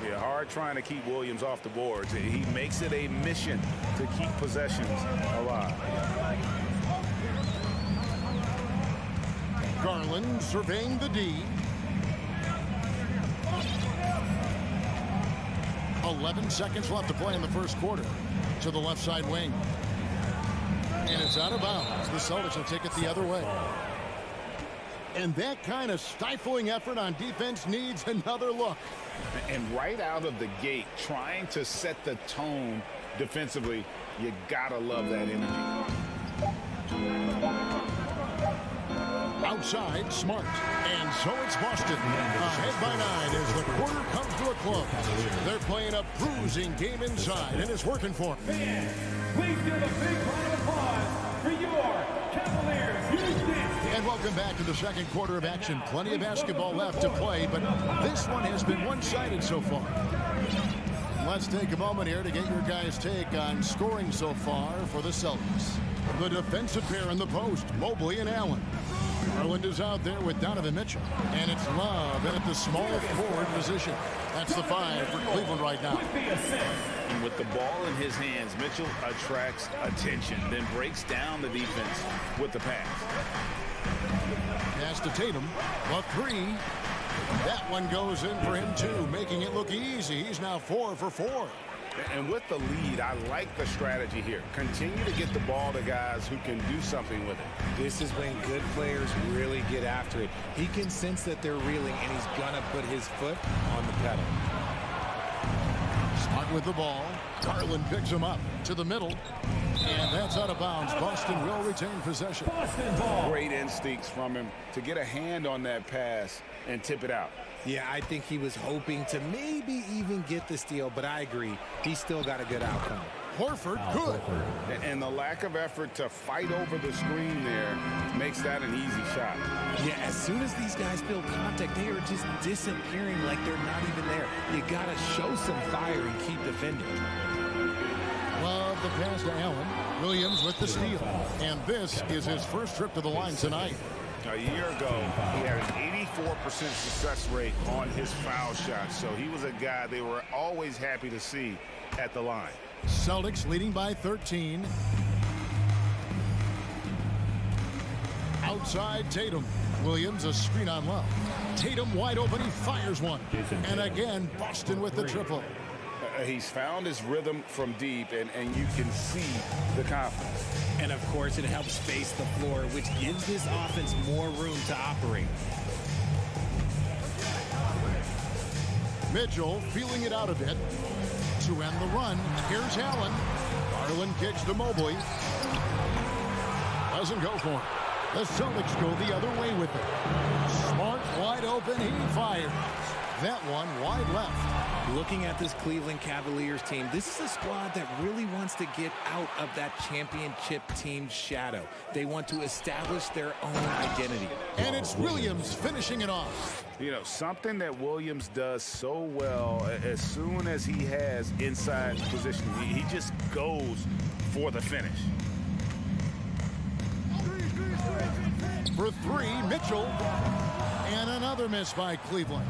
Yeah, hard trying to keep Williams off the boards. He makes it a mission to keep possessions alive. Garland surveying the D. 11 seconds left to play in the first quarter. To the left side wing. And it's out of bounds. The Celtics will take it the other way. And that kind of stifling effort on defense needs another look. And right out of the gate, trying to set the tone defensively, you gotta love that energy. Outside, Smart. And so it's Boston. Ahead by 9 as the quarter comes to a close. They're playing a bruising game inside, and it's working for them. Please give a big round of applause for your Cavaliers, Houston. And welcome back to the second quarter of action. Plenty of basketball left to play, but this one has been one-sided so far. Let's take a moment here to get your guys' take on scoring so far for the Celtics. The defensive pair in the post, Mobley and Allen. Garland is out there with Donovan Mitchell. And it's Love at the small forward position. That's the 5 for Cleveland right now. And with the ball in his hands, Mitchell attracts attention, then breaks down the defense with the pass. Pass to Tatum. The 3. That one goes in for him too, making it look easy. He's now 4 for 4. And with the lead, I like the strategy here. Continue to get the ball to guys who can do something with it. This is when good players really get after it. He can sense that they're reeling, and he's gonna put his foot on the pedal. Smart with the ball. Garland picks him up to the middle. And that's out of bounds. Boston will retain possession. Great instincts from him to get a hand on that pass and tip it out. Yeah, I think he was hoping to maybe even get the steal, but I agree. He still got a good outcome. Horford, good. And the lack of effort to fight over the screen there makes that an easy shot. Yeah, as soon as these guys feel contact, they are just disappearing like they're not even there. You got to show some fire and keep defending. Love the pass to Allen. Williams with the steal. And this is his first trip to the line tonight. A year ago, he had an 84% success rate on his foul shot, so he was a guy they were always happy to see at the line. Celtics leading by 13. Outside Tatum. Williams a screen on Love. Tatum wide open, he fires one. And again, Boston with the triple. He's found his rhythm from deep, and you can see the confidence. And, of course, it helps space the floor, which gives this offense more room to operate. Mitchell feeling it out a bit to end the run. Here's Allen. Garland kicks to Mobley. Doesn't go for him. The Celtics go the other way with it. Smart wide open, he fires. That one wide left. Looking at this Cleveland Cavaliers team, this is a squad that really wants to get out of that championship team shadow. They want to establish their own identity. And it's Williams finishing it off. You know, something that Williams does so well, as soon as he has inside position, he just goes for the finish. For 3, Mitchell. And another miss by Cleveland.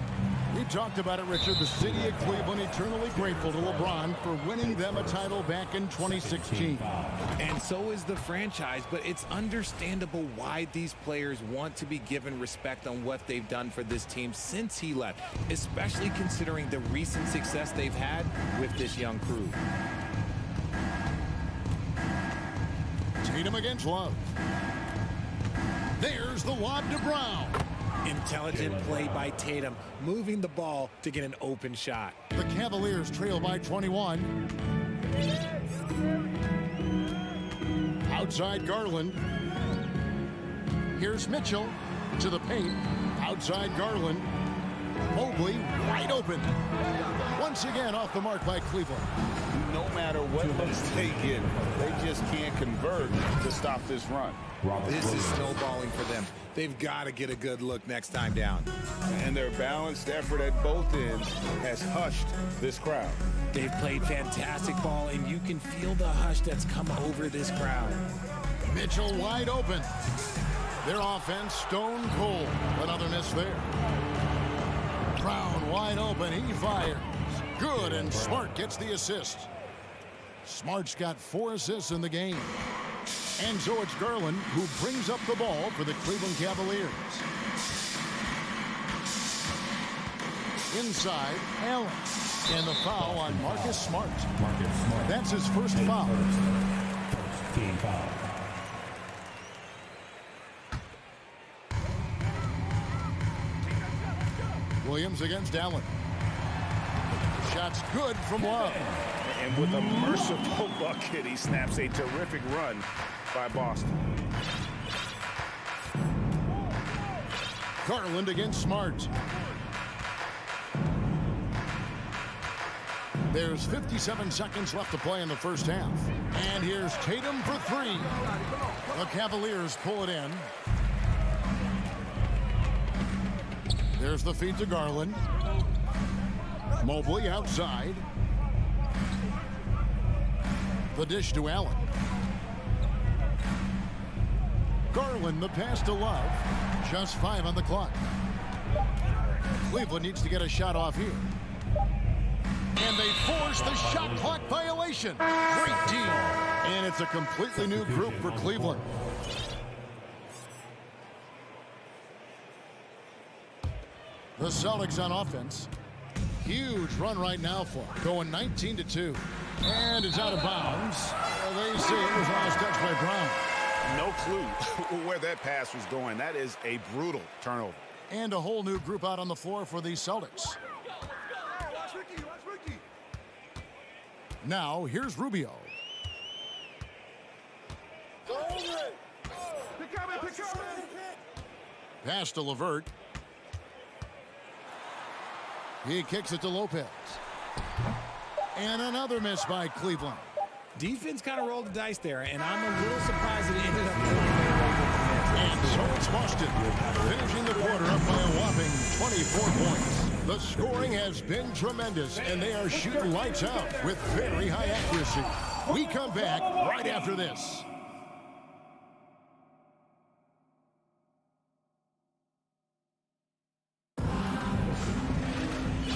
We talked about it, Richard. The city of Cleveland eternally grateful to LeBron for winning them a title back in 2016. And so is the franchise, but it's understandable why these players want to be given respect on what they've done for this team since he left, especially considering the recent success they've had with this young crew. Tatum against Love. There's the lob to Brown. Intelligent play by Tatum, moving the ball to get an open shot. The Cavaliers trail by 21. Outside Garland. Here's Mitchell to the paint. Outside Garland. Mobley wide open. Once again off the mark by Cleveland. No matter what looks they get, they just can't convert to stop this run. This is snowballing for them. They've got to get a good look next time down. And their balanced effort at both ends has hushed this crowd. They've played fantastic ball, and you can feel the hush that's come over this crowd. Mitchell wide open. Their offense stone cold. Another miss there. Brown wide open. He fires. Good, and Smart gets the assist. Smart's got 4 assists in the game. And so it's Garland who brings up the ball for the Cleveland Cavaliers. Inside, Allen. And the foul on Marcus Smart. That's his first foul. First team foul. Williams against Allen. Shot's good from Love. And with a merciful bucket, he snaps a terrific run by Boston. Garland against Smart. There's 57 seconds left to play in the first half. And here's Tatum for 3. The Cavaliers pull it in. There's the feed to Garland. Mobley outside. The dish to Allen. Garland, the pass to Love. Just 5 on the clock. Cleveland needs to get a shot off here. And they force the shot clock violation. Great D. And it's a completely new group for Cleveland. The Celtics on offense. Huge run right now for them. Going 19-2. And it's out of bounds. They say it was last touch by Brown. No clue where that pass was going. That is a brutal turnover. And a whole new group out on the floor for the Celtics. Now, here's Rubio. Pass to LeVert. He kicks it to Lopez. And another miss by Cleveland. Defense kind of rolled the dice there, and I'm a little surprised that it ended up going their way. And so it's Boston, finishing the quarter up by a whopping 24 points. The scoring has been tremendous, and they are shooting lights out with very high accuracy. We come back right after this.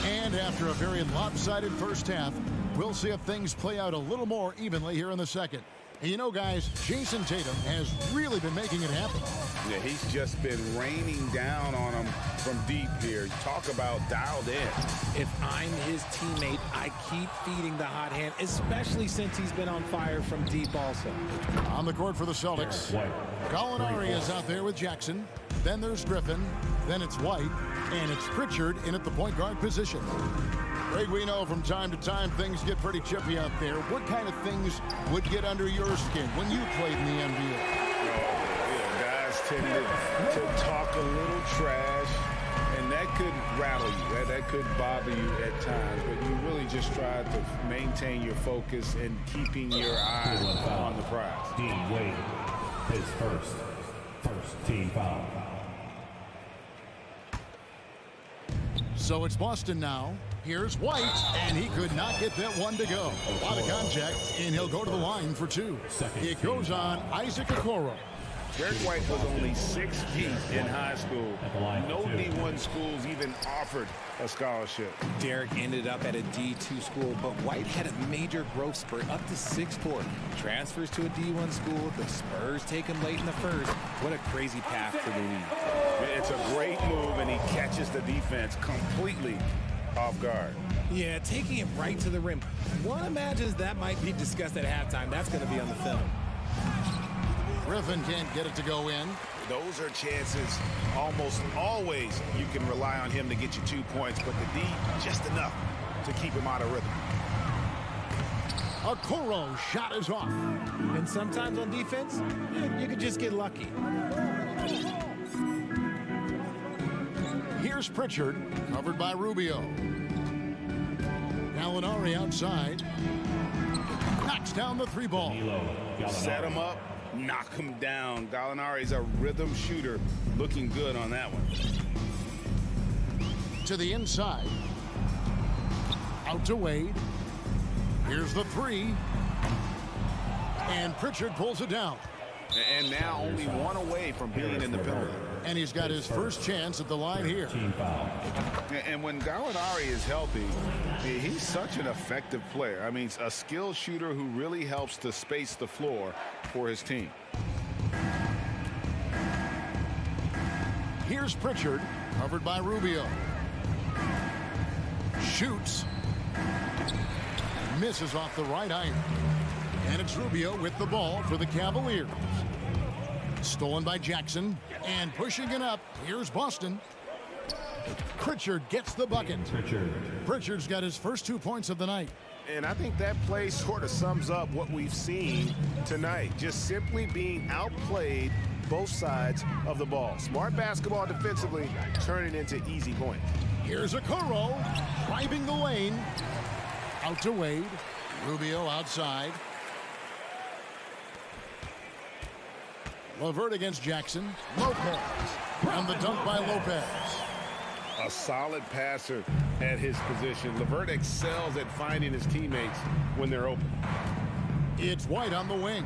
And after a very lopsided first half, we'll see if things play out a little more evenly here in the second. And you know, guys, Jason Tatum has really been making it happen. Yeah, he's just been raining down on him from deep here. Talk about dialed in. If I'm his teammate, I keep feeding the hot hand, especially since he's been on fire from deep also. On the court for the Celtics, Gallinari is out there with Jackson. Then there's Griffin. Then it's White. And it's Pritchard in at the point guard position. Greg, we know from time to time things get pretty chippy out there. What kind of things would get under your skin when you played in the NBA? Guys tended to talk a little trash, and that could rattle you. That could bother you at times, but you really just try to maintain your focus and keeping your eyes on the prize. Dean Wade, his first team foul. So it's Boston now. Here's White, and he could not get that one to go. A lot of contact, and he'll go to the line for 2. It goes on Isaac Okoro. Derek White was only 6 feet in high school. No D1 schools even offered a scholarship. Derek ended up at a D2 school, but White had a major growth spurt up to 6'4". Transfers to a D1 school. The Spurs take him late in the first. What a crazy path for the league. It's a great move, and he catches the defense completely off guard. Yeah, taking it right to the rim. One imagines that might be discussed at halftime. That's going to be on the film. Griffin can't get it to go in. Those are chances almost always you can rely on him to get you 2 points, but the D, just enough to keep him out of rhythm. Okoro shot is off. And sometimes on defense, you could just get lucky. Here's Here's Pritchard, covered by Rubio. Gallinari outside. Knocks down the three ball. Set him up, knock him down. Gallinari's a rhythm shooter, looking good on that one. To the inside. Out to Wade. Here's the three. And Pritchard pulls it down. And now only one away from being in the penalty. And he's got his first chance at the line here. And when Gallinari is healthy, he's such an effective player. I mean, a skilled shooter who really helps to space the floor for his team. Here's Pritchard, covered by Rubio. Shoots. Misses off the right iron. And it's Rubio with the ball for the Cavaliers. Stolen by Jackson. And pushing it up, here's Boston. Pritchard gets the bucket. Pritchard's got his first 2 points of the night. And I think that play sort of sums up what we've seen tonight. Just simply being outplayed both sides of the ball. Smart basketball defensively, turning into easy points. Here's Okoro, driving the lane. Out to Wade. Rubio outside. LeVert against Jackson. Lopez. And the dunk by Lopez. A solid passer at his position. LeVert excels at finding his teammates when they're open. It's White on the wing.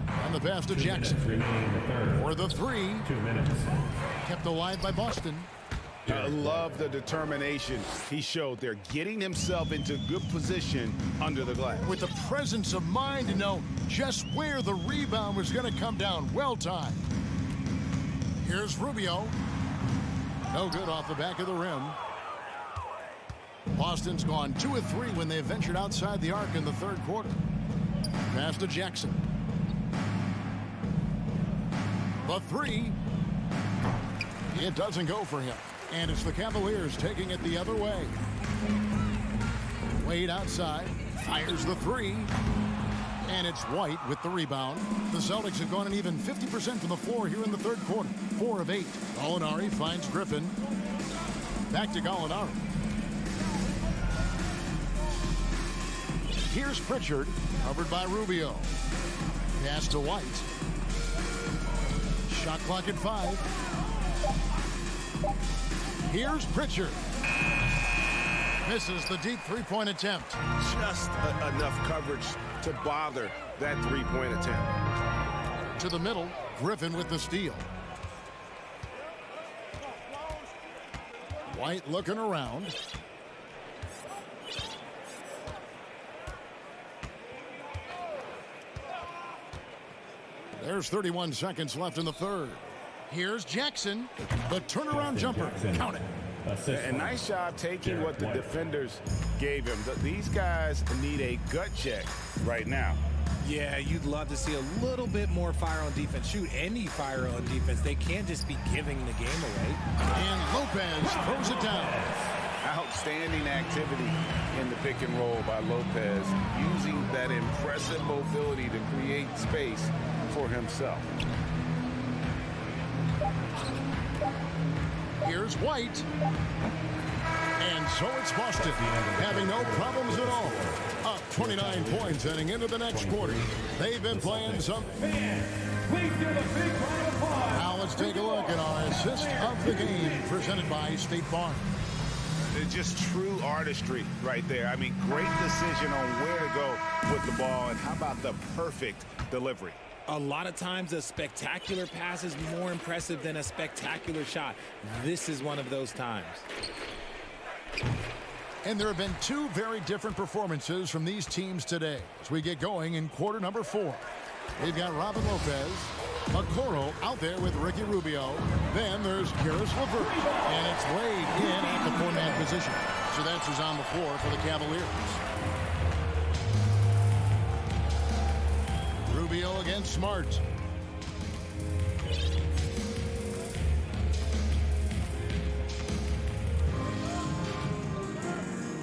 And the pass to Jackson. For the three. 2 minutes. Kept alive by Boston. I love the determination he showed there, getting himself into good position under the glass. With the presence of mind to know just where the rebound was going to come down. Well timed. Here's Rubio. No good off the back of the rim. Boston's gone 2 of 3 when they ventured outside the arc in the third quarter. Pass to Jackson. The three. It doesn't go for him. And it's the Cavaliers taking it the other way. Wade outside. Fires the three. And it's White with the rebound. The Celtics have gone an even 50% from the floor here in the third quarter. 4 of 8. Gallinari finds Griffin. Back to Gallinari. Here's Pritchard, covered by Rubio. Pass to White. Shot clock at 5. Here's Pritchard. Misses the deep three-point attempt. Just enough coverage to bother that three-point attempt. To the middle, Griffin with the steal. White looking around. There's 31 seconds left in the third. Here's Jackson. The turnaround jumper. Count it. A nice job taking what the defenders gave him. These guys need a gut check right now. Yeah, you'd love to see a little bit more fire on defense. Shoot, any fire on defense. They can't just be giving the game away. And Lopez throws it down. Outstanding activity in the pick and roll by Lopez, using that impressive mobility to create space for himself. Here's White. And so it's Boston, having no problems at all. Up 29 points heading into the next quarter. They've been playing some... Please give a big round of applause. Now let's take a look at our assist of the game, presented by State Farm. It's just true artistry right there. I mean, great decision on where to go with the ball, and how about the perfect delivery? A lot of times a spectacular pass is more impressive than a spectacular shot. This is one of those times. And there have been 2 very different performances from these teams today as we get going in quarter number 4. We've got Robin Lopez, Okoro out there with Ricky Rubio. Then there's Karis LeVert, and it's Wade in at the 4-man position. So that's who's on the floor for the Cavaliers. Rubio against Smart.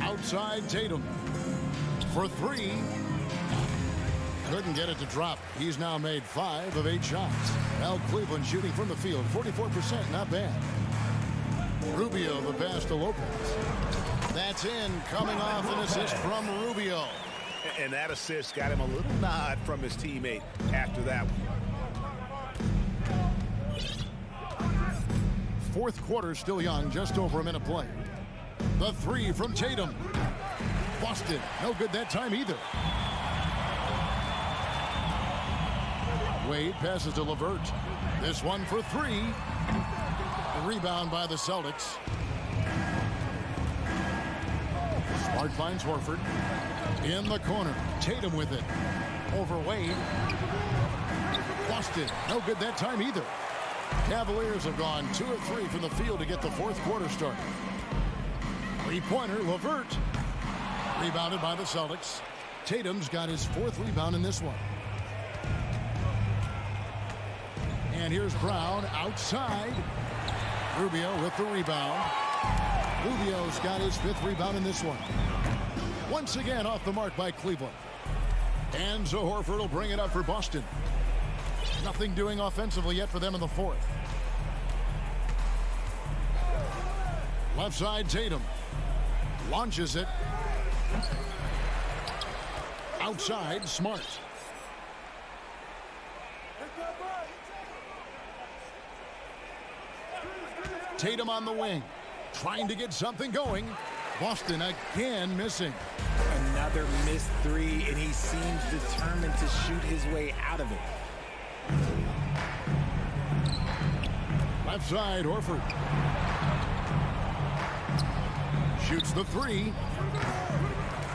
Outside Tatum for 3. Couldn't get it to drop. He's now made 5 of 8 shots. Now Cleveland shooting from the field, 44%, not bad. Rubio, the pass to Lopez. That's in, coming off an assist from Rubio. And that assist got him a little nod from his teammate after that one. Fourth quarter still young, just over a minute play. The three from Tatum. Boston, no good that time either. Wade passes to LeVert. This one for three. A rebound by the Celtics. Smart finds Horford. In the corner. Tatum with it. Over Wade. Boston, no good that time either. Cavaliers have gone 2 of 3 from the field to get the fourth quarter started. Three-pointer, LeVert. Rebounded by the Celtics. Tatum's got his fourth rebound in this one. And here's Brown outside. Rubio with the rebound. Rubio's got his fifth rebound in this one. Once again off the mark by Cleveland. And so Horford will bring it up for Boston. Nothing doing offensively yet for them in the fourth. Left side, Tatum. Launches it. Outside, Smart. Tatum on the wing. Trying to get something going. Boston again missing. Another missed three, and he seems determined to shoot his way out of it. Left side, Horford. Shoots the three.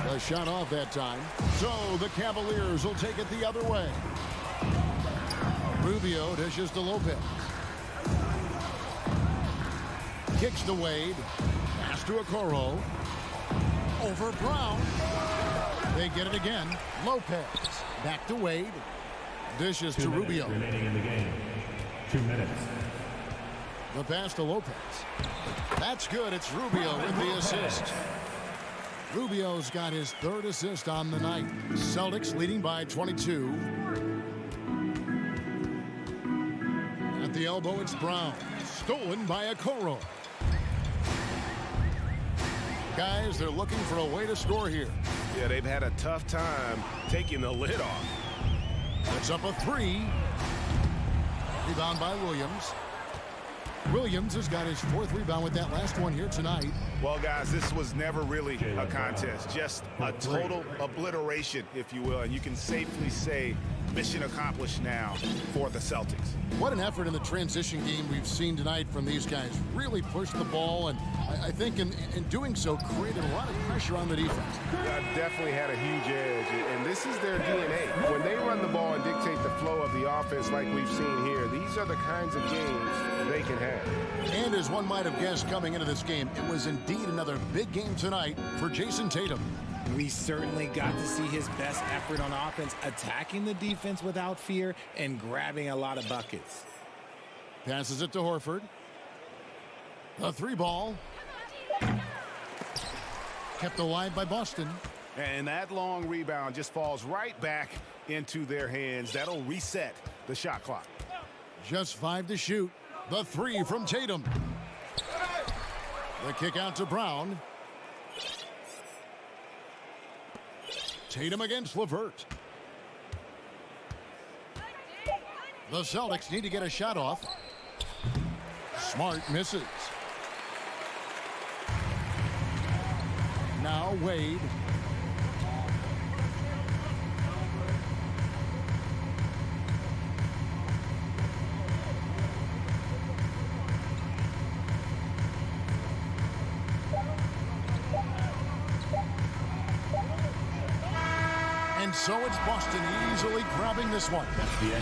The shot off that time. So the Cavaliers will take it the other way. Rubio dishes to Lopez. Kicks to Wade. Pass to Okoro. Over Brown. They get it again. Lopez. Back to Wade. Dishes to Rubio. Remaining in the game. 2 minutes. The pass to Lopez. That's good. It's Rubio with the assist. Rubio's got his third assist on the night. Celtics leading by 22. At the elbow, it's Brown. Stolen by Okoro. Guys, they're looking for a way to score here. Yeah, they've had a tough time taking the lid off. That's up a three. Rebound by Williams. Williams has got his fourth rebound with that last one here tonight. Well, guys, this was never really a contest. Just a total obliteration, if you will. And you can safely say mission accomplished now for the Celtics. What an effort in the transition game we've seen tonight from these guys. Really pushed the ball, and I think in doing so created a lot of pressure on the defense. Definitely had a huge edge, and this is their DNA. When they run the ball and dictate the flow of the offense like we've seen here, these are the kinds of games they can have. And as one might have guessed coming into this game, it was indeed another big game tonight for Jason Tatum. We certainly got to see his best effort on offense, attacking the defense without fear and grabbing a lot of buckets. Passes it to Horford. The three ball. Kept alive by Boston. And that long rebound just falls right back into their hands. That'll reset the shot clock. Just 5 to shoot. The three from Tatum. The kick out to Brown. Tatum against LeVert. The Celtics need to get a shot off. Smart misses. Now Wade. And so it's Boston easily grabbing this one.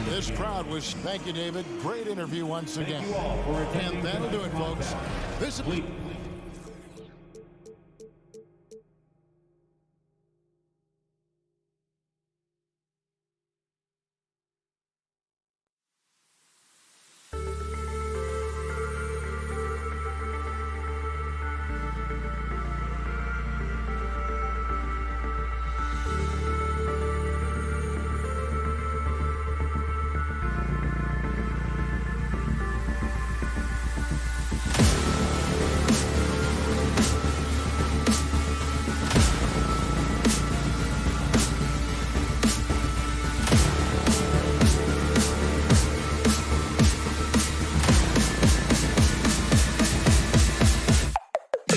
This crowd was, thank you, David. Great interview once again. And that'll do it, folks. This is